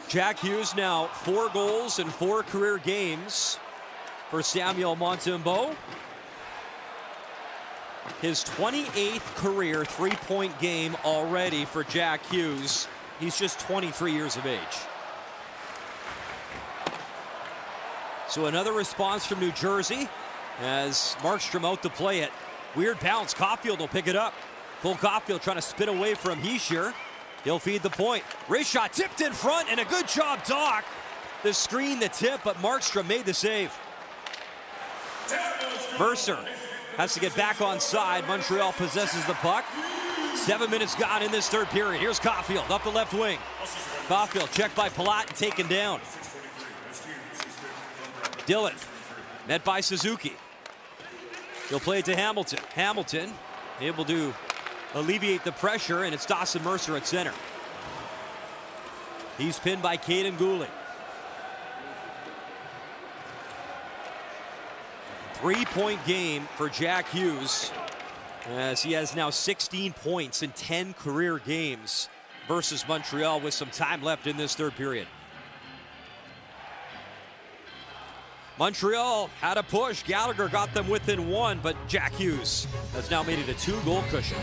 Jack Hughes now 4 goals in 4 career games for Samuel Montembeault. His 28th career 3-point game already for Jack Hughes. He's just 23 years of age. So another response from New Jersey as Markstrom out to play it. Weird bounce. Caulfield will pick it up. Cole Caulfield trying to spin away from Hischier. He'll feed the point. Wrist shot tipped in front, and a good job, Doc. The screen, the tip, but Markstrom made the save. Mercer has to get back on side. Montreal possesses the puck. 7 minutes gone in this third period. Here's Caulfield up the left wing. Caulfield checked by Palat and taken down. Dillon met by Suzuki. He'll play it to Hamilton. Hamilton able to alleviate the pressure, and it's Dawson Mercer at center. He's pinned by Caden Gooley. 3-point game for Jack Hughes, as he has now 16 points in 10 career games versus Montreal with some time left in this third period. Montreal had a push. Gallagher got them within 1, but Jack Hughes has now made it a 2-goal cushion.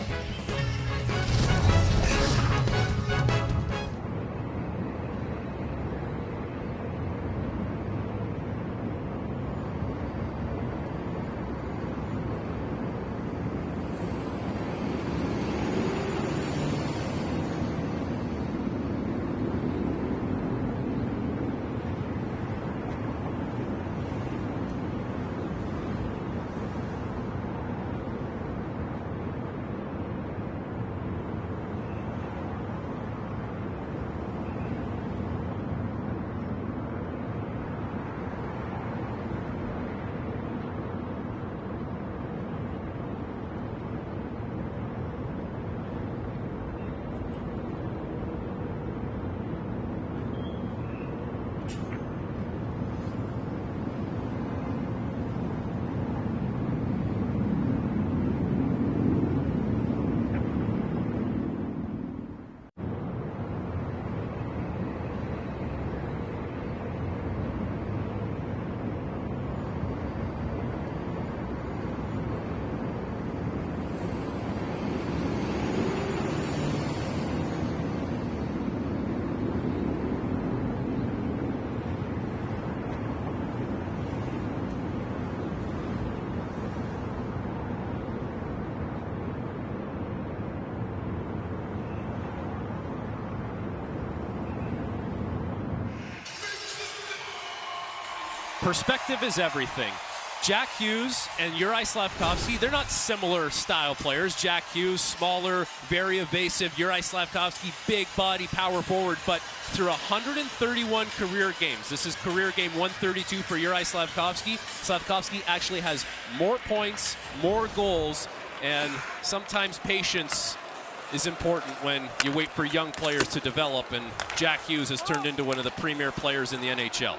Perspective is everything. Jack Hughes and Juraj Slavkovsky, they're not similar style players. Jack Hughes, smaller, very evasive. Juraj Slavkovsky, big body, power forward. But through 131 career games, this is career game 132 for Juraj Slavkovsky. Slavkovsky actually has more points, more goals, and sometimes patience is important when you wait for young players to develop, and Jack Hughes has turned into one of the premier players in the NHL.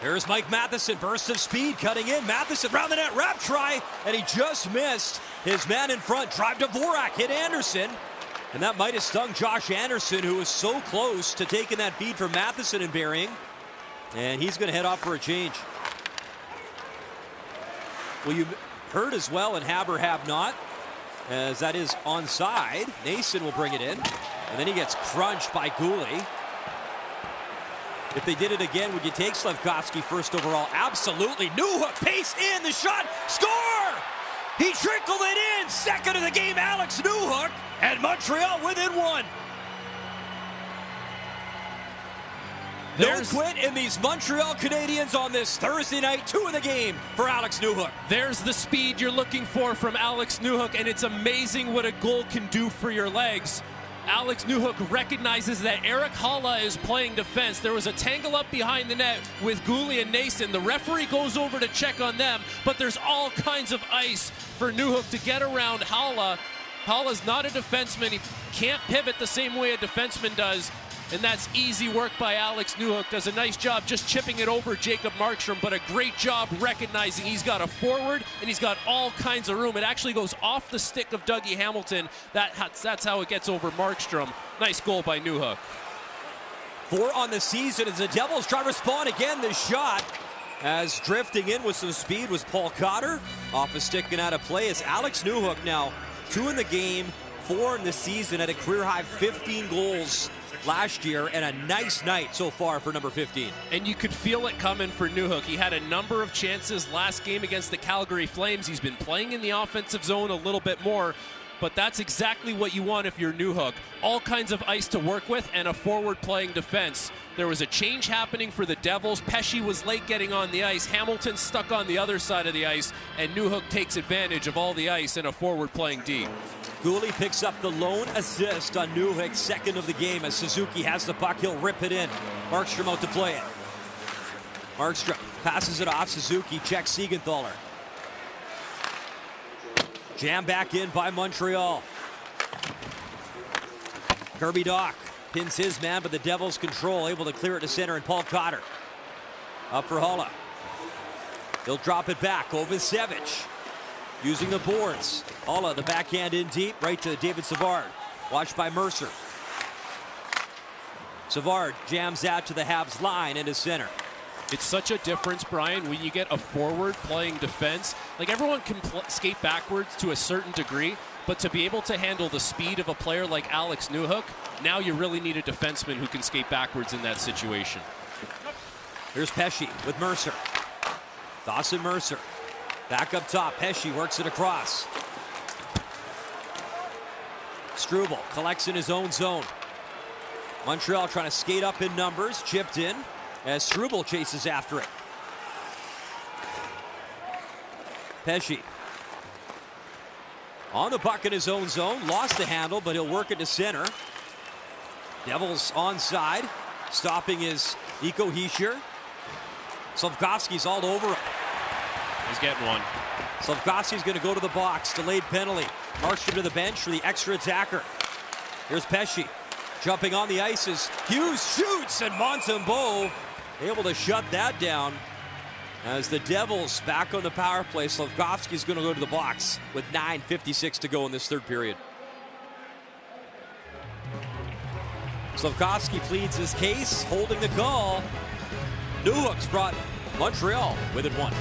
There's Mike Matheson, burst of speed, cutting in. Matheson round the net, wrap try, and he just missed. His man in front, drive to Dvorak, hit Anderson. And that might have stung Josh Anderson, who was so close to taking that feed from Matheson and burying. And he's going to head off for a change. Well, you heard as well, and have or have not, as that is onside. Nason will bring it in, and then he gets crunched by Guhle. If they did it again, would you take Slafkovsky first overall? Absolutely. Newhook, pace in, the shot, score! He trickled it in, second of the game, Alex Newhook, and Montreal within one. No quit in these Montreal Canadiens on this Thursday night. 2 in the game for Alex Newhook. There's the speed you're looking for from Alex Newhook, and it's amazing what a goal can do for your legs. Alex Newhook recognizes that Erik Haula is playing defense. There was a tangle up behind the net with Guhle and Nason. The referee goes over to check on them, but there's all kinds of ice for Newhook to get around Haula. Haula's not a defenseman. He can't pivot the same way a defenseman does. And that's easy work by Alex Newhook. Does a nice job just chipping it over Jacob Markstrom, but a great job recognizing he's got a forward and he's got all kinds of room. It actually goes off the stick of Dougie Hamilton. That's how it gets over Markstrom. Nice goal by Newhook. 4 on the season as the Devils try to respond again. The shot, as drifting in with some speed, was Paul Cotter. Off a stick and out of play is Alex Newhook now. 2 in the game, 4 in the season, at a career high 15 goals last year, and a nice night so far for number 15. And you could feel it coming for Newhook. He had a number of chances last game against the Calgary Flames. He's been playing in the offensive zone a little bit more, but that's exactly what you want if you're Newhook. All kinds of ice to work with and a forward-playing defense. There was a change happening for the Devils. Pesce was late getting on the ice. Hamilton stuck on the other side of the ice, and Newhook takes advantage of all the ice and a forward-playing D. Guhle picks up the lone assist on Newhook, second of the game. As Suzuki has the puck, he'll rip it in. Markstrom out to play it. Markstrom passes it off. Suzuki checks Siegenthaler. Jam back in by Montreal. Kirby Dach pins his man, but the Devils control, able to clear it to center, and Paul Cotter up for Haula. He'll drop it back. Kovacevic using the boards. Haula, the backhand in deep, right to David Savard. Watched by Mercer. Savard jams out to the Habs line into center. It's such a difference, Brian, when you get a forward playing defense. Like, everyone can skate backwards to a certain degree, but to be able to handle the speed of a player like Alex Newhook, now you really need a defenseman who can skate backwards in that situation. Here's Pesce with Mercer. Dawson Mercer back up top. Pesce works it across. Struble collects in his own zone. Montreal trying to skate up in numbers. Chipped in as Struble chases after it. Pesce on the puck in his own zone. Lost the handle, but he'll work it to center. Devils onside. Stopping is Nico Hischier. Slafkovsky's all over him. He's getting one. Slafkovsky's going to go to the box. Delayed penalty. Markstrom to the bench for the extra attacker. Here's Pesce. Jumping on the ice is Hughes, shoots, and Montembeault able to shut that down. As the Devils back on the power play, Slafkovsky's going to go to the box with 9:56 to go in this third period. Slafkovsky pleads his case, holding the call. Newhook's brought Montreal within one.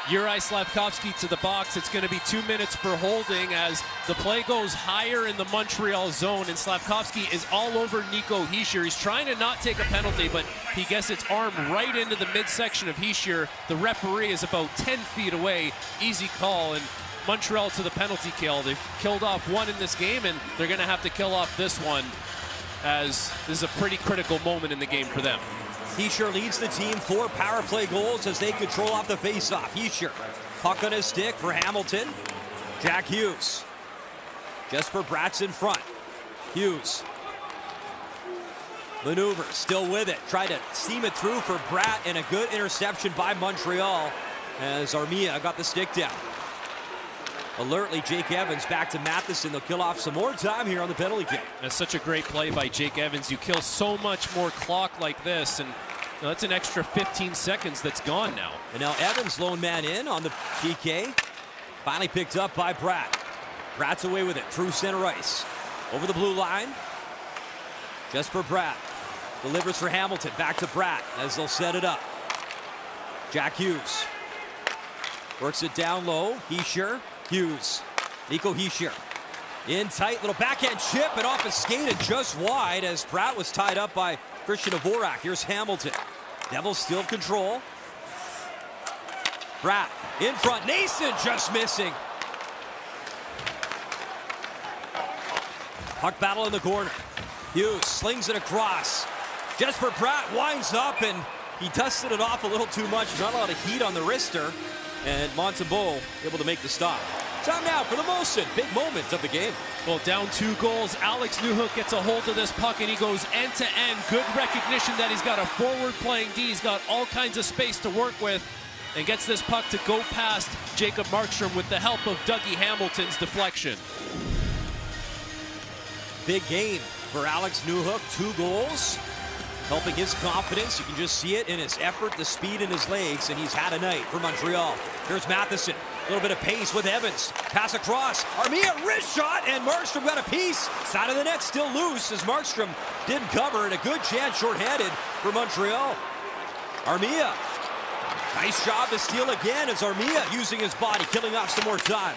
Juraj Slafkovsky to the box. It's going to be 2 minutes for holding as the play goes higher in the Montreal zone, and Slafkovsky is all over Nico Hischier. He's trying to not take a penalty, but he gets its arm right into the midsection of Hischier. The referee is about 10 feet away. Easy call, and Montreal to the penalty kill. They've killed off one in this game, and they're going to have to kill off this one, as this is a pretty critical moment in the game for them. Hischier leads the team 4 power play goals as they control off the faceoff. Hischier, puck on his stick for Hamilton. Jack Hughes. Jesper Bratt's in front. Hughes. Maneuver, still with it. Try to seam it through for Bratt, and a good interception by Montreal as Armia got the stick down. Alertly, Jake Evans back to Matheson. They'll kill off some more time here on the penalty kill. That's such a great play by Jake Evans. You kill so much more clock like this, and that's an extra 15 seconds that's gone now. And now Evans, lone man in on the PK. Finally picked up by Bratt. Bratt's away with it through center ice. Over the blue line. Jesper Bratt delivers for Hamilton. Back to Bratt as they'll set it up. Jack Hughes works it down low. Hischier. Hughes. Nico Hischier. In tight, little backhand chip, and off his skate and just wide as Bratt was tied up by Christian Dvorak. Here's Hamilton. Devils still in control. Bratt in front. Nason just missing. Puck battle in the corner. Hughes slings it across. Jesper Bratt winds up, and he dusted it off a little too much. Not a lot of heat on the wrister. And Montembeault able to make the stop. Time now for the Molson. Big moment of the game. Well, down 2 goals. Alex Newhook gets a hold of this puck, and he goes end to end. Good recognition that he's got a forward playing D. He's got all kinds of space to work with, and gets this puck to go past Jacob Markstrom with the help of Dougie Hamilton's deflection. Big game for Alex Newhook. 2 goals. Helping his confidence. You can just see it in his effort, the speed in his legs, and he's had a night for Montreal. Here's Matheson. A little bit of pace with Evans. Pass across. Armia, wrist shot, and Markstrom got a piece. Side of the net still loose as Markstrom didn't cover, and a good chance shorthanded for Montreal. Armia. Nice job to steal again as Armia using his body, killing off some more time.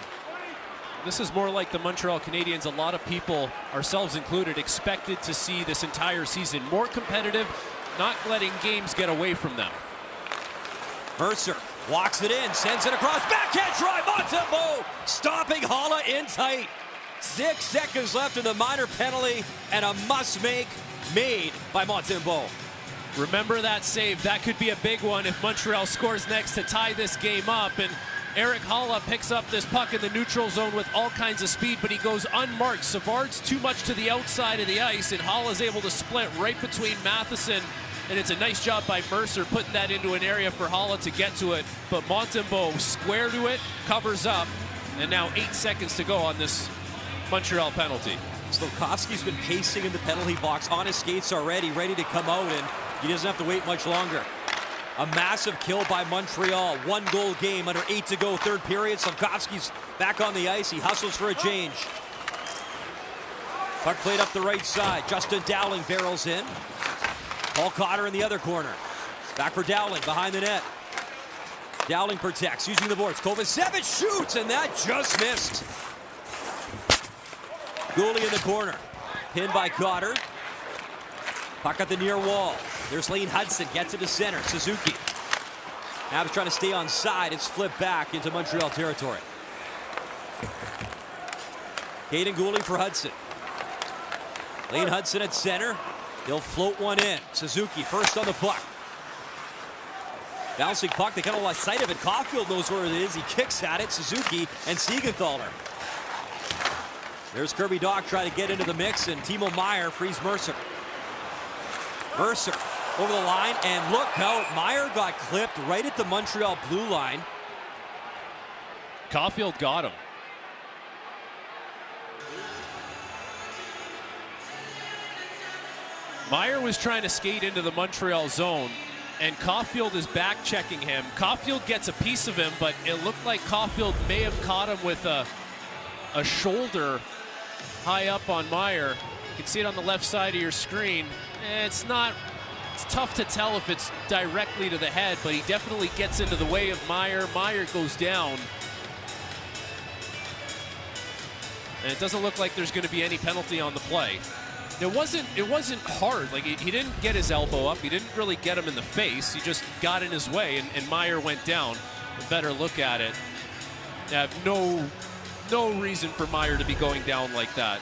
This is more like the Montreal Canadiens. A lot of people, ourselves included, expected to see this entire season more competitive, not letting games get away from them. Mercer walks it in, sends it across, backhand drive, Montembeault stopping Haula in tight. 6 seconds left in the minor penalty, and a must-make made by Montembeault. Remember that save. That could be a big one if Montreal scores next to tie this game up. And Eric Haula picks up this puck in the neutral zone with all kinds of speed, but he goes unmarked. Savard's too much to the outside of the ice, and Haula's able to split right between Matheson, and it's a nice job by Mercer putting that into an area for Haula to get to it. But Montembeault square to it, covers up, and now 8 seconds to go on this Montreal penalty. Slafkovsky's been pacing in the penalty box on his skates already, ready to come out, and he doesn't have to wait much longer. A massive kill by Montreal. 1 goal game under 8 to go, 3rd period. Slafkovsky's back on the ice. He hustles for a change. Puck played up the right side. Justin Dowling barrels in. Paul Cotter in the other corner. Back for Dowling behind the net. Dowling protects using the boards. Kovacevic shoots, and that just missed. Goalie in the corner. Pinned by Cotter. Puck at the near wall. There's Lane Hudson, gets it to center. Suzuki. Habs trying to stay on side. It's flipped back into Montreal territory. Kaiden Guhle for Hudson. Lane Hudson at center. He'll float one in. Suzuki first on the puck. Bouncing puck. They kind of lost sight of it. Caulfield knows where it is. He kicks at it. Suzuki and Siegenthaler. There's Kirby Dach trying to get into the mix, and Timo Meier frees Mercer. Mercer over the line, and look out. Meier got clipped right at the Montreal blue line. Caulfield got him. Meier was trying to skate into the Montreal zone, and Caulfield is back checking him. Caulfield gets a piece of him, but it looked like Caulfield may have caught him with a shoulder high up on Meier. You can see it on the left side of your screen. It's not It's tough to tell if it's directly to the head, but he definitely gets into the way of Meier. Meier goes down. And it doesn't look like there's going to be any penalty on the play. It wasn't hard. Like, he didn't get his elbow up. He didn't really get him in the face. He just got in his way, and Meier went down. A better look at it. I have no reason for Meier to be going down like that.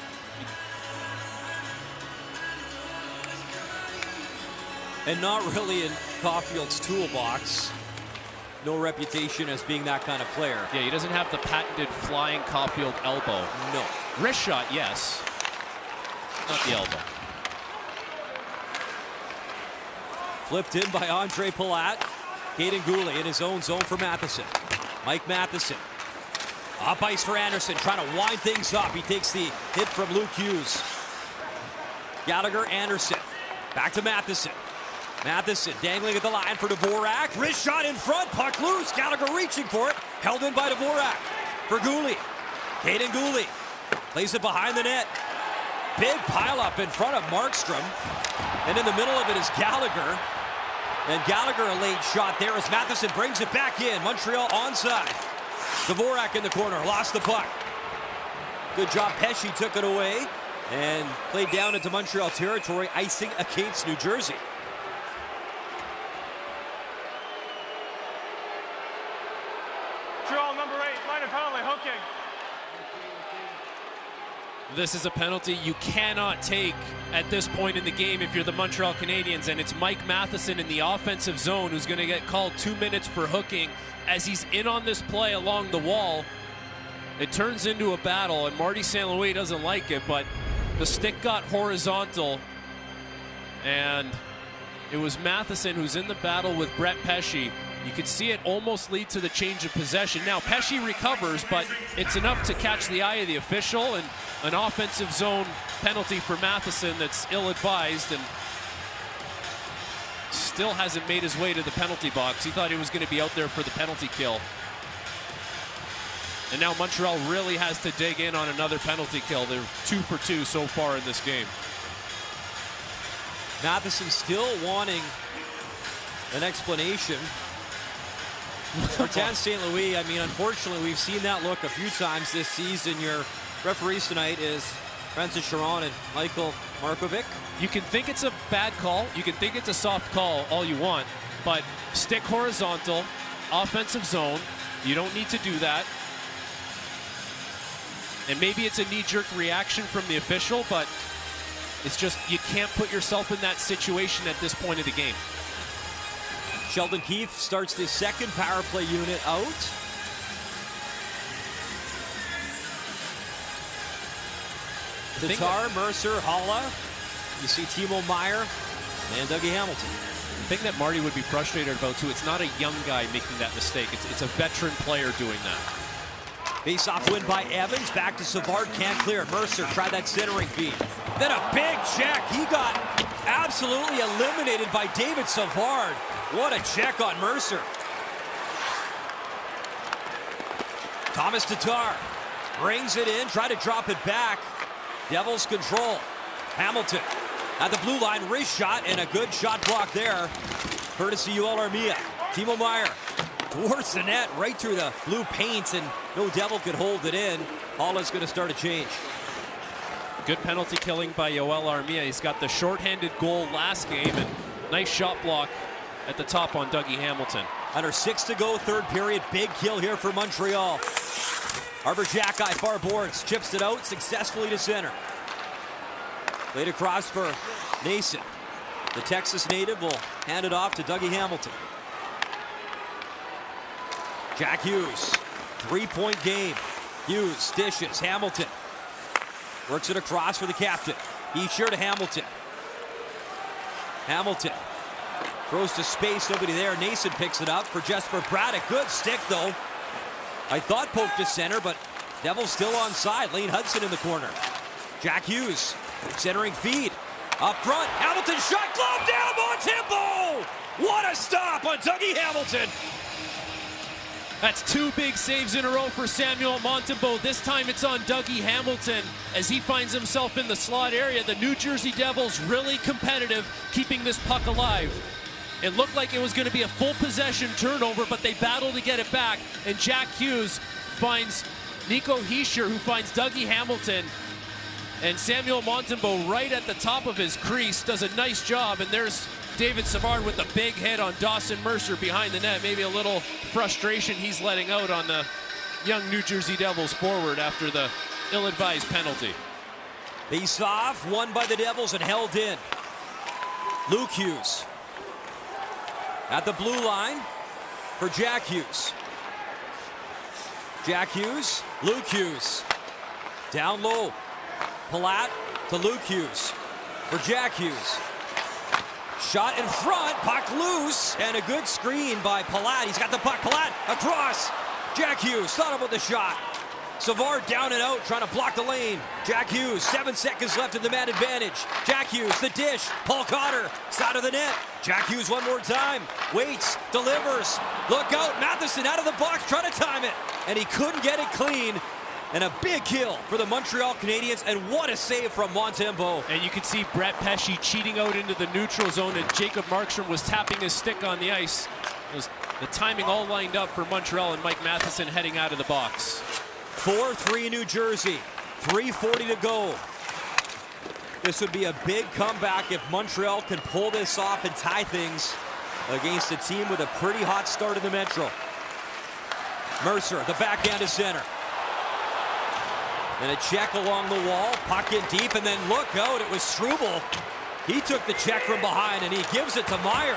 And not really in Caulfield's toolbox. No reputation as being that kind of player. Yeah, he doesn't have the patented flying Caulfield elbow. No. Wrist shot, yes. Not the elbow. Flipped in by Andre Palat. Kaiden Guhle in his own zone for Matheson. Mike Matheson. Up ice for Anderson, trying to wind things up. He takes the hit from Luke Hughes. Gallagher, Anderson. Back to Matheson. Matheson dangling at the line for Dvorak. Wrist shot in front, puck loose. Gallagher reaching for it. Held in by Dvorak. For Guhle. Kaiden Guhle plays it behind the net. Big pileup in front of Markstrom. And in the middle of it is Gallagher. And Gallagher a late shot there as Matheson brings it back in. Montreal onside. Dvorak in the corner, lost the puck. Good job, Pesce took it away and played down into Montreal territory, icing against New Jersey. Draw number 8, line of penalty, hooking. This is a penalty you cannot take at this point in the game if you're the Montreal Canadiens, and it's Mike Matheson in the offensive zone who's going to get called 2 minutes for hooking as he's in on this play along the wall. It turns into a battle, and Marty St. Louis doesn't like it, but the stick got horizontal, and it was Matheson who's in the battle with Brett Pesce. You could see it almost lead to the change of possession. Now, Pesce recovers, but it's enough to catch the eye of the official, and an offensive zone penalty for Matheson that's ill-advised and still hasn't made his way to the penalty box. He thought he was going to be out there for the penalty kill. And now Montreal really has to dig in on another penalty kill. They're 2 for 2 so far in this game. Matheson still wanting an explanation. Martin St. Louis, I mean, unfortunately, we've seen that look a few times this season. Your referees tonight is Francis Chiron and Michael Markovic. You can think it's a bad call. You can think it's a soft call all you want, but stick horizontal, offensive zone. You don't need to do that. And maybe it's a knee-jerk reaction from the official, but it's just you can't put yourself in that situation at this point of the game. Sheldon Keefe starts the second power play unit out. Tatar, Mercer, Holla. You see Timo Meier and Dougie Hamilton. The thing that Marty would be frustrated about, too, it's not a young guy making that mistake. It's a veteran player doing that. Face-off win by Evans. Back to Savard. Can't clear. Mercer tried that centering feed. Then a big check. He got absolutely eliminated by David Savard. What a check on Mercer. Thomas Tatar brings it in. Try to drop it back. Devils control. Hamilton at the blue line. Wrist shot and a good shot block there. Courtesy Yoel Armia. Timo Meier towards the net, right through the blue paint, and no Devil could hold it in. Holla's going to start a change. Good penalty killing by Yoel Armia. He's got the shorthanded goal last game, and nice shot block at the top on Dougie Hamilton. Under 6 to go, third period. Big kill here for Montreal. Arbor Xhekaj, far boards, chips it out successfully to center. Played across for Nason. The Texas native will hand it off to Dougie Hamilton. Jack Hughes, 3-point game. Hughes dishes, Hamilton. Works it across for the captain. Hischier to Hamilton. Hamilton throws to space, nobody there. Nason picks it up for Jesper Braddock. Good stick, though. I thought poke to center, but Devils still onside. Lane Hudson in the corner. Jack Hughes, centering feed. Up front, Hamilton shot, glove down, Montempo! What a stop on Dougie Hamilton! That's 2 big saves in a row for Samuel Montembeault. This time it's on Dougie Hamilton as he finds himself in the slot area. The New Jersey Devils really competitive, keeping this puck alive. It looked like it was going to be a full possession turnover, but they battled to get it back. And Jack Hughes finds Nico Hischier, who finds Dougie Hamilton. And Samuel Montembeault right at the top of his crease does a nice job. And there's David Savard with a big hit on Dawson Mercer behind the net. Maybe a little frustration he's letting out on the young New Jersey Devils forward after the ill-advised penalty. Face off, won by the Devils and held in. Luke Hughes at the blue line for Jack Hughes. Jack Hughes, Luke Hughes. Down low. Palat to Luke Hughes for Jack Hughes. Shot in front, puck loose, and a good screen by Palat. He's got the puck, Palat across. Jack Hughes thought about the shot. Savard down and out, trying to block the lane. Jack Hughes, 7 seconds left in the man advantage. Jack Hughes, the dish. Paul Cotter, side of the net. Jack Hughes one more time. Waits, delivers. Look out, Matheson out of the box, trying to time it. And he couldn't get it clean. And a big kill for the Montreal Canadiens, and what a save from Montembeault. And you can see Brett Pesce cheating out into the neutral zone, and Jacob Markstrom was tapping his stick on the ice. It was the timing all lined up for Montreal, and Mike Matheson heading out of the box. 4-3 New Jersey, 3:40 to go. This would be a big comeback if Montreal can pull this off and tie things against a team with a pretty hot start in the Metro. Mercer, the backhand to center. And a check along the wall, puck in deep, and then look out, it was Struble. He took the check from behind, and he gives it to Meyer.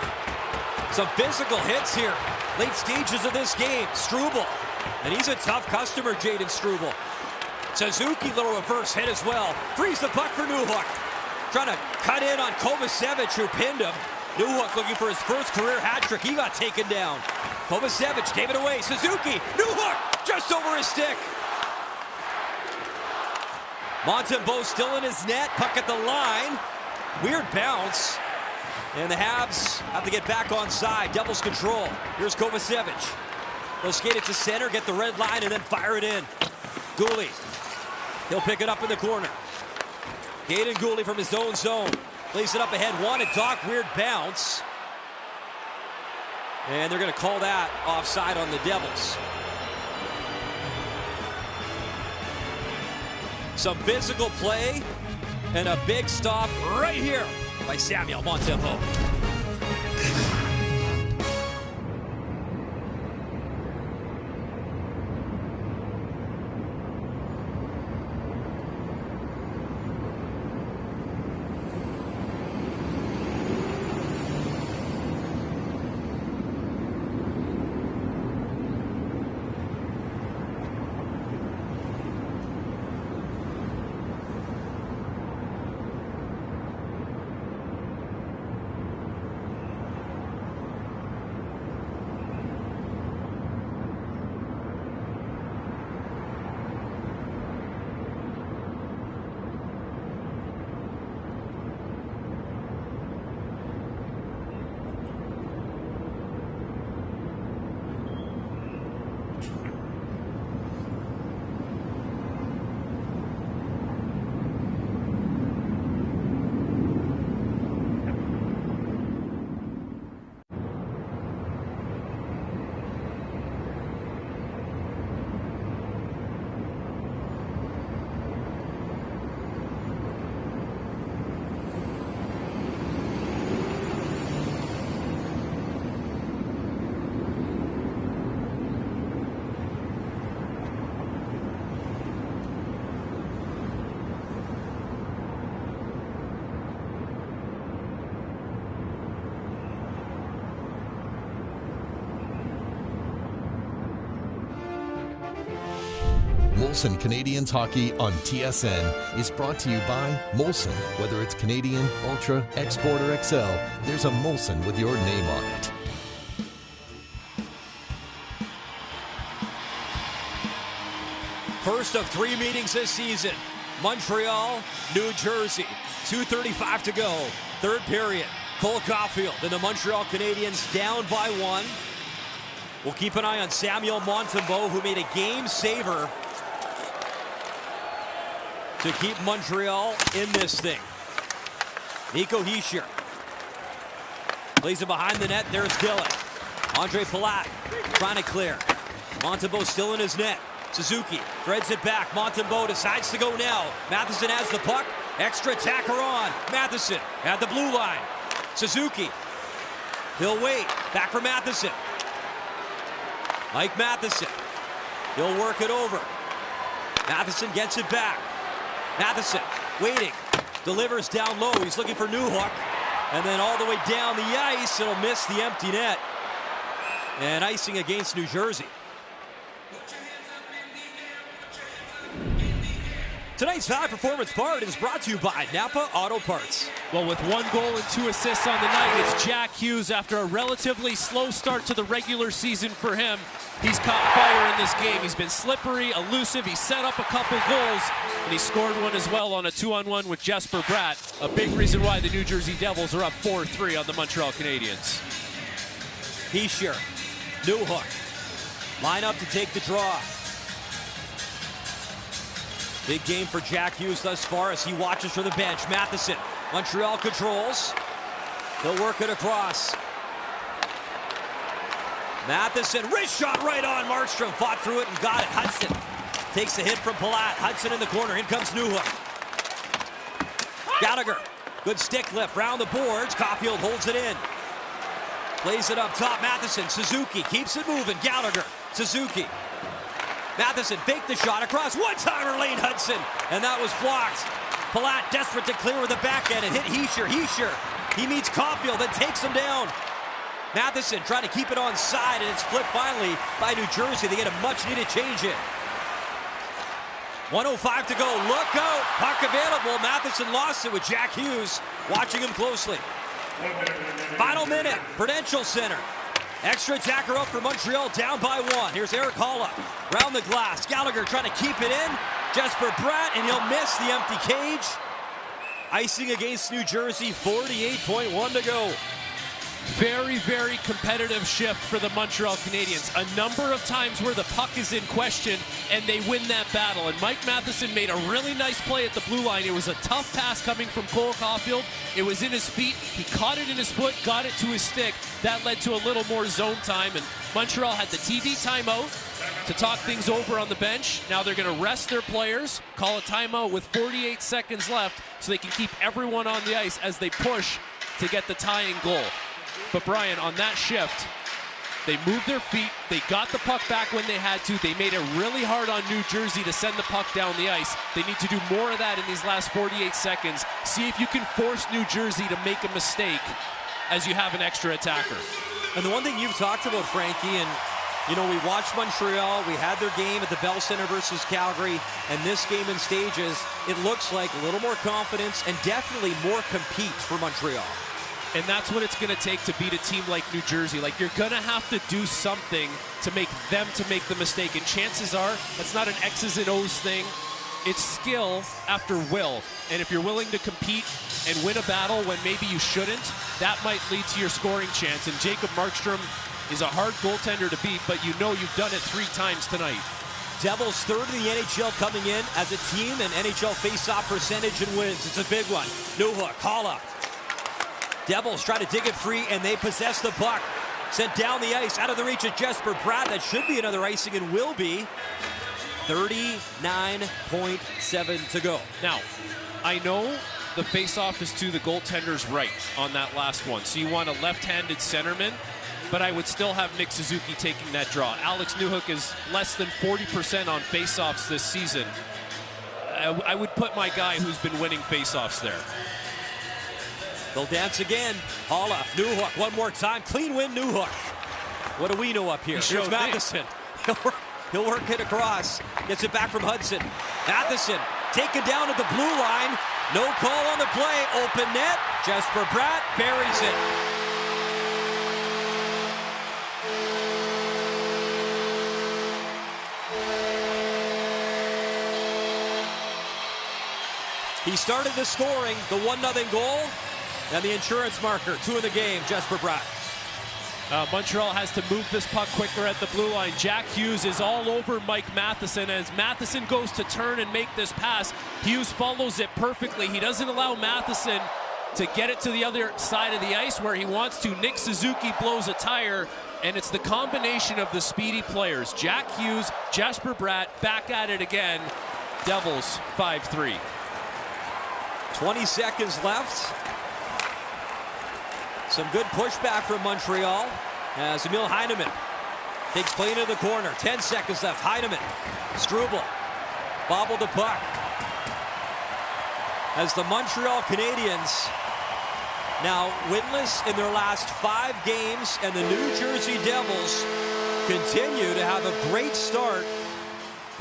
Some physical hits here, late stages of this game. Struble, and he's a tough customer, Jaden Struble. Suzuki, little reverse hit as well. Frees the puck for Newhook. Trying to cut in on Kovacevic, who pinned him. Newhook looking for his first career hat trick. He got taken down. Kovacevic gave it away. Suzuki, Newhook, just over his stick. Montembeault still in his net, puck at the line. Weird bounce. And the Habs have to get back on side. Devils control. Here's Kovacevic. They'll skate it to center, get the red line, and then fire it in. Gooley. He'll pick it up in the corner. Caden Gooley from his own zone. Plays it up ahead. Wanted Doc, weird bounce. And they're going to call that offside on the Devils. Some physical play and a big stop right here by Samuel Montembeault. Molson Canadiens Hockey on TSN is brought to you by Molson. Whether it's Canadian, Ultra, Export, or XL, there's a Molson with your name on it. First of 3 meetings this season. Montreal, New Jersey. 2:35 to go. Third period. Cole Caulfield and the Montreal Canadiens down by 1. We'll keep an eye on Samuel Montembeault, who made a game saver to keep Montreal in this thing. Nico Hischier plays it behind the net. There's Dillon. Andre Palat trying to clear. Montembeault still in his net. Suzuki threads it back. Montembeault decides to go now. Matheson has the puck. Extra attacker on. Matheson at the blue line. Suzuki. He'll wait. Back for Matheson. Mike Matheson. He'll work it over. Matheson gets it back. Matheson waiting. Delivers down low. He's looking for Newhook. And then all the way down the ice. It'll miss the empty net. And icing against New Jersey. Tonight's High Performance Part is brought to you by Napa Auto Parts. Well, with 1 goal and 2 assists on the night, it's Jack Hughes. After a relatively slow start to the regular season for him, he's caught fire in this game. He's been slippery, elusive. He set up a couple goals, and he scored one as well on a 2-on-1 with Jesper Bratt. A big reason why the New Jersey Devils are up 4-3 on the Montreal Canadiens. Hischier, Newhook, line up to take the draw. Big game for Jack Hughes thus far as he watches from the bench. Matheson, Montreal controls. He'll work it across. Matheson, wrist shot right on. Markstrom fought through it and got it. Hudson takes the hit from Palat. Hudson in the corner. In comes Newhook. Gallagher, good stick lift. Round the boards. Caulfield holds it in. Plays it up top. Matheson, Suzuki keeps it moving. Gallagher, Suzuki. Matheson faked the shot across. One-timer Lane Hudson. And that was blocked. Palat desperate to clear with the backhand and hit Hischier. Hischier, he meets Caulfield and takes him down. Matheson trying to keep it on side, and it's flipped finally by New Jersey. They get a much-needed change in. 1:05 to go. Look out. Puck available. Matheson lost it with Jack Hughes watching him closely. Final minute. Prudential Center. Extra attacker up for Montreal, down by 1. Here's Eric Holla. Round the glass. Gallagher trying to keep it in. Jesper Bratt, and he'll miss the empty cage. Icing against New Jersey, 48.1 to go. Very, very competitive shift for the Montreal Canadiens. A number of times where the puck is in question and they win that battle. And Mike Matheson made a really nice play at the blue line. It was a tough pass coming from Cole Caulfield. It was in his feet. He caught it in his foot, got it to his stick. That led to a little more zone time. And Montreal had the TV timeout to talk things over on the bench. Now they're going to rest their players, call a timeout with 48 seconds left so they can keep everyone on the ice as they push to get the tying goal. But Brian, on that shift, they moved their feet. They got the puck back when they had to. They made it really hard on New Jersey to send the puck down the ice. They need to do more of that in these last 48 seconds. See if you can force New Jersey to make a mistake as you have an extra attacker. And the one thing you've talked about, Frankie, and you know, we watched Montreal. We had their game at the Bell Center versus Calgary, and this game in stages, it looks like a little more confidence and definitely more compete for Montreal. And that's what it's going to take to beat a team like New Jersey. Like, you're going to have to do something to make them to make the mistake. And chances are, that's not an X's and O's thing. It's skill after will. And if you're willing to compete and win a battle when maybe you shouldn't, that might lead to your scoring chance. And Jacob Markstrom is a hard goaltender to beat, but you know you've done it 3 times tonight. Devils third in the NHL coming in as a team, and NHL face-off percentage and wins. It's a big one. Newhook, Holla. Devils try to dig it free, and they possess the puck. Sent down the ice, out of the reach of Jesper Bratt. That should be another icing and will be. 39.7 to go. Now, I know the face-off is to the goaltender's right on that last one. So you want a left-handed centerman, but I would still have Nick Suzuki taking that draw. Alex Newhook is less than 40% on face-offs this season. I would put my guy who's been winning face-offs there. They'll dance again. Holla, Newhook, one more time. Clean win, Newhook. What do we know up here? Here's Matheson. He'll work it across. Gets it back from Hudson. Matheson taken down at the blue line. No call on the play. Open net. Jesper Bratt buries it. He started the scoring, the 1-0 goal. And the insurance marker, 2 in the game, Jesper Bratt. Montreal has to move this puck quicker at the blue line. Jack Hughes is all over Mike Matheson. As Matheson goes to turn and make this pass, Hughes follows it perfectly. He doesn't allow Matheson to get it to the other side of the ice where he wants to. Nick Suzuki blows a tire, and it's the combination of the speedy players. Jack Hughes, Jesper Bratt, back at it again. Devils 5-3. 20 seconds left. Some good pushback from Montreal as Emil Heineman takes play into the corner. 10 seconds left. Heineman, Struble, bobbled the puck. As the Montreal Canadiens, now winless in their last 5 games, and the New Jersey Devils continue to have a great start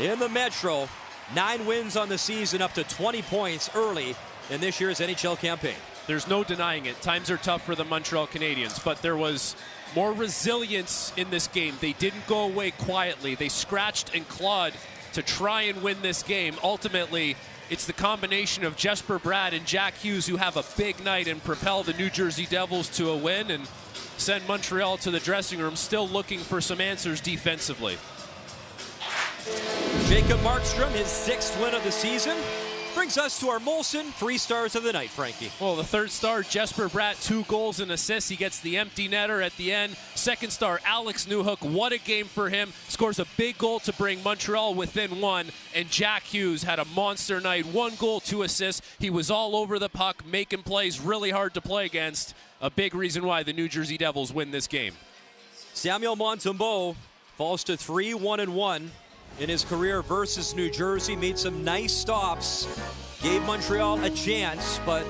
in the Metro. 9 wins on the season, up to 20 points early in this year's NHL campaign. There's no denying it. Times are tough for the Montreal Canadiens, but there was more resilience in this game. They didn't go away quietly. They scratched and clawed to try and win this game. Ultimately, it's the combination of Jesper Bratt and Jack Hughes who have a big night and propel the New Jersey Devils to a win and send Montreal to the dressing room still looking for some answers defensively. Jacob Markstrom, his 6th win of the season. Brings us to our Molson 3 stars of the night, Frankie. Well, the 3rd star, Jesper Bratt, 2 goals and assists. He gets the empty netter at the end. 2nd star, Alex Newhook. What a game for him. Scores a big goal to bring Montreal within 1. And Jack Hughes had a monster night. 1 goal, 2 assists. He was all over the puck, making plays really hard to play against. A big reason why the New Jersey Devils win this game. Samuel Montembeault falls to 3-1-1. In his career versus New Jersey, made some nice stops, gave Montreal a chance, but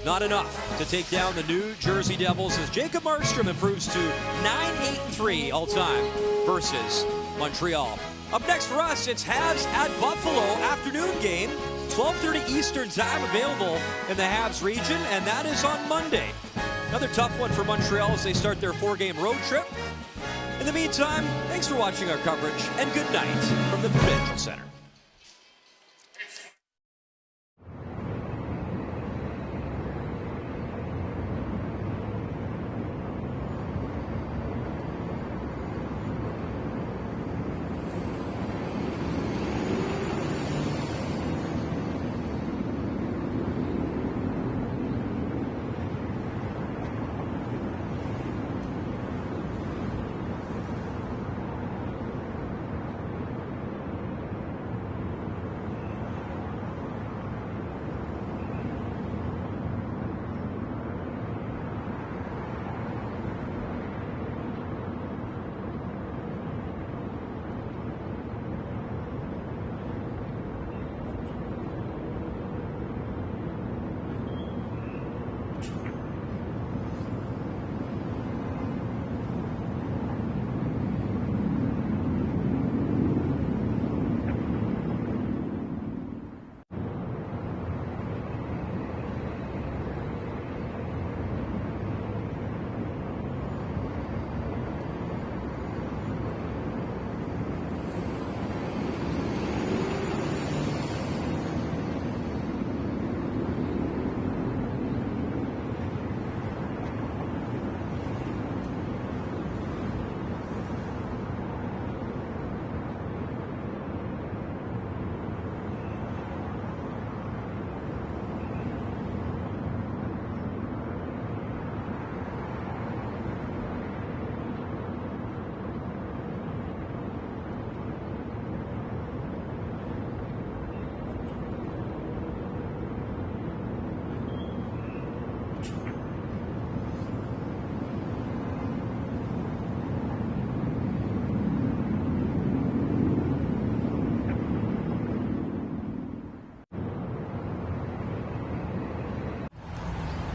not enough to take down the New Jersey Devils as Jacob Markstrom improves to 9-8-3 all-time versus Montreal. Up next for us, it's Habs at Buffalo afternoon game, 12:30 Eastern time, available in the Habs region, and that is on Monday. Another tough one for Montreal as they start their 4-game road trip. In the meantime, thanks for watching our coverage, and good night from the Prudential Center.